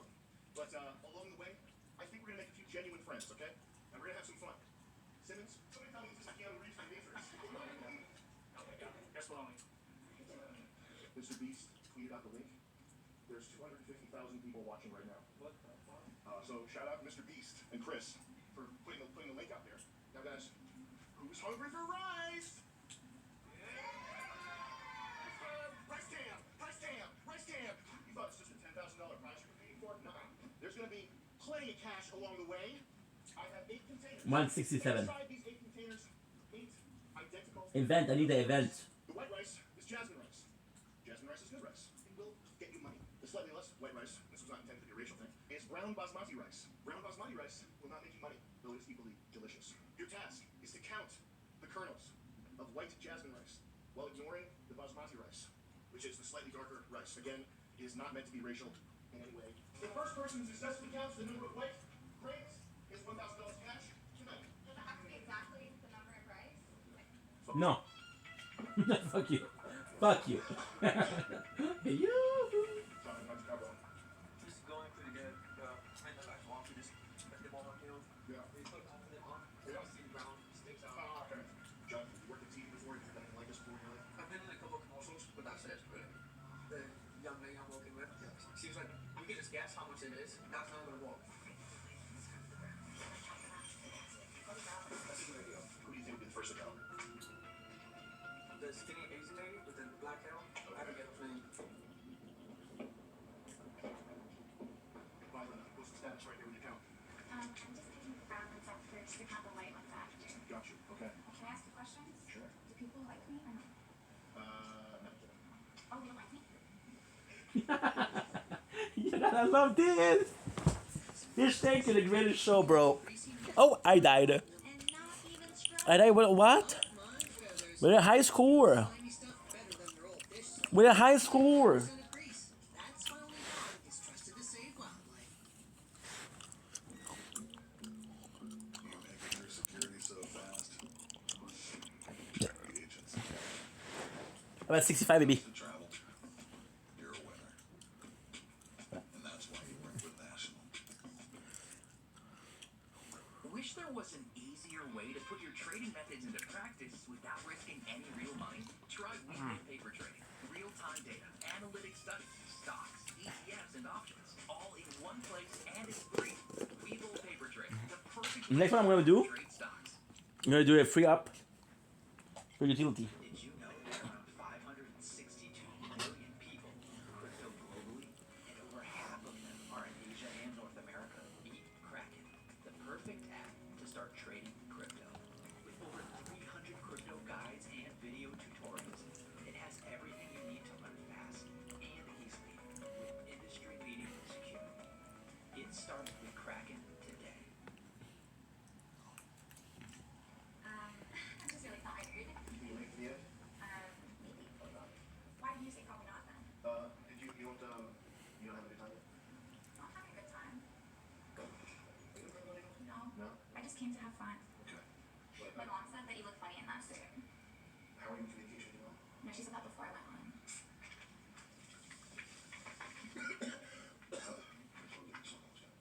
But along the way, I think we're going to make a few genuine friends, okay? And we're going to have some fun. Simmons, somebody tell me this is Keanu Reeves from Matrix. Okay, got it. Guess what only? Mr. Beast tweeted out the link. There's 250,000 people watching right now. What the fuck? So shout out Mr. Beast and Chris for putting the link out there. Now guys, who's hungry for rice? Rice cam! Rice cam! Rice cam! You thought it's just a $10,000 prize you're competing for? Nah. There's gonna be plenty of cash along the way. I have 8 containers. 167. Inside these 8 containers, 8 identical. Event. I need the event. The white rice is jasmine rice. Jasmine rice is good rice. It will get you money. The slightly less white rice, this was not intended to be a racial thing, is brown basmati rice. Brown basmati rice will not make you money, though it is equally delicious. Your task is to count the kernels of white jasmine rice while ignoring the basmati rice, which is the slightly darker rice. Again, it is not meant to be racial in any way. The first person who successfully counts the number of white grains is $1,000 cash tonight. Does it have to be exactly the number of rice? No. Fuck you. Fuck you. You. Jonathan, how'd you cover on? Just going pretty good. Kind of like walking, just the ball on field. Yeah. You put confident on. Yeah. See the ground sticks out. Ah, okay. Jonathan, you worked in TV before? You've done anything like this before in your life? I've been in a couple of commercials, but that's it. The young lady I'm working with, she was like, "We can just guess how much it is. That's not gonna work." That's a good idea. Who do you think would be the first to go? The skinny Asian lady with the black hair. I forget her name. Violet, what's the status right here with your account? I'm just picking the brown ones up first to count the white ones after. Got you. Okay. Can I ask you questions? Sure. Do people like me or not? No. Oh, you don't like me? Yeah, I love this. Fish Tank is the greatest show, bro. Oh, I died. I died with what? With a high score. With a high score. I'm at 65, baby. Wish there was an easier way to put your trading methods into practice without risking any real money? Try Webull Paper Trading. Real-time data, analytic studies, stocks, ETFs, and options, all in one place, and it's free. Webull Paper Trading, the perfect way Next one I'm gonna do, to trade stocks. I'm gonna do a free up for utility. Did you know there are around 562 million people in crypto globally, and over half of them are in Asia and North America? Meet Kraken, the perfect app to start trading crypto. With over 300 crypto guides and video tutorials, it has everything you need to learn fast and easily with industry-leading security. Get started with Kraken today. I'm just really tired. You late for the end? Maybe. Why do you say probably not then? You don't have a good time yet? Not having a good time. No. No? I just came to have fun. Okay. My mom said that you look funny in that suit. How are you communication, you know? No, she said that before I went on.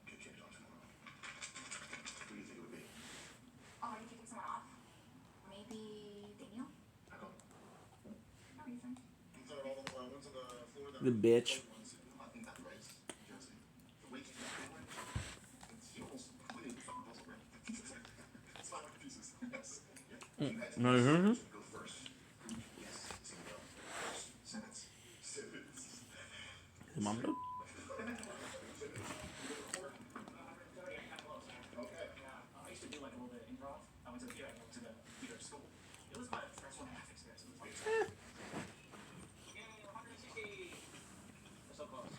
Get changed on tomorrow. Who do you think it would be? Oh, are you kicking someone off? Maybe Daniel? How come? No reason. You thought all the ones on the floor that The bitch. I think that's right. Jersey. The way you went, you almost completed the fucking puzzle, right? It's 500 pieces. Yes. Yeah. You had to go first. Yes. See, go. Sentence. Your mom did? I used to do like a little bit of improv. I went to the theater school. It was my first one and a half experience. It was like, yay, 160. We're so close.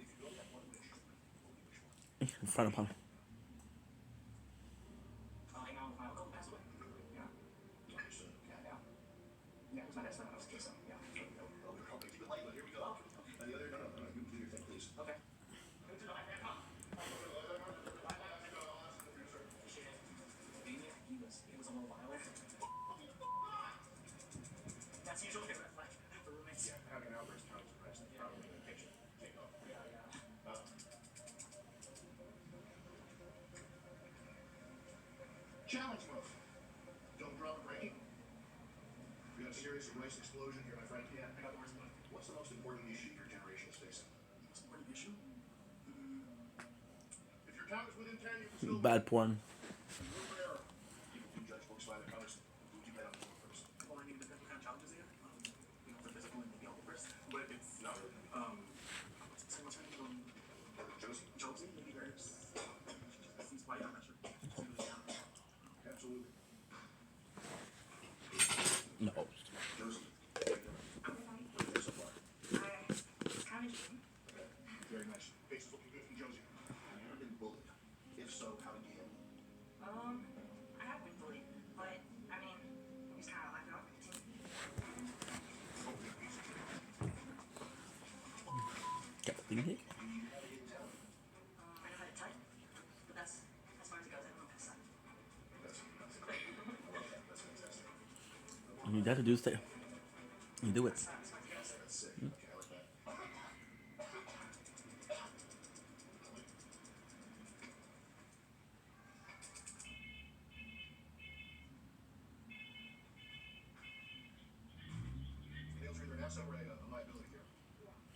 If you don't have one wish, what would you wish for? In front of him. Hang out with my uncle who passed away. Yeah. Yeah. Yeah. Yeah, it was my best friend when I was a kid, so yeah. I'll keep it light, but here we go. And the other, no, you do your thing, please. Okay. He was a little wild. That's usually a red flag for roommates. Yeah, having an outburst counts as rest. Probably in the kitchen. Take off. Yeah. Challenge move. Don't drop a brain. We got a serious or nice explosion here, my friend. Yeah, I got the worst one. What's the most important issue your generation is facing? Most important issue? If your count is within 10, you can still Bad porn. room for error. People can judge books by their covers. Who would you bet on the first? Well, I mean, it depends what kind of challenges they have. The physical and the alcohol first. But if it's, Not really. so what's her name? Josie? Josie, maybe hers. That seems white, I'm not sure. Absolutely. No. Josie. So far. Kind of June. Very nice. Face is looking good from Josie. Have you ever been bullied? If so, how did you handle it? I have been bullied, but I mean, we just kind of laughed it off. Captain Hick. I know how to type, but that's as far as it goes. I don't know how to type. That's fantastic. You got to do stay. You do it. That's sick. Okay, I like that. Nails are either an asset or a liability here.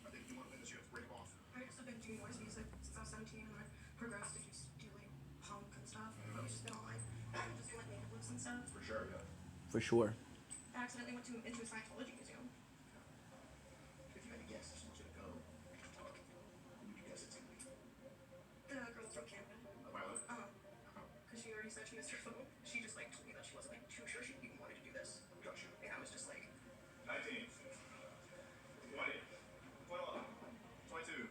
I think if you want to win this, you have to break them off. I've just been doing voice music since I was 17 and I progressed to just do like punk and stuff. But it's just been all like, I'm just doing like makeup looks and stuff. For sure, yeah. For sure. I accidentally went into a Scientology museum. If you had to guess, just want you to go. Who would you guess it's going to be? The girl from Canada. Violet? Because she already said she missed her phone. She just like told me that she wasn't like too sure she even wanted to do this. Gotcha. And I was just like, 19. 20. 21. 22.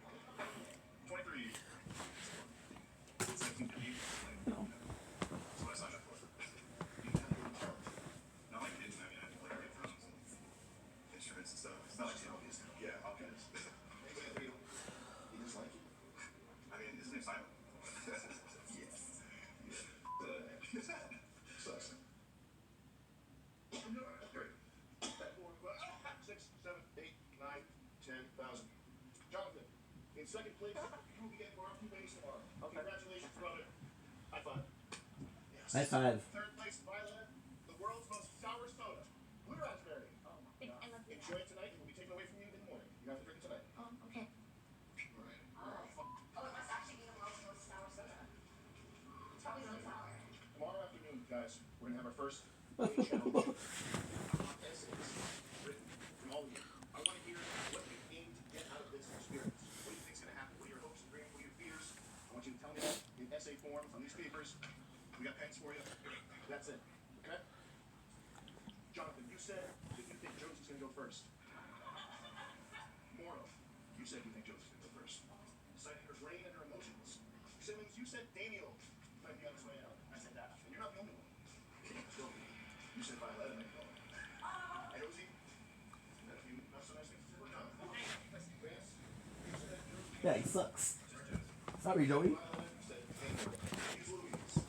Second place, you will be getting barbecue wings tomorrow. Congratulations, brother. High five. Yes. High five. Third place, Violet, the world's most sour soda, Blue Raspberry. Oh, I love you. Enjoy it tonight. It will be taken away from you in the morning. You have to drink it tonight. Oh, okay. All right. Oh, it must actually be the world's most sour soda. It's probably really sour. Tomorrow afternoon, guys, we're gonna have our first wing challenge. I want essays written from all of you. I want to hear what you aim to get out of this experience. What do you think's gonna happen? What are your hopes and dreams? What are your fears? I want you to tell me that in essay form on these papers. We got pens for you. That's it. Okay? Jonathan, you said that you think Josie's gonna go first. Morrow, you said you think Josie's gonna go first. Citing her brain and her emotions. Simmons, you said Daniel might be on his way out. I said that. And you're not the only one. Sylvie, you said Violetta might go. Josie, you had a few not so nice things to say about Jonathan. Vance, you said Josie. Yeah, it sucks. Sorry, Joey. Violet, you said Daniel. He's Louise.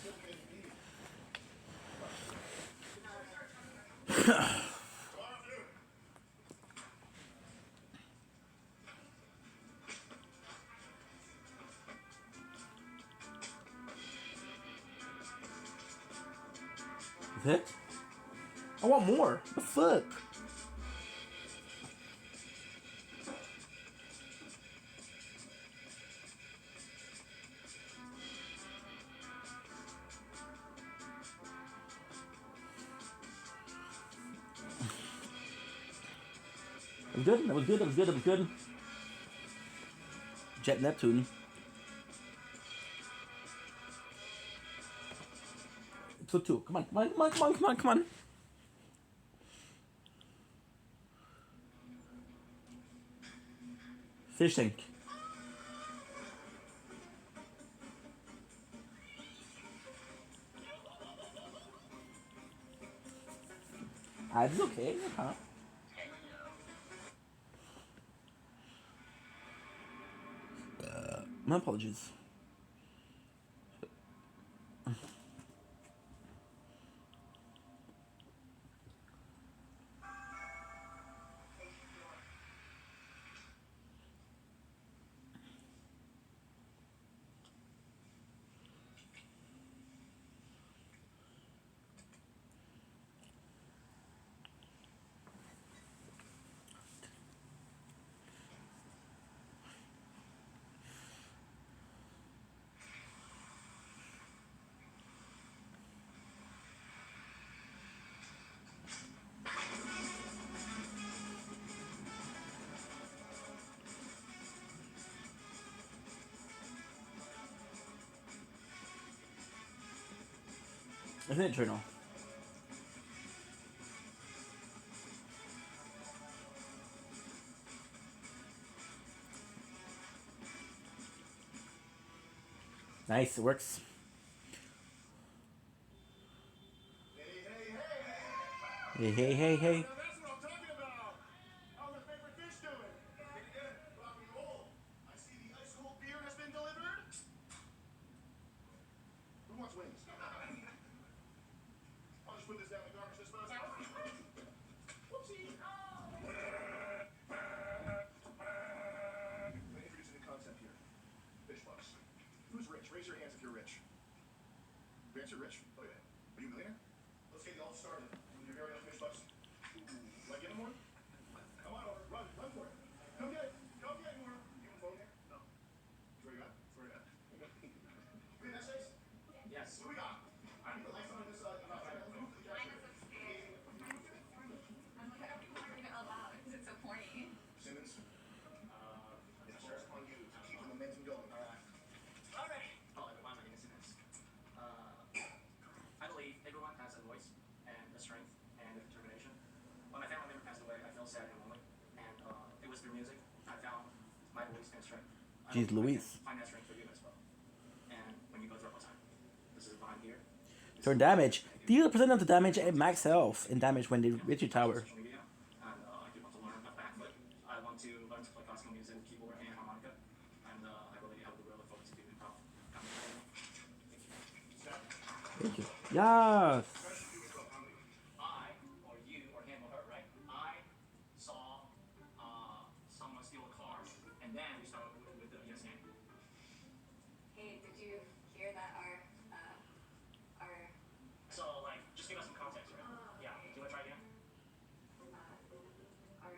Sylvie and me. Tomorrow afternoon. Is it? I want more. What the fuck? That was good. That was good. That was good. That was good. Jet Neptune. 2-2. Come on. Come on. Come on. Come on. Come on. Come on. Fish tank. It's okay. Huh? My apologies. Isn't it journal? Nice, it works. Hey, hey, hey, hey. Now that's what I'm talking about. How's my favorite fish doing? Pretty good. Rock and roll. I see the ice cold beer has been delivered. Who wants wings? I'll just put this down in the garbage disposal. Whoopsie. Let me introduce a new concept here. Fish bucks. Who's rich? Raise your hands if you're rich. Vance, you're rich. Look at that. Are you a millionaire? Let's get you all started. With your very own fish bucks. Do I get him more? Come on over. Run. Run for it. Come get it. Come get more. You have a phone here? No. Swear you got? Swear you got. We have essays? Yes. What do we got? I need the lights on this side. I'm like, I don't want to read it out loud because it's so corny. Simmons, it starts on you to keep the momentum going. Alright. Hello everyone, my name is Simmons. I believe everyone has a voice and a strength and a determination. When my family member passed away, I felt sad and lonely. And it was through music I found my voice and strength. Jeez Louise. Find that strength for you as well. And when you go through a time, this is behind here. Turn damage. Deal % of the damage at max health and damage when they reach your tower. Social media, and I do want to learn a backflip. I want to learn to play classical music, keyboard, and harmonica. And I really have the real focus to do hip hop. Thank you. Yes. I, or you, or him or her, right? I saw someone steal a car, and then you hear that our So, like, just give us some context, right? Yeah. Do you want to try again? our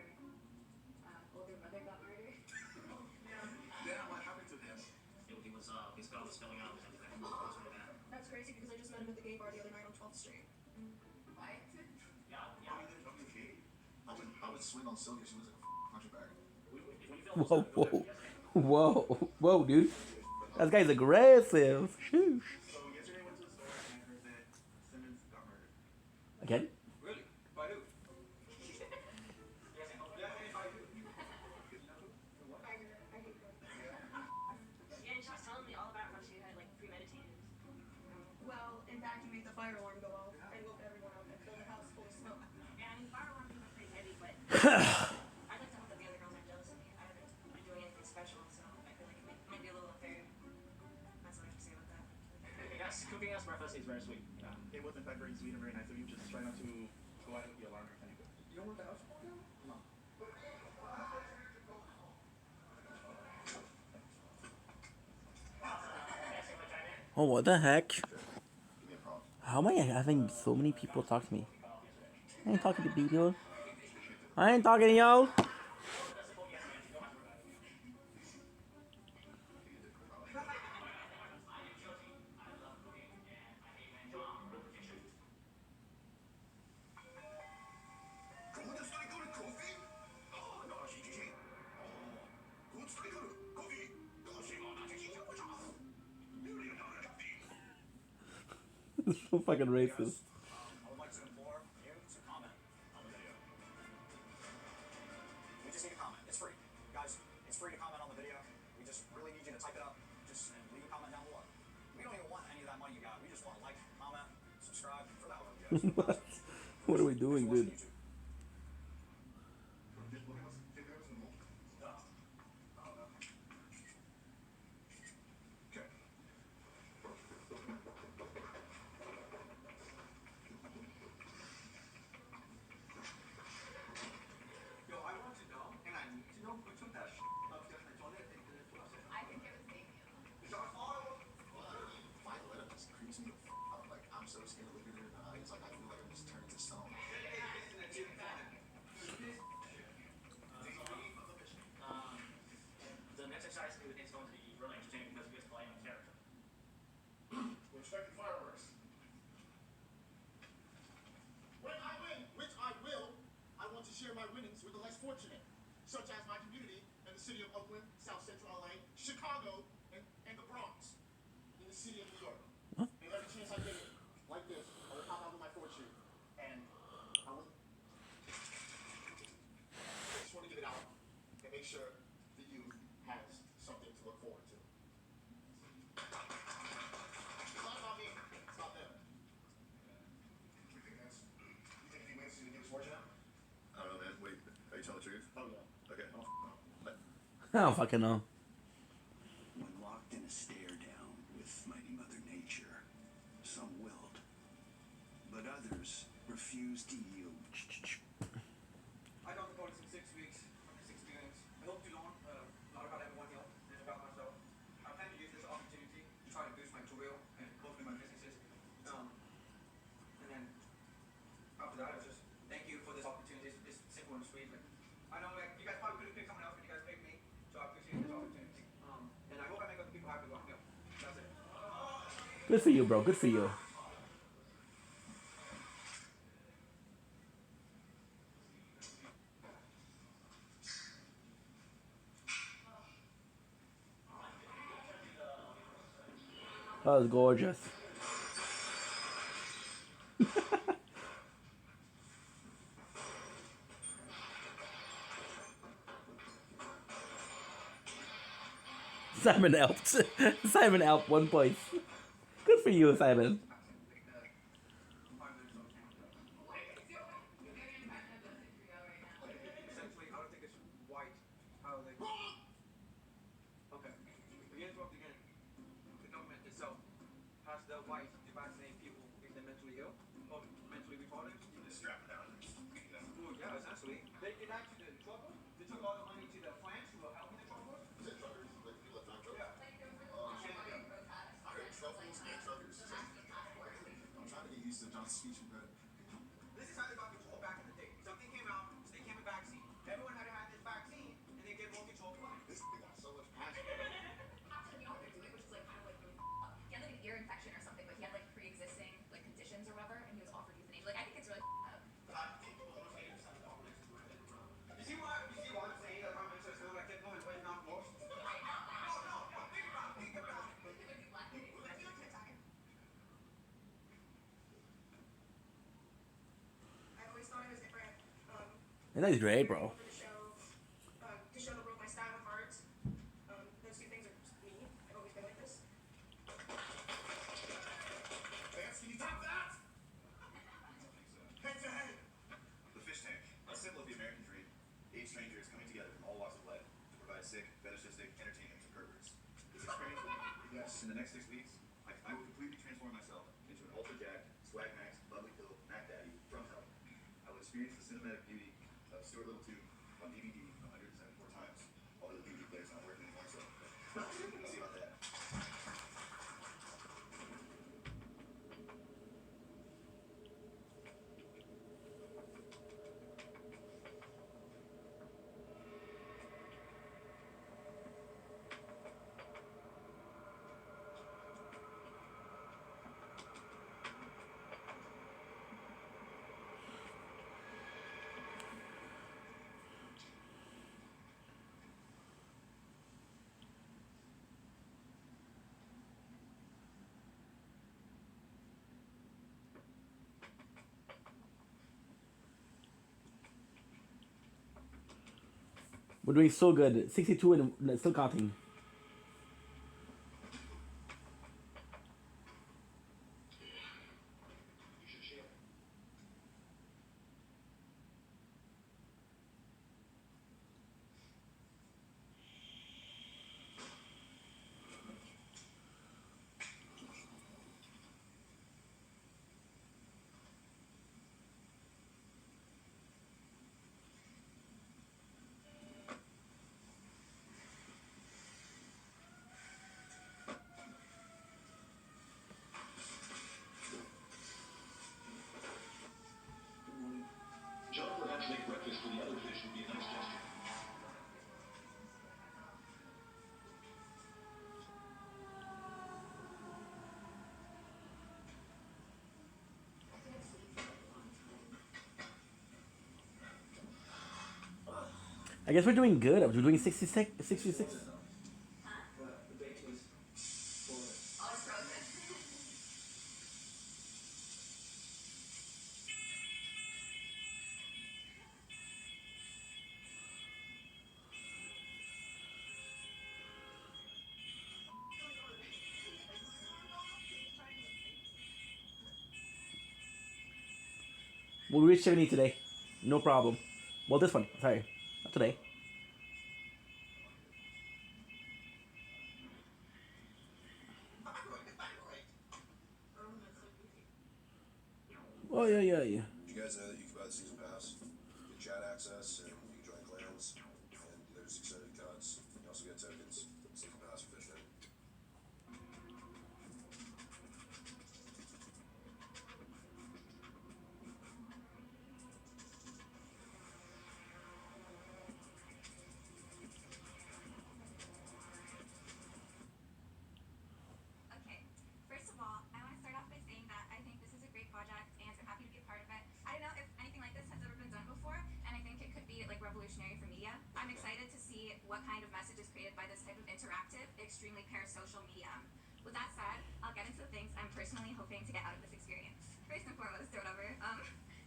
older brother got murdered. Yeah, what happened to him? He was basically all spilling out and everything. It was really bad. That's crazy because I just met him at the gay bar the other night on 12th Street. What? Yeah. I would swing on Sylvia. She was like a punching bag. Whoa, dude. That guy's aggressive. Shoosh. So yesterday I went to the store and I heard that Simmons got murdered. Again? Really? By who? I hate her. Yeah, she was telling me all about how she had like premeditated. Well, in fact, he made the fire alarm go off and woke everyone up and filled the house full of smoke. Yeah, I mean, fire alarm things are pretty heavy, but I'd like to hope that the other girls aren't jealous of me. I haven't been doing anything special, so I feel like it might be a little unfair. That's what I have to say about that. Yes, cooking us breakfast is very sweet. Yeah. It was in fact very sweet and very nice of you. Just try not to go out with the alarm or anything. You don't want the house to fall down? No. Oh, what the heck? Give me a problem. How am I having so many people talk to me? I ain't talking to people. I ain't talking to y'all. This is so fucking racist. I would like to implore you to comment on the video. We just need a comment. It's free. Guys, it's free to comment on the video. We just really need you to type it up. Just leave a comment down below. We don't even want any of that money you got. We just want to like, comment, subscribe for that one. What are we doing, dude? Yo, I want to know, and I need to know who took that shit up there. I told you I think that it's what I said. I think it was Damien. Is our fault? Violetta just creeps me the out. Like, I'm so scared of looking at her in the eyes. Like, I feel like I'm just turning to stone. The next exercise is going to be really interesting because we get to play on character. We're expecting fireworks. When I win, which I will, I want to share my winnings with the less fortunate, such as my community in the city of Oakland, South Central LA, Chicago, and the Bronx, in the city of New York. And every chance I get it, like this, I will pop out with my fortune, and I will. I just want to get it out and make sure the youth has something to look forward to. It's not about me, it's about them. You think if he wins, he's gonna give his fortune out? I don't know, man. Wait, are you telling the truth? Oh, yeah. Okay. I don't fucking know. When locked in a stare down with mighty Mother Nature, some willed, but others refused to yield. I got the bonus in 6 weeks from this experience. I hope to learn a lot about everyone here and about myself. I plan to use this opportunity to try to boost my career and hopefully my businesses. And then after that, it's just thank you for this opportunity. It's simple and sweet. Like, I know like you guys probably could have picked someone else, but you guys picked me, so I appreciate this opportunity. And I hope I make other people happy while I'm here. That's it. Good for you, bro. Good for you. That was gorgeous. Simon helped. Simon helped 1 point. Good for you, Simon. Essentially, I don't think it's white. How they. Okay. Again, to again. The government itself has the right to vaccinate people if they're mentally ill or mentally retarded. Just strap it down. Well, yeah, essentially. They did that to the drug lords. They took all the money to the plants who were helping the drug lords. Is it druggers? Like people that drug drugs? Yeah. said John's speech and credit. This is how they got control back in the day. Something came out, so they came a vaccine. Everyone had to have this vaccine, and they get more control of life. This thing got so much passion. After you know what they're doing, which is like kind of like really up. He had like an ear infection or something, but he had like pre-existing like conditions or whatever, and he was offered euthanasia. Like I think it's really up. You see what I'm saying? Like how much is like get going way not most. No, think about it. It would be black. I feel like TikTok. I always thought it was different. And that's great, bro. For the show that broke my style of art. Those two things are just me. I've always been like this. Vance, can you top that? Head to head. The fish tank, a symbol of the American dream. 8 strangers coming together from all walks of life to provide sick, fetishistic entertainment to perverts. This experience will be yes. In the next 6 weeks, I will completely transform myself into an ultra jacked, swag max, bubbly pill, Mac Daddy from hell. I will experience the cinematic beauty of Stuart Little 2 on DVD 174 times, although the DVD player's not working anymore, so we'll see about that. We're doing so good. 62 and still counting. John, perhaps make breakfast for the other fish would be a nice gesture. I guess we're doing good. We're doing 66. 66. Oh, it's frozen. We'll reach 70 today. No problem. Well, this one. Sorry. Not today. Oh, yeah. Did you guys know that you can buy the season pass? You get chat access, and you can join clans, and there's extended cuts. You also get tokens. Season pass for fish tank. Okay, first of all, I want to start off by saying that I think this is a great project and I'm happy to be a part of it. I don't know if anything like this has ever been done before, and I think it could be like revolutionary for media. I'm excited to see what kind of message is created by this type of interactive, extremely parasocial medium. With that said, I'll get into the things I'm personally hoping to get out of this experience. First and foremost, or whatever,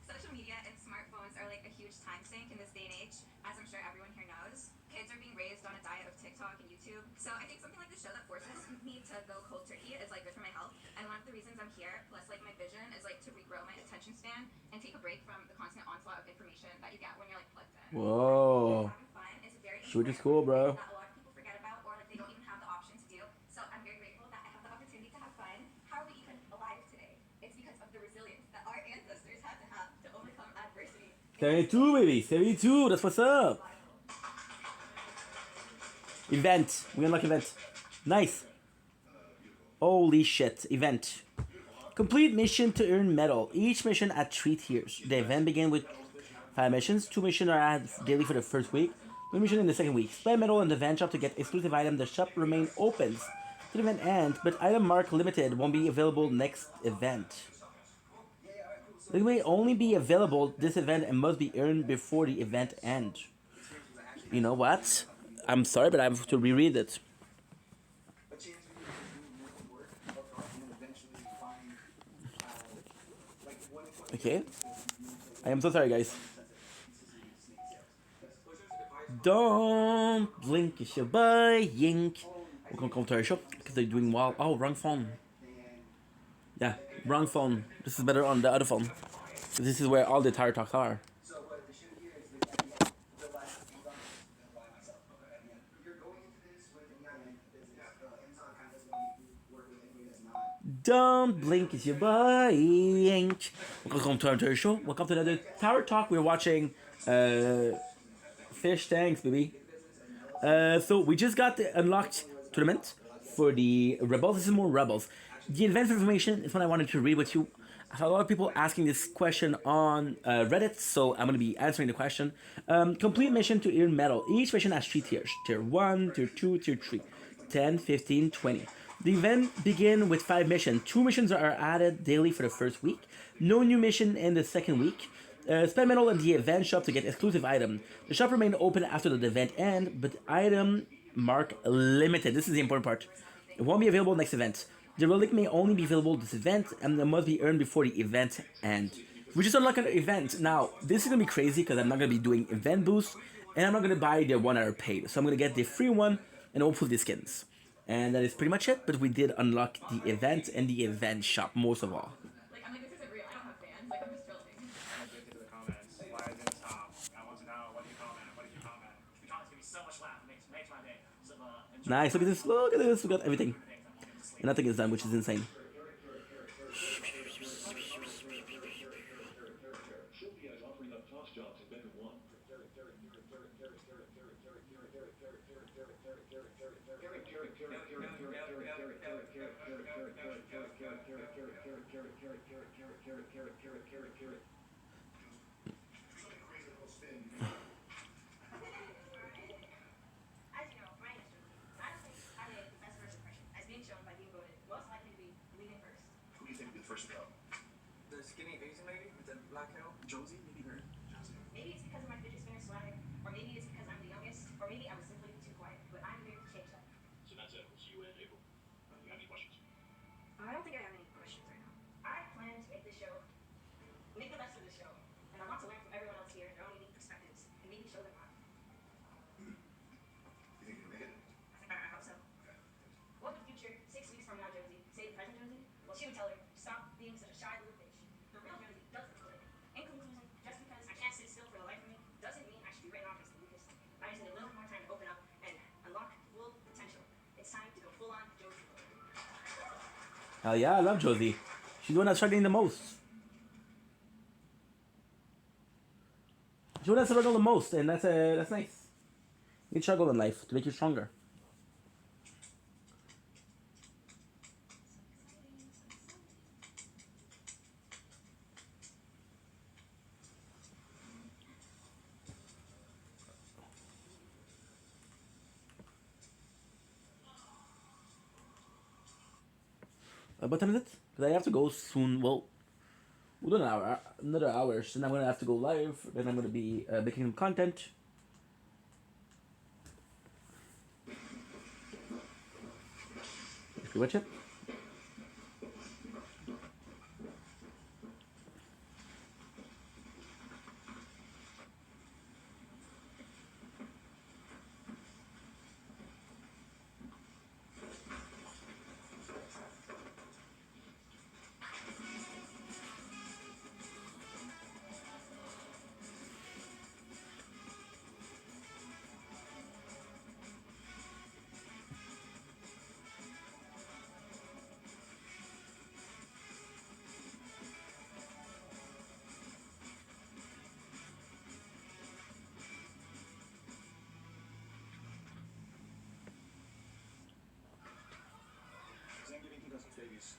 social media and smartphones are like a huge time sink in this day and age, as I'm sure everyone here knows. Kids are being raised on a diet of TikTok and YouTube. So I think something like this show that forces me to go cold turkey is like good for my health. And one of the reasons I'm here, plus like my vision, is like to regrow my attention span and take a break from the constant onslaught of information that you get when you're like plugged in. Whoa. Having fun is a very Shoot is important cool, bro. that a lot of people forget about, or like they don't even have the option to do. So I'm very grateful that I have the opportunity to have fun. How are we even alive today? It's because of the resilience that our ancestors had to have to overcome adversity. 72, baby. 72. That's what's up. Event. We unlock event. Nice. Holy shit. Event. Complete mission to earn medal. Each mission at 3 tiers. The event begins with 5 missions. 2 missions are added daily for the first week. 1 mission in the second week. Spend medal in the event shop to get exclusive item. The shop remain open to the event end, but item mark limited won't be available next event. It may only be available this event and must be earned before the event end. You know what? I'm sorry, but I have to reread it. Okay. I am so sorry, guys. Don't blink, it's your boy Yink. Welcome to Commentary Show because they're doing well. Oh, wrong phone. Yeah, wrong phone. This is better on the other phone. This is where all the tire talks are. Don't blink, it's your boy Yink. Welcome to our show. Welcome to another Tower Talk. We're watching Fish Tanks, baby. So we just got the unlocked tournament for the Rebels. This is more Rebels. The advanced information is what I wanted to read with you. I saw a lot of people asking this question on Reddit, so I'm going to be answering the question. Complete mission to earn medal. Each mission has 3 tiers. Tier 1, Tier 2, Tier 3. 10, 15, 20. The event begins with 5 missions. 2 missions are added daily for the first week. No new mission in the second week. Spend medal in the event shop to get exclusive item. The shop remains open after the event end, but item mark limited. This is the important part. It won't be available next event. The relic may only be available this event, and it must be earned before the event end. We just unlocked an event. Now, this is going to be crazy because I'm not going to be doing event boosts, and I'm not going to buy the one that are paid. So I'm going to get the free one, and hopefully the skins. And that is pretty much it, but we did unlock the event and the event shop, most of all. Like, I'm like, this isn't real. I don't have fans. Like, I'm just trolling. To the comments. Why is it top? I want to know, what do you comment? What did you comment? The comments give me so much laugh. It makes my day. So, Nice, look at this, look at this, we got everything. And nothing is done, which is insane. As you know, my name is Josie. I don't think I made the best first impression, as being shown by being voted most likely to be leaving first. Who do you think would be the first to go? The skinny Asian lady with the black hair? Josie? Maybe her? Josie. Maybe it's because of my fidget spinner swag, or maybe it's because I'm the youngest, or maybe I was simply too quiet. But I'm here to change that. So that's it. It's you and April. Do you have any questions? I don't think I have any questions right now. I plan to make this show, make the best of this show, and I want to learn from everyone else here, their own unique perspectives, and maybe show them how. You think you can make it? I hope so. What would the future, 6 weeks from now, Josie, say to present Josie? Well, she would tell her, stop being such a shy little bitch. The real Josie doesn't quit. In conclusion, just because I can't sit still for the life of me, doesn't mean I should be written off as the weakest. I just need a little more time to open up and unlock full potential. It's time to go full on Josie mode. Hell yeah, I love Josie. She's the one that's struggling the most. She's the one that's struggling the most, and that's nice. You struggle in life to make you stronger. What time is it? Because I have to go soon. Well, we'll do an hour, another hour. So then I'm gonna have to go live. Then I'm gonna be making some content. That's pretty much it. Thanksgiving 2000 babies.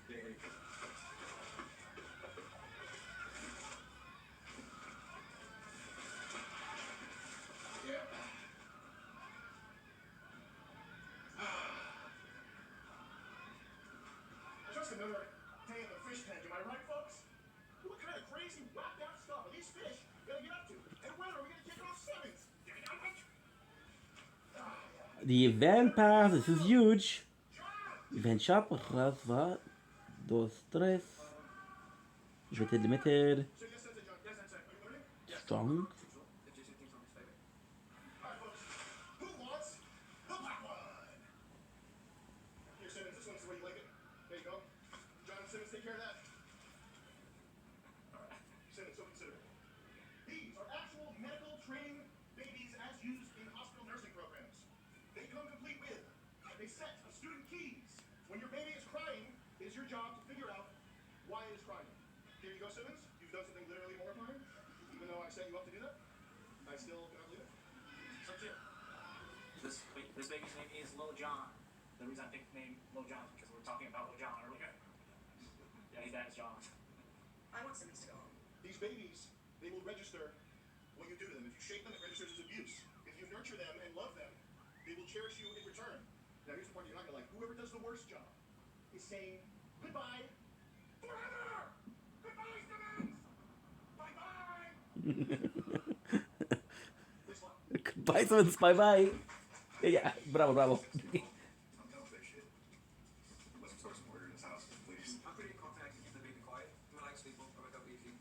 another day in the fish tank, am I right, folks? What kind of crazy, whacked out stuff are these fish gonna get up to? And when are we gonna kick off Simmons? The event pass, this is huge. Event shop, raz, va, dos, tres. Limited. Strong. Who wants the black one? Here, Simmons, this one's the way you like it. There you go. John Simmons, take care of that. All right. Simmons, so consider it. These are actual medical training babies as used in hospital nursing programs. They come complete with a set of student keys. When your baby is crying, it is your job to figure out why it is crying. Here you go, Simmons. You've done something literally horrifying. Even though I set you up to do that, I still cannot believe it. So cute. This baby's name is Lil Jon. The reason I picked the name Lil Jon is because we were talking about Lil Jon earlier. Yeah, his dad's John. I want Simmons to go home. These babies, they will register what you do to them. If you shake them, it registers as abuse. If you nurture them and love them, they will cherish you in return. Now, here's the part you're not gonna like. Whoever does the worst job is saying goodbye forever. Goodbye, Simmons. Bye-bye. Goodbye, Simmons. Bye bye. Yeah, bravo, bravo. I'm done with that shit. Let's start some order in this house, please. I'm pretty confident I can keep the baby quiet. Relax, people. I'll wake up easy.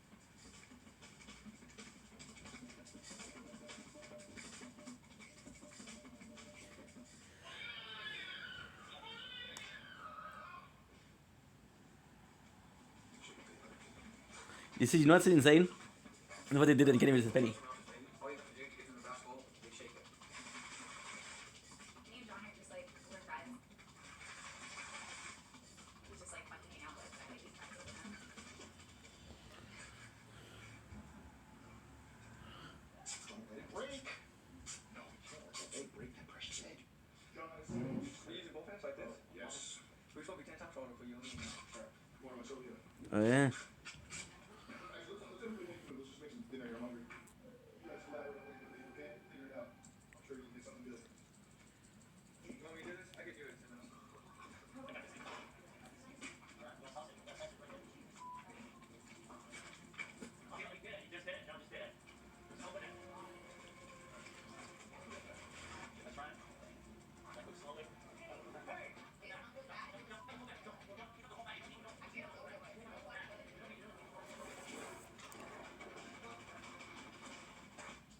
You see, you know what's insane? What they did, they can't even use a penny. All you have to do to get in the basketball, you shake it. Me and John are just like, we're friends. He's just like fun to hang out with. I like these friends with him. Break. No, we can't let that egg break that precious egg. John Simmons. Are you using both hands like this? Yes. We should be 10 times harder for you. Alright. What am I showing you? Oh yeah. Let's just make some dinner. I'm hungry. You guys flat out, okay? Figure it out. I'm sure you can get something good. You want me to do this? I can do it.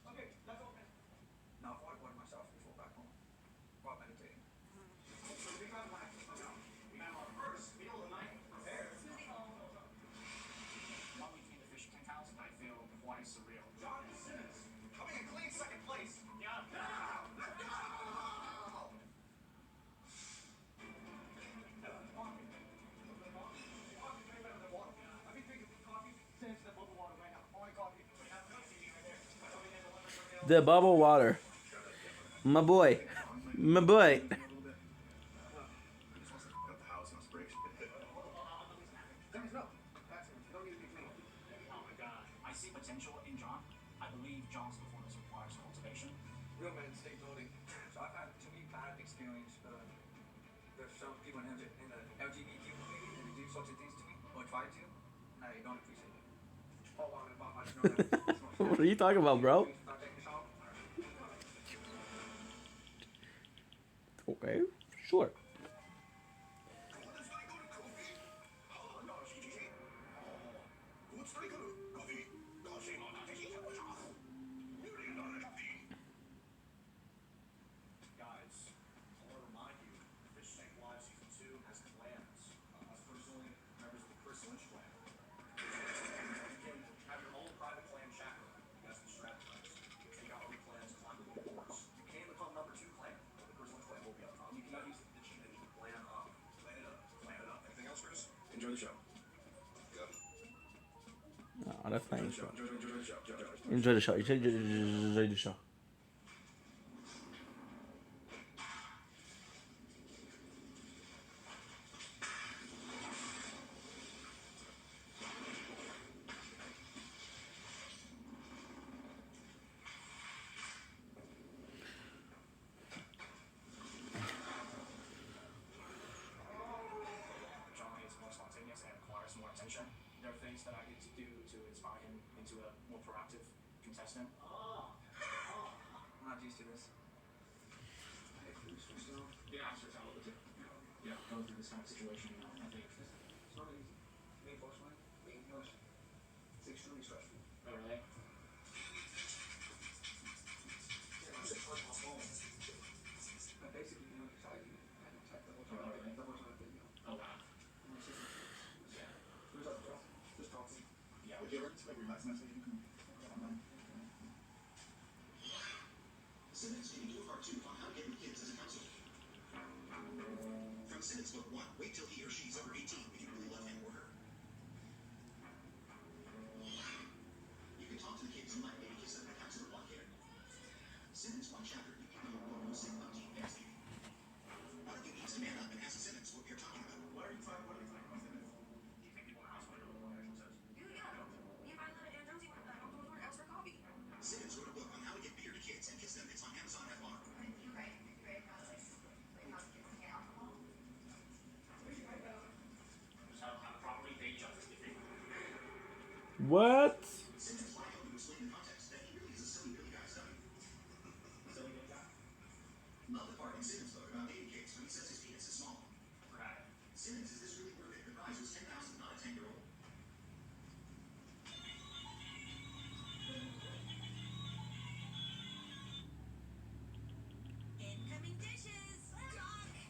Okay, that's open. Now, I water myself before back home while meditating. So we got life. We have our first meal of the night prepared. Walking between the fish tank house, I feel quite surreal. John Simmons coming in clean second place. Yeah. I've been drinking coffee since the bubble water right now. Only coffee. The bubble water. My boy. My boy. He just wants to fuck up the house and spray shit. Simmons, no. That's it. You don't need to be clean. Oh my god. I see potential in John. I believe John's performance requires cultivation. Real men stay building. So I've had too many bad experience. There's some people in the LGBT community that do such things to me or try to, and I don't appreciate it. All on about my What are you talking about, bro? Okay, sure. Guys, I want to remind you, Fish Tank Live Season 2 has clans. Us personally, members of the Chris Lynch clan. You can have your own private clan chat room. You guys can strategize. Take out other clans, climb the wars. You can even become number 2 clan. The Chris Lynch clan will be up top. You cannot use the cheat engine. Clan up. Clan it up. Clan it up. Anything else, Chris? Enjoy the show. Go. Oh, that's nice. Enjoy the show. Enjoy the show. Enjoy the show. John is most to this. Yeah, I'm sure it's a little bit. Yeah, going through this kind of situation, I think it's not easy. Me personally, it's extremely stressful. Oh, really? Yeah, it's hard to home. I basically, type the whole time. Oh, really? The whole time video. Oh, wow. My sister. Yeah. Who's up, bro? Just talking. Yeah. Would you ever just like relax and say you can Simmons, can you do a part 2 on how to get with kids as a counselor? From Simmons Book 1, wait till he or she's over 18 if you really love him or her. You can talk to the kids and let maybe kiss them in a counselor one here. Simmons, one chapter, you people will know sick on teen next week. One of you needs to man up and ask Simmons what you're talking about. What are you talking about, Simmons? Do you think people in the house want to know what actually says? Yeah. Me and Violet and Jonesy went out for coffee. Simmons wrote a book on how to get beer to kids and kiss them. It's on Amazon FR. You write about like how kids can get alcohol. Just how to properly date each other. What? Simmons might help you explain the context that he really is a silly Billy guy study. Silly Billy guy? Love the part in Simmons' book about dating kids when he says his penis is small. Right. Simmons, is this really worth it? The prize was $10,000, not a 10-year-old. Incoming dishes!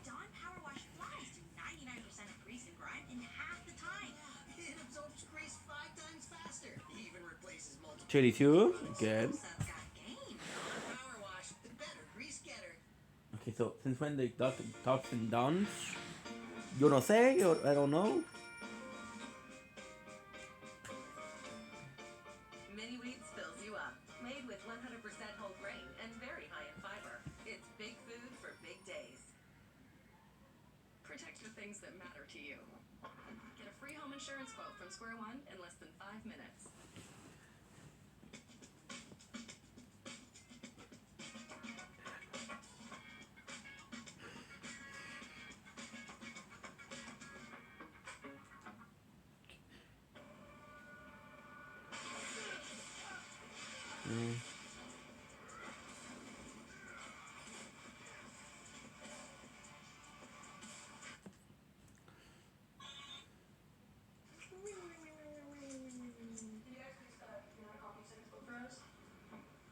Dawn Power Wash flies to 99% of grease and grime in half the time. It absorbs grease 5 times faster. Even replaces multiple. 32? Good. Power wash, the better grease getter. Okay, so since when the toxin done? You don't say, or I don't know. Mini Wheats fills you up. Made with 100% whole grain and very high in fiber. It's big food for big days. Protect the things that matter to you. Get a free home insurance quote from Square One in less than 5 minutes.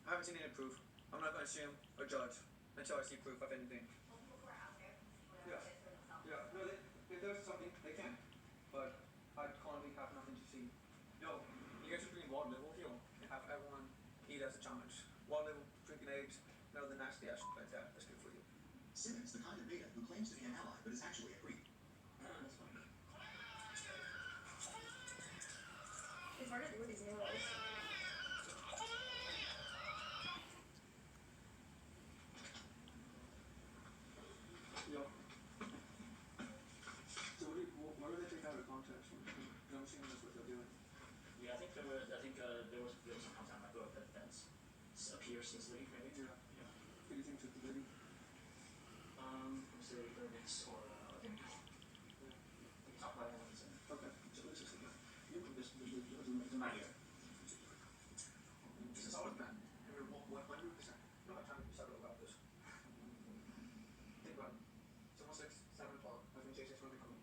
I haven't seen any proof. I'm not going to assume or judge until I see proof of anything. Yeah. Yeah. No, if there's something, they can. But I currently have nothing to see. Yo, you guys are doing one level here. Have everyone eat as a challenge. One level, drinking eggs, none of the nasty ass like that. That's good for you. Simmons, the kind of beta who claims to be an ally but is actually a creep. It's hard to do with these nails. Yo. So what do they take out of context? I'm assuming that's what they're doing. Yeah, I think there was some content in my book that's appears since leave, maybe. Yeah. Yeah. Who do you think took the video? Let me see, Irving's or we can talk about it when it's in. Okay. So this is the guy. This is my here. This is always been. 100%. No, I'm trying to be subtle about this. Think about it. It's almost 7 o'clock. I think Jason's going to be coming.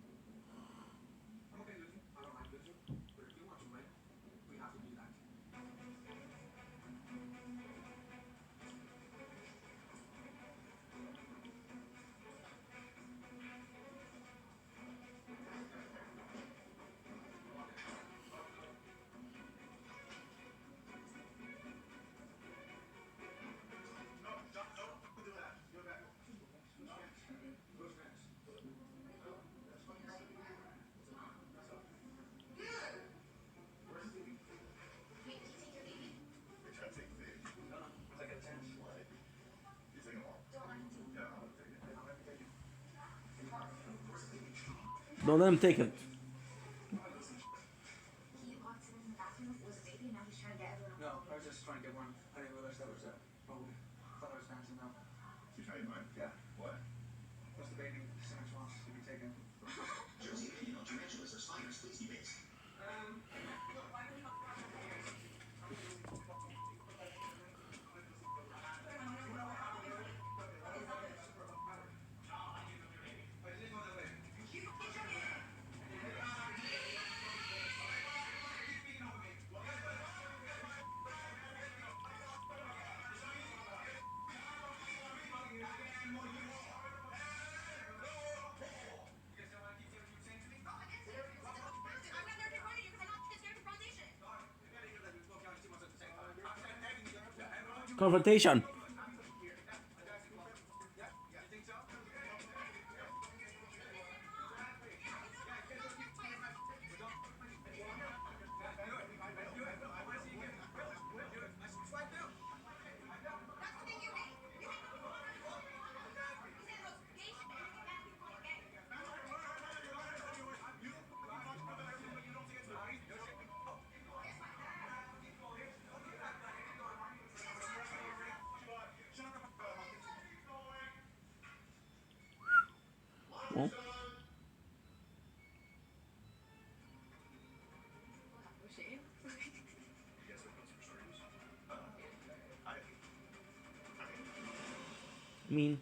I'm okay losing. I don't mind losing. But if you want to win, we have to do that. Don't let him take it. He walked in the bathroom, was a baby, and now he's trying to get everyone. No, I was just trying to get one. I didn't realize that was that. Probably. Thought I was dancing now. You trying to mind? Yeah. What? What's the baby Simmons wants to be taken? Josie opinion on tarantulas or spiders, please be based. Confrontation. Oh. Mean.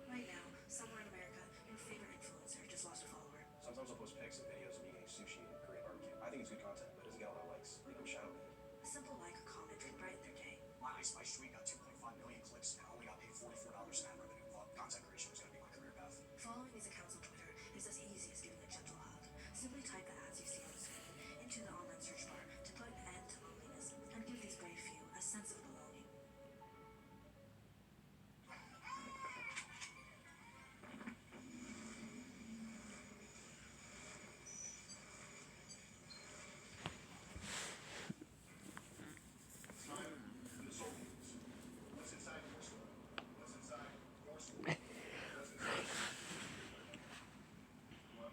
Right now, somewhere in America, your favorite influencer just lost a follower. Sometimes I'll post pics and videos of me getting sushi at Korean barbecue. I think it's good content, but it doesn't get a lot of likes. Like I'm shadow banned. A simple like or comment can brighten their day. My Ice Spice tweet got 2.5 million clicks and only got paid $44 in ad revenue. Thought content creation was going to be my career path. Following these accounts on Twitter is as easy as giving a gentle hug. Simply type the ads you see on the screen into the online search bar to put an end to loneliness and give these brave few a sense of belonging. What's inside your store? What's inside your store? What's inside? What?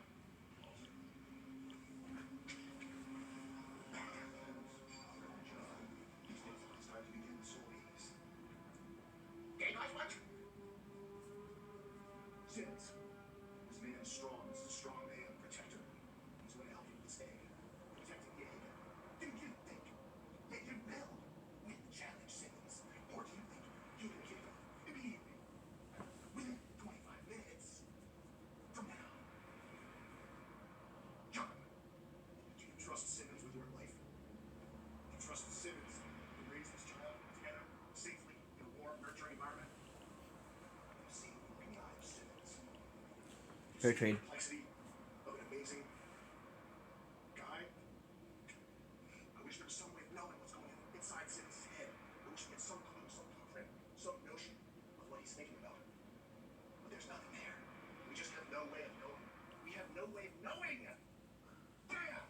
It's time to begin Soulbees. Game I watch. Simmons was made him strong as a strong man, protector. He's going to help you with this egg. Protecting the egg. Didn't you think that you will win the challenge, Simmons? Or do you think you can give up immediately? Within 25 minutes from now. John, do you trust Simmons with your life? Do you trust Simmons to raise this child together safely in a warm, nurturing environment? You've seen in the eye of Simmons. Fair trade. Complexity of an amazing guy. I wish there was some way of knowing what's going on inside Simmons' head. I wish we had some clue, some blueprint, some notion of what he's thinking about. But there's nothing there. We just have no way of knowing. We have no way of knowing. Damn!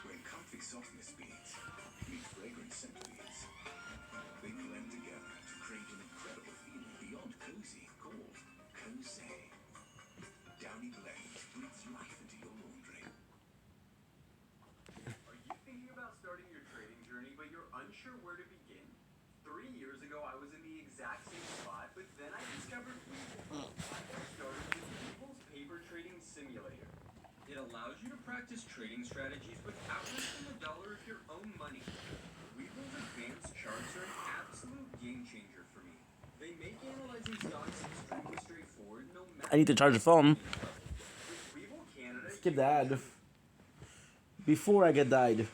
When comfy softness beats meet fragrant centipedes, they blend together to create an incredible feeling beyond cozy called Cozy. Downy Blend breathes life into your laundry. Are you thinking about starting your trading journey, but you're unsure where to begin? 3 years ago, I was in the exact same spot, but then I discovered Webull. I started with Webull's paper trading simulator. It allows you to practice trading strategies without risking a dollar of your own money. Webull's advanced charts are an absolute game changer for me. They make analyzing stocks extremely straightforward, no matter. I need to charge the phone. With Webull Canada, Skip the ad. Before I get died.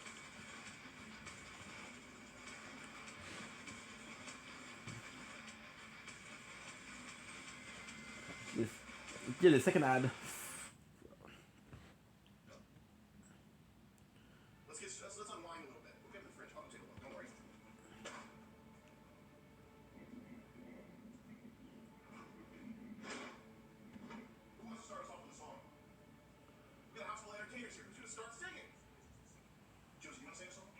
Yeah, the second ad. Let's unwind a little bit. We'll get in the fridge. I'll take a look. Don't worry. Who wants to start us off with a song? We got a house full of entertainers here. Who's gonna start singing? Josie, you wanna sing a song?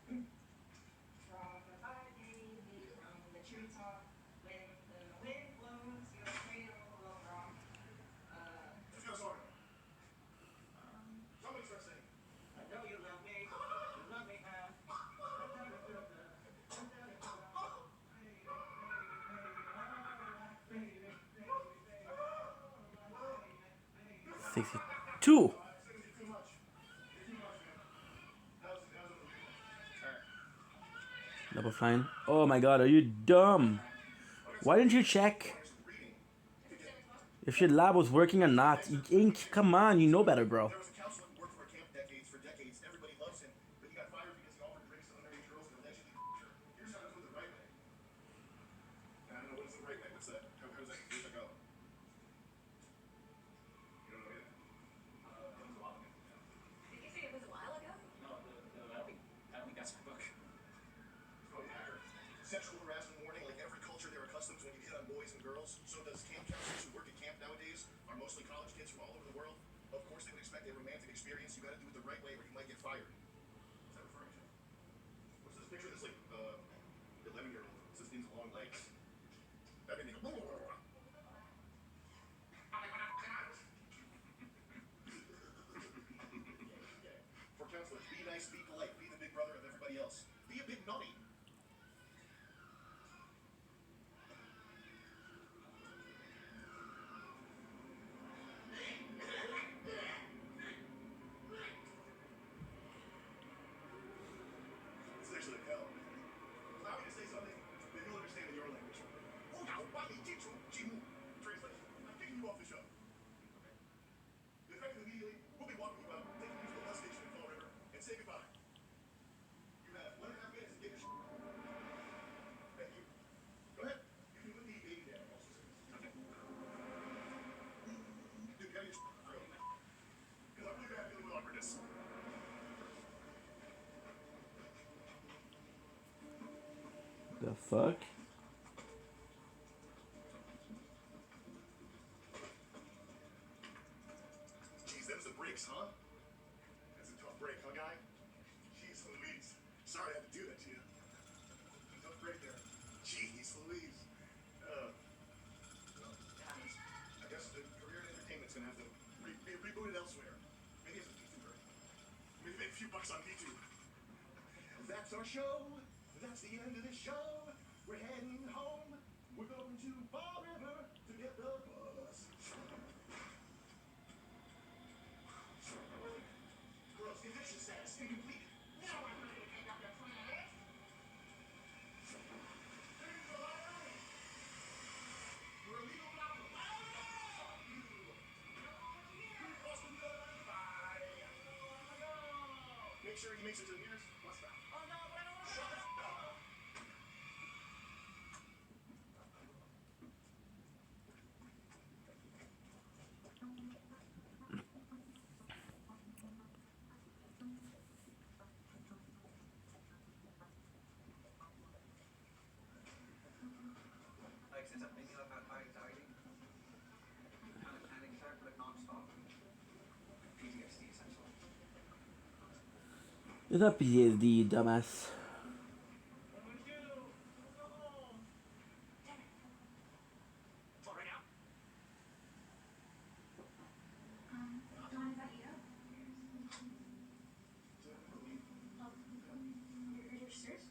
From the valley, from the treetop, when the wind blows, your cradle will rock. Who's got a song? Somebody start singing. I know you love me. You love me, huh? 62. sign. Oh my god, are you dumb? Why didn't you check if your lab was working or not? Come on, you know better, bro. There was a counselor who worked for a camp for decades. Everybody loves him, but he got fired because he offered drinks to underage girls and allegedly her. Here's how to do it the right way. I don't know what's the right way. What's that? How does that? Where's that go? You don't know yet. It was a while ago. Did you say it was a while ago? No, I don't think that's my book. Probably hacker. Sexual harassment warning, like every culture they're accustomed to when you hit on boys and girls. So does camp counselors who work at camp nowadays are mostly college kids from all over the world. Of course they would expect a romantic experience. You gotta do it the right way or you might get fired. What's that referring to? What's this picture of this like 11-year-old? It's this thing's long legs. That made me go For counselors, be nice, be polite, be the big brother of everybody else. Be a big nutty. It's actually a hell. Allow me to say something that you'll understand in your language. Translation. I'm kicking you off the show. Effective immediately, we'll be walking you out, taking you to the bus station in Fall River, and say goodbye. You have 1.5 minutes to get your Thank you. Go ahead. You can put the baby down also. Okay. Dude, get your throat. Because I'm really bad dealing with awkwardness. The fuck? Jeez, them's the breaks, huh? That's a tough break, huh, guy? Jeez Louise. Sorry I had to do that to you. Tough break there. Jeez Louise. I guess the career in entertainment's gonna have to be rebooted elsewhere. Maybe as a YouTuber. Maybe make a few bucks on YouTube. That's our show. That's the end of the show. We're heading home. We're going to Fall River to get the bus. Girls, eviction status incomplete. Now I'm ready to pick up your friend. We're illegal without the Make sure he makes it to the nearest bus stop. Oh no, but I don't want to. Shut up. Like since I'm making up at anxiety, kind of panic attack like non-stop. PTSD essentially. It's not PTSD, dumbass. Do you want to cut you? You're serious?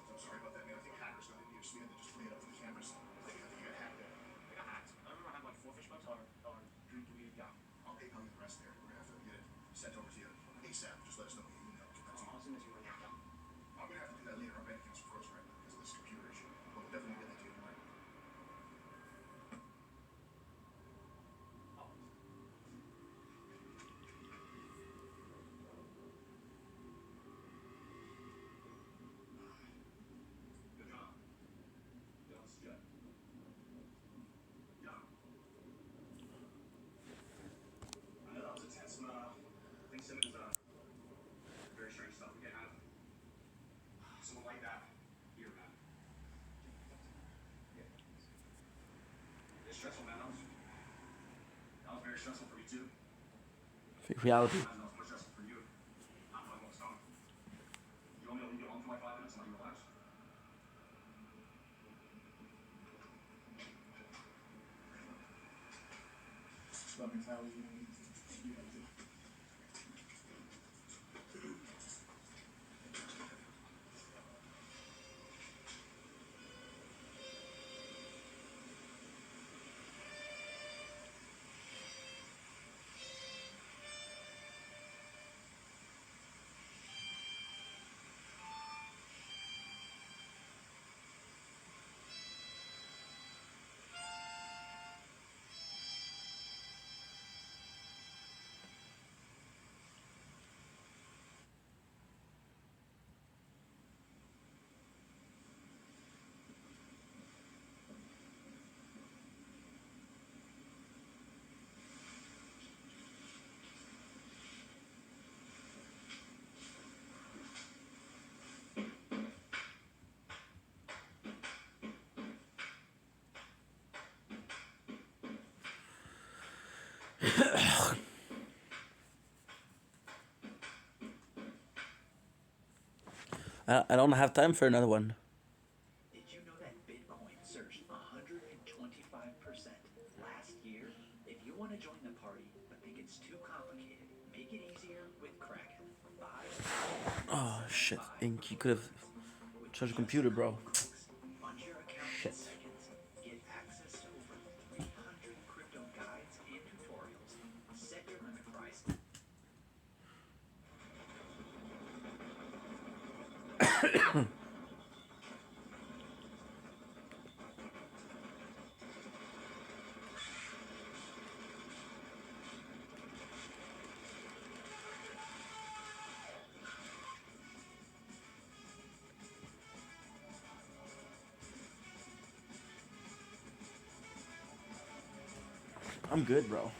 I'm sorry about that, man. I think hackers got into your smear that just played up to the cameras. I think you got hacked there. I got hacked. I remember I had like 4 fish bucks or drink weed. Yeah. I'll PayPal you the rest there. We're gonna have to get it sent over to you ASAP. Just let us know. You know, get that to you. I'll send it to you right now. I'm gonna have to do that later. Our bank account's frozen right now because of this computer issue. But we'll definitely get that to you tonight. Good job. Yeah, let's jet. Yeah. I know that was intense. I think Simmons, very strange stuff we get out of him. Someone like that, here, man. Yeah. It's stressful, man. That was very stressful for me, too. Fake reality. That was more stressful for you. I'm not going to stop. You want me to leave you alone for like 5 minutes and let you relax? Let me tell you. I don't have time for another one. Did you know that Bitcoin surged 125% last year? If you want to join the party but think it's too complicated, make it easier with Kraken. Oh shit, Ink, you could have charged a computer, bro. Fund your account in seconds. Get access to over 300 crypto guides and tutorials. Set your limit price. I'm good, bro.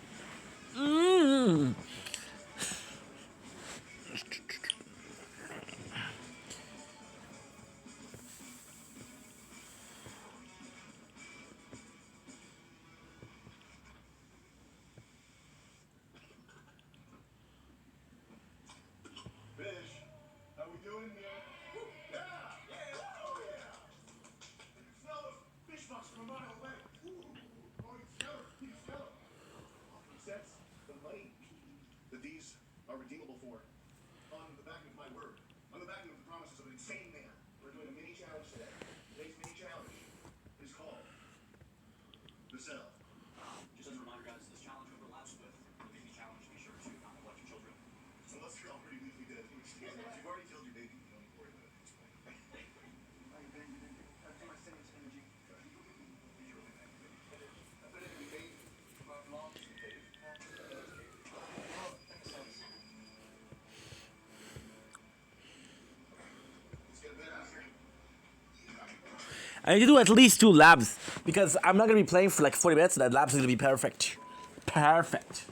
Fish, how we doing here? Yeah, yeah, oh yeah. I can smell those fish bucks from a mile away. Oh, you can smell it. You can smell it. He says the money that these are redeemable for on the backing of my word, on the backing of the promises of an insane man. We're doing a mini challenge today. Today's mini challenge is called the cell. Just as a reminder, guys, this challenge overlaps with the baby challenge. Be sure to not neglect your children. Unless you're already legally dead. You've already killed your baby. You don't need to worry about it at this point. Do my sentence energy. He's really mad. I put it in the cave. My mom's in the cave. Oh, that makes sense. Let's get a bit out here. I need to do at least 2 labs because I'm not gonna be playing for like 40 minutes. That lab's gonna be perfect. Perfect.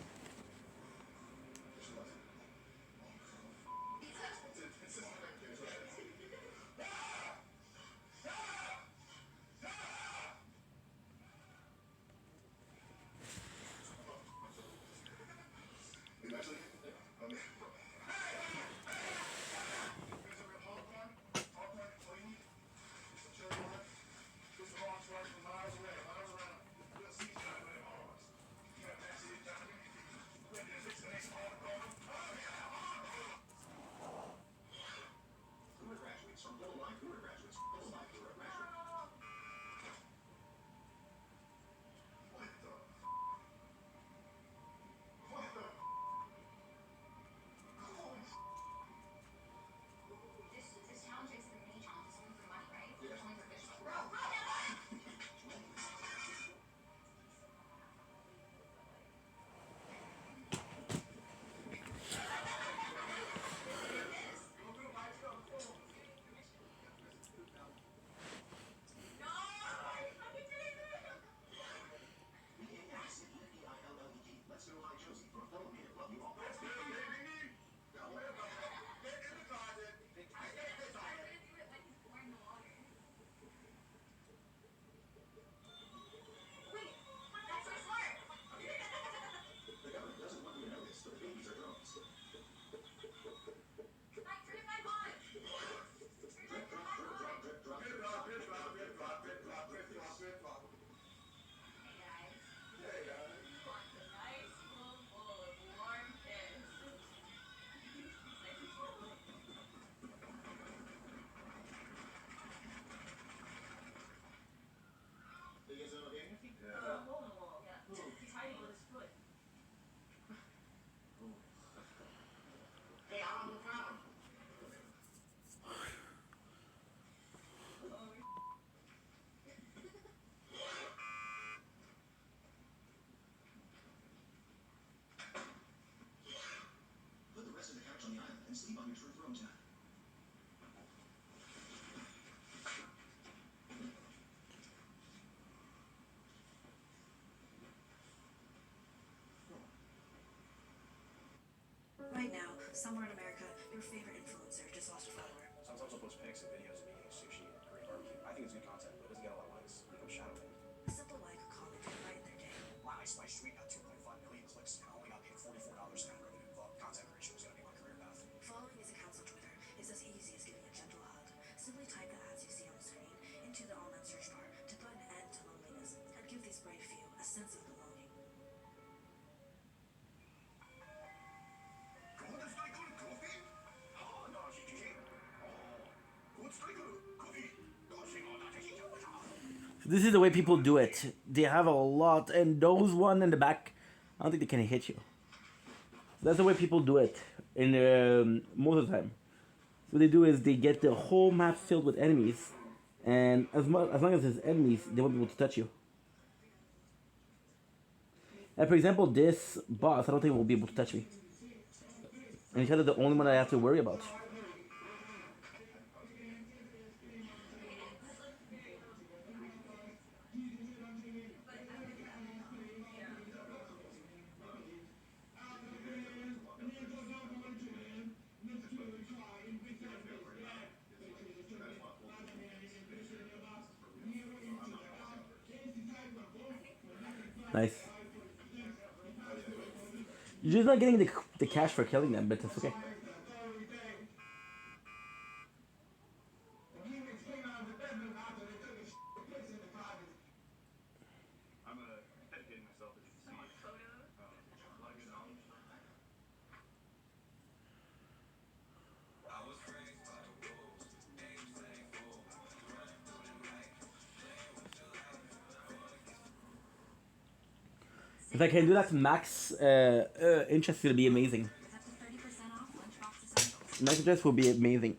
This challenge is the mini challenge. It's only for money, right? It's only for fish. Let's go high Josie for a fellow man. Love you all. Let's go, baby. Now, wait a minute. Get in the closet. I'm gonna do it when he's pouring the water. Wait, that's so smart. The government doesn't want you to know this, but the babies are drones. I turned my on. Drip, drop, drip, drop, drip, drop, drip, drop, drip, drop, drip, drop, drip, drop, drip, drop, drip, drop. Hey guys. Hey, guys. You want a nice spoon full of warm piss. You guys okay? A hole in the wall. Yeah. He's hiding with his foot. Hey, I'm on the phone. Put the rest of the couch on the island and sleep on your true throne tonight. Right now, somewhere in America, your favorite influencer just lost a follower. Sometimes I'll post pics and videos of me eating sushi and Korean barbecue. I think it's good content, but it doesn't get a lot of likes. I'm shadowing. A simple like or comment can brighten their day. Wow, I spiced sweet got 2.5 million clicks and I only got this is the way people do it. They have a lot, and those one in the back, I don't think they can hit you. That's the way people do it in most of the time. What they do is they get the whole map filled with enemies, and as long as there's enemies, they won't be able to touch you. And for example, this boss, I don't think will be able to touch me. And he's kind of the only one I have to worry about. Nice. You're just not getting the cash for killing them, but that's okay. If I can do that to max interest, it'll be amazing. Max interest will be amazing.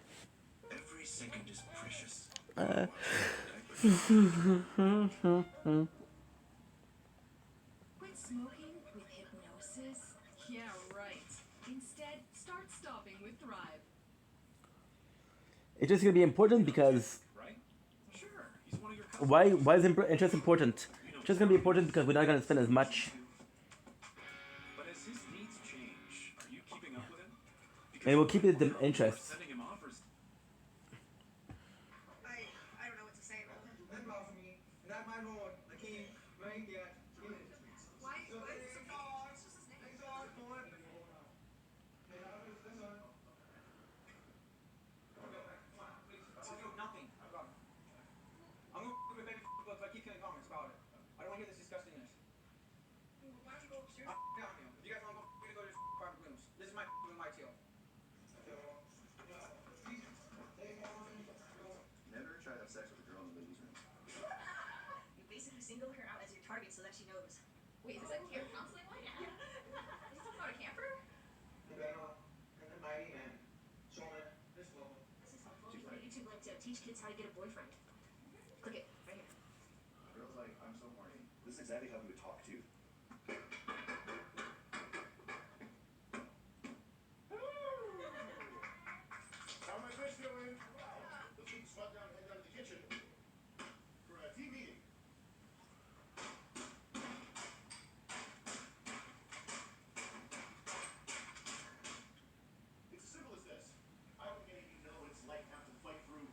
Every second is precious. Quit smoking with hypnosis? Yeah, right. Instead, start stopping with Thrive. It's just gonna be important because why is interest important? It's just gonna be important because we're not gonna spend as much. But as his needs change, are you keeping up with him? And we'll keep it the interest. I don't know what to say about him. That boss me, not my lord, the king, my God. Why is it so far? It's just his name. That's all it's going. I'll do nothing about it. I'm gonna go baby if I keep killing comments about it. I don't want to hear this disgustingness. Why don't you go upstairs? I'm down here. If you guys want to go to this private rooms. This is my tail. Never try to have sex with a girl in the ladies' room. You basically single her out as your target so that she knows. Wait, is that camp counseling one? Yeah. Are you talking about a camper? And the mighty man, showing this level. This is helpful. You go to YouTube link to teach kids how to get a boyfriend. Click it right here. Girls like, I'm so horny. This is exactly how we would talk too. How my fish doing? Let's get the smut down and head down to the kitchen for a tea meeting. It's as simple as this. I don't think any of you know what it's like to have to fight through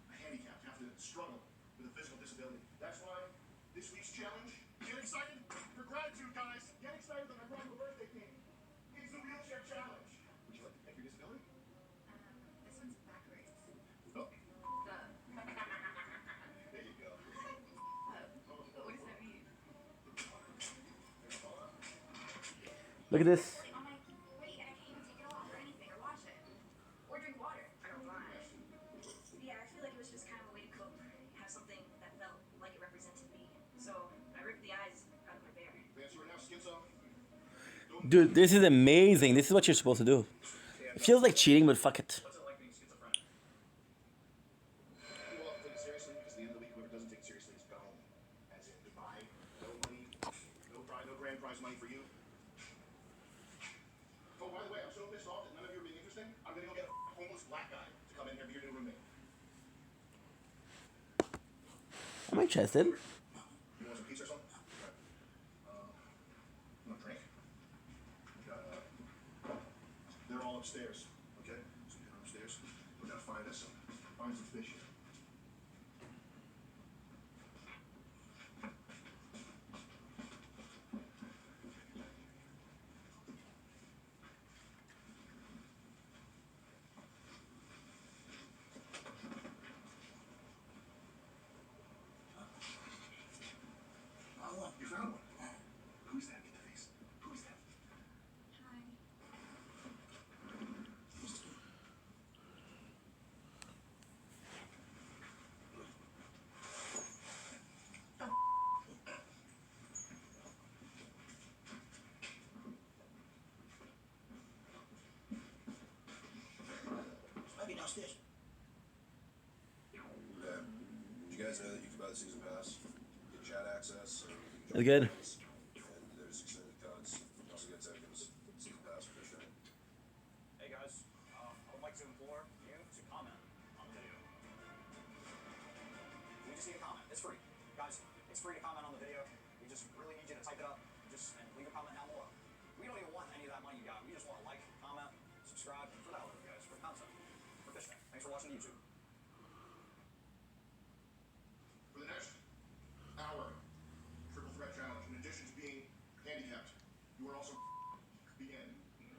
a handicap, to have to struggle with a physical disability. That's why this week's challenge, get excited for gratitude, guys. Get excited that my brother's birthday came. It's the wheelchair challenge. Would you like to thank your disability? This one's backwards. Oh. The. There you go. What does that mean? Look at this. On my wait, and I can't even take it off or anything or wash it. Or drink water. I don't mind. Yeah, I feel like it was just kind of a way to cope. Have something that felt like it represented me. So I ripped the eyes out of my bear. Vance, right now, schizo. Dude, this is amazing. This is what you're supposed to do. It feels like cheating, but fuck it. What's it like being schizophrenic? People often take it seriously because at the end of the week, whoever doesn't take it seriously is gone. As in goodbye, no money, no prize, no grand prize money for you. Oh, by the way, I'm so pissed off that none of you are being interesting. I'm gonna go get a homeless black guy to come in here and be your new roommate. I'm interested. You want some pizza or something? You want a drink? They're all upstairs, okay? So you're upstairs. We gotta find some fish here. You found one. Who's that? Get the face. Who's that? Hi. the season pass, get chat access, That's good. and there's extended cuts. You also get Tekken's season pass for Fish Tank. Hey guys, I would like to implore you to comment on the video. We just need a comment. It's free. Guys, it's free to comment on the video. We just really need you to type it up and leave a comment down below. We don't even want any of that money you got. We just want a like, comment, subscribe, and for the hell of it, guys, for content. For Fish Tank. Thanks for watching YouTube. For the next hour, Triple Threat Challenge, in addition to being handicapped, you are also begin being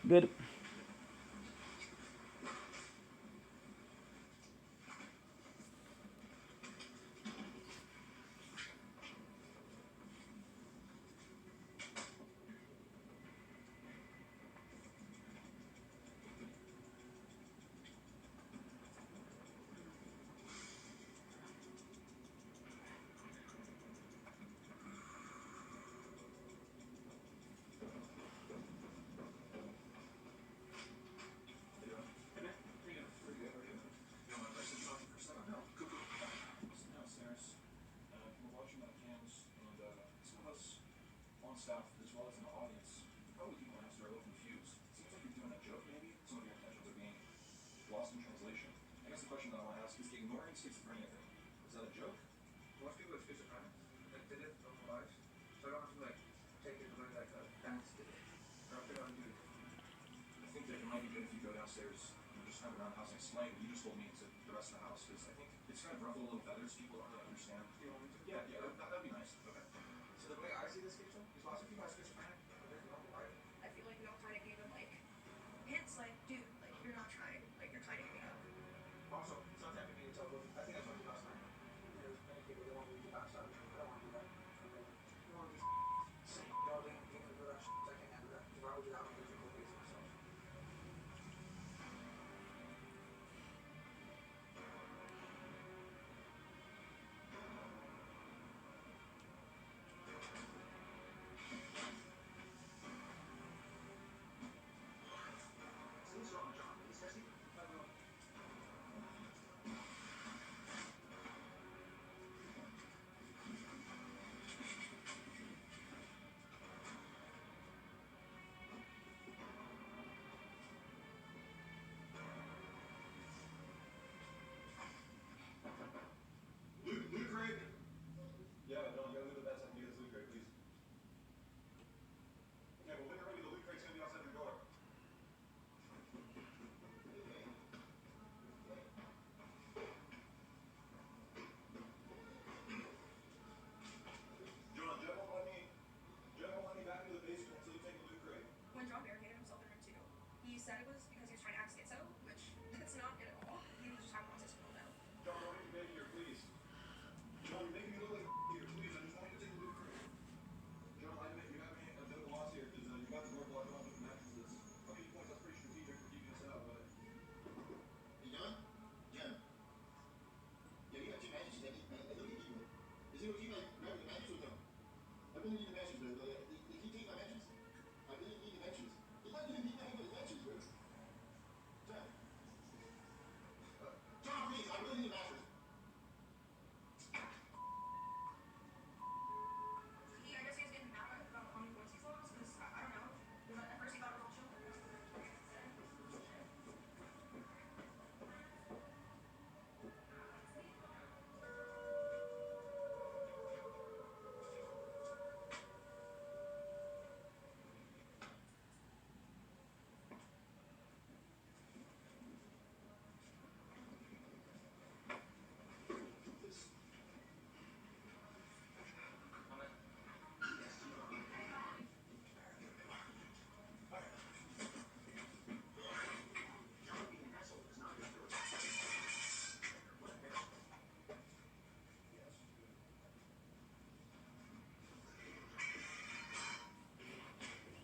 Good. staff as well as in the audience, probably people in the house are a little confused. It seems like you're doing a joke maybe. Some of your intentions are being lost in translation. I guess the question that I want to ask is the ignoring schizophrenia thing. Is that a joke? Most people with schizophrenia, they did it their whole lives. So I don't have to like take it really like a dance to it. Or if they don't do it. I think that it might be good if you go downstairs and just kind of around the house and explain what you just told me to the rest of the house, because I think it's kind of ruffle little feathers. People don't really understand. You want me to? Yeah, that'd be nice. Okay. So the way I see this picture is lots of people have schizophrenia, but there's no right. I feel like we all kind of gave him like hints, like, dude, like you're not trying, like you're trying to get me up. Also, it's not time for me to tell them. I think I told you last night. There's many people that want me to pass out. I don't want to do that. Okay. You want to be saying, building, being for that shit. I can't handle that. If I would do that, I would go face myself.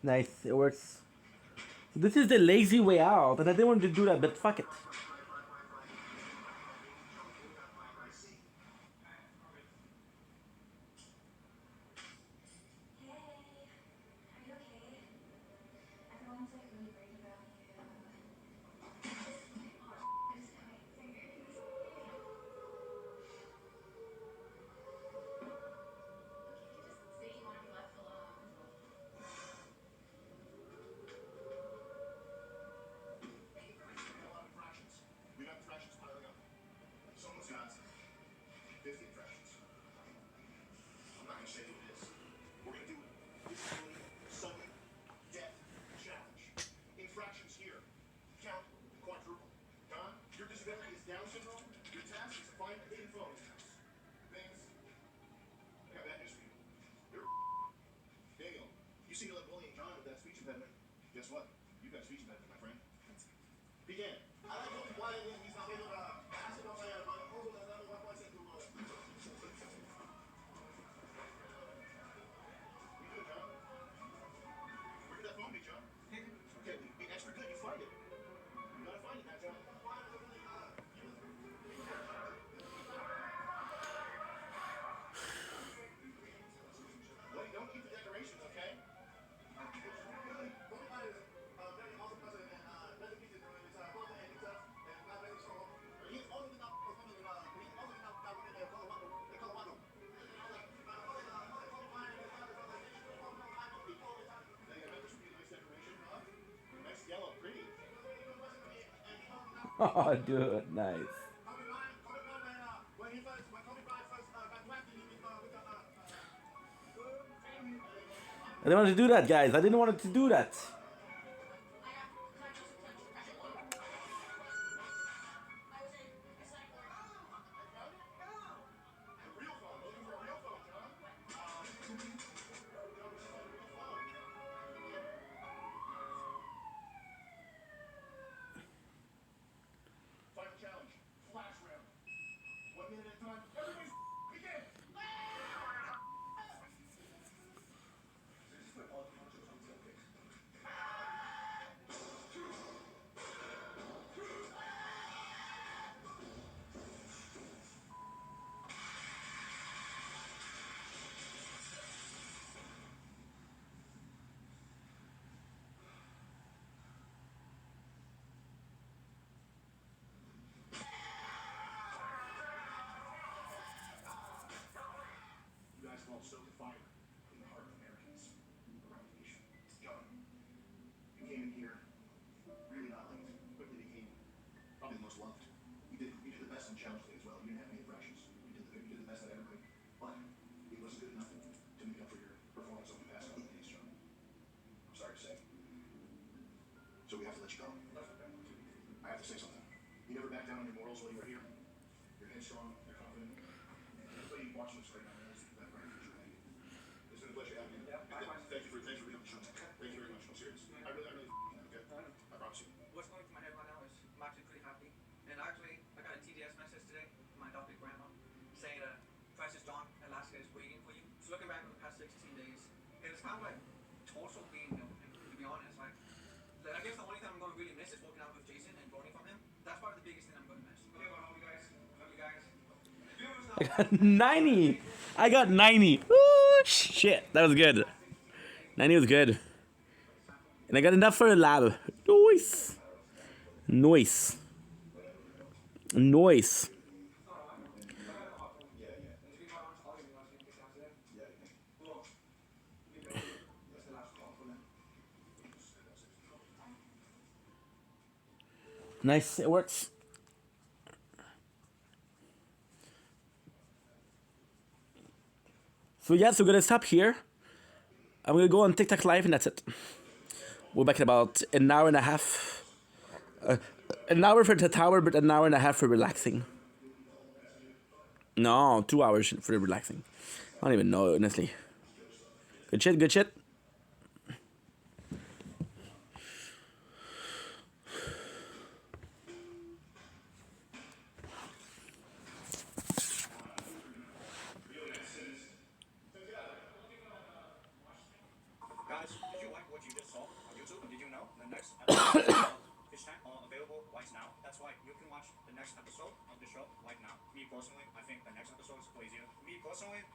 Nice, it works. So this is the lazy way out, and I didn't want to do that, but fuck it. We got infractions piling up. Someone's got 50 infractions. I'm not gonna say who it is. We're gonna do disability, sudden death challenge. Infractions here. Count quadruple. Don, your disability is Down syndrome. Your task is to find a hidden phone in the house. Things. I got bad news for you. You're Daniel, you seem to like bullying John with that speech impediment. Guess what? You got a speech impediment, my friend. Begin. I like him why he's not able to pass it on my over the level 1.6 to roll. You good, John? Where did that phone be, John? Okay, be extra good. You find it. You gotta find it now, John. Wait, don't keep the decorations, okay? Oh, dude, nice. I didn't want to do that, guys. I didn't want to do that. Final challenge. Flash round. 1 minute at a time. Everybody begin. You guys have all stoked the fire in the heart of Americans around the nation. John, you came in here really not liked, quickly became probably the most loved. You did the best in challenge today as well. You didn't have any infractions. You did the best at everybody. But it wasn't good enough to make up for your performance over the past couple of days, John. I'm sorry to say. So we have to let you go. I have to say something. You never backed down on your morals while you were here. You're headstrong, you're confident. Everybody watching this right now knows that bright future ahead of you. It's been a pleasure having you. Thank you for being on the show. Thank you very much. I'm serious. I really okay? I promise you. What's going through my head right now is I'm actually pretty happy. And actually, I got a TDS message today from my adopted grandma saying Precious John, Alaska is waiting for you. So looking back over the past 16 days, it was kind of like torso pain, you know, and to be honest, like I guess the only thing I'm going to really miss is walking out with Jason and learning from him. That's probably the biggest thing I'm going to miss. Okay, well, love you guys. Love you guys. I got 90. I got 90. Ooh, shit. That was good. 90 was good. And I got enough for a lab. Nice. Nice. Nice. Nice. It works. So yeah, so we're gonna stop here. I'm gonna go on TikTok live and that's it. We're back in about an hour and a half. An hour for the tower, but an hour and a half for relaxing. No, 2 hours for the relaxing. I don't even know, honestly. Good shit, good shit. Guys, did you like what you just next episode of the show, like now, me personally, I think the next episode is way easier. Me personally,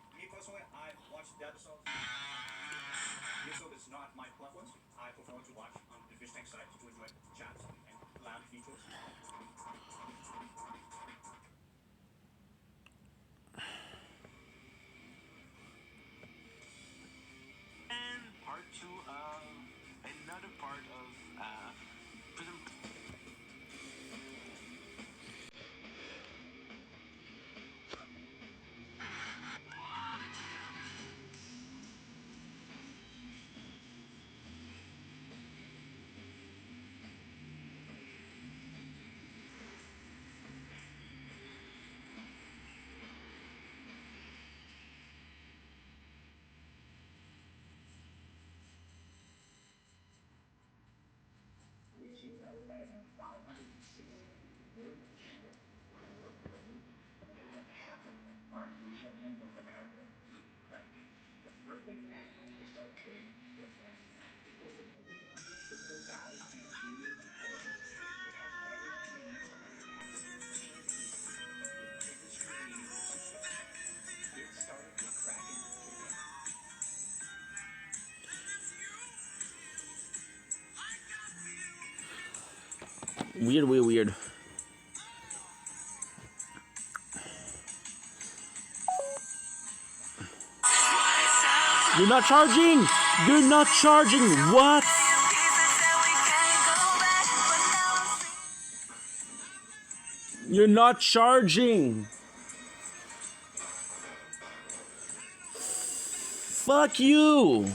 I watched the episodes. YouTube is not my preference. I prefer to watch on the fish tank site to enjoy chats and loud features. And part 2 of another part of Prison. Weird. You're not charging! You're not charging! What? You're not charging! Fuck you!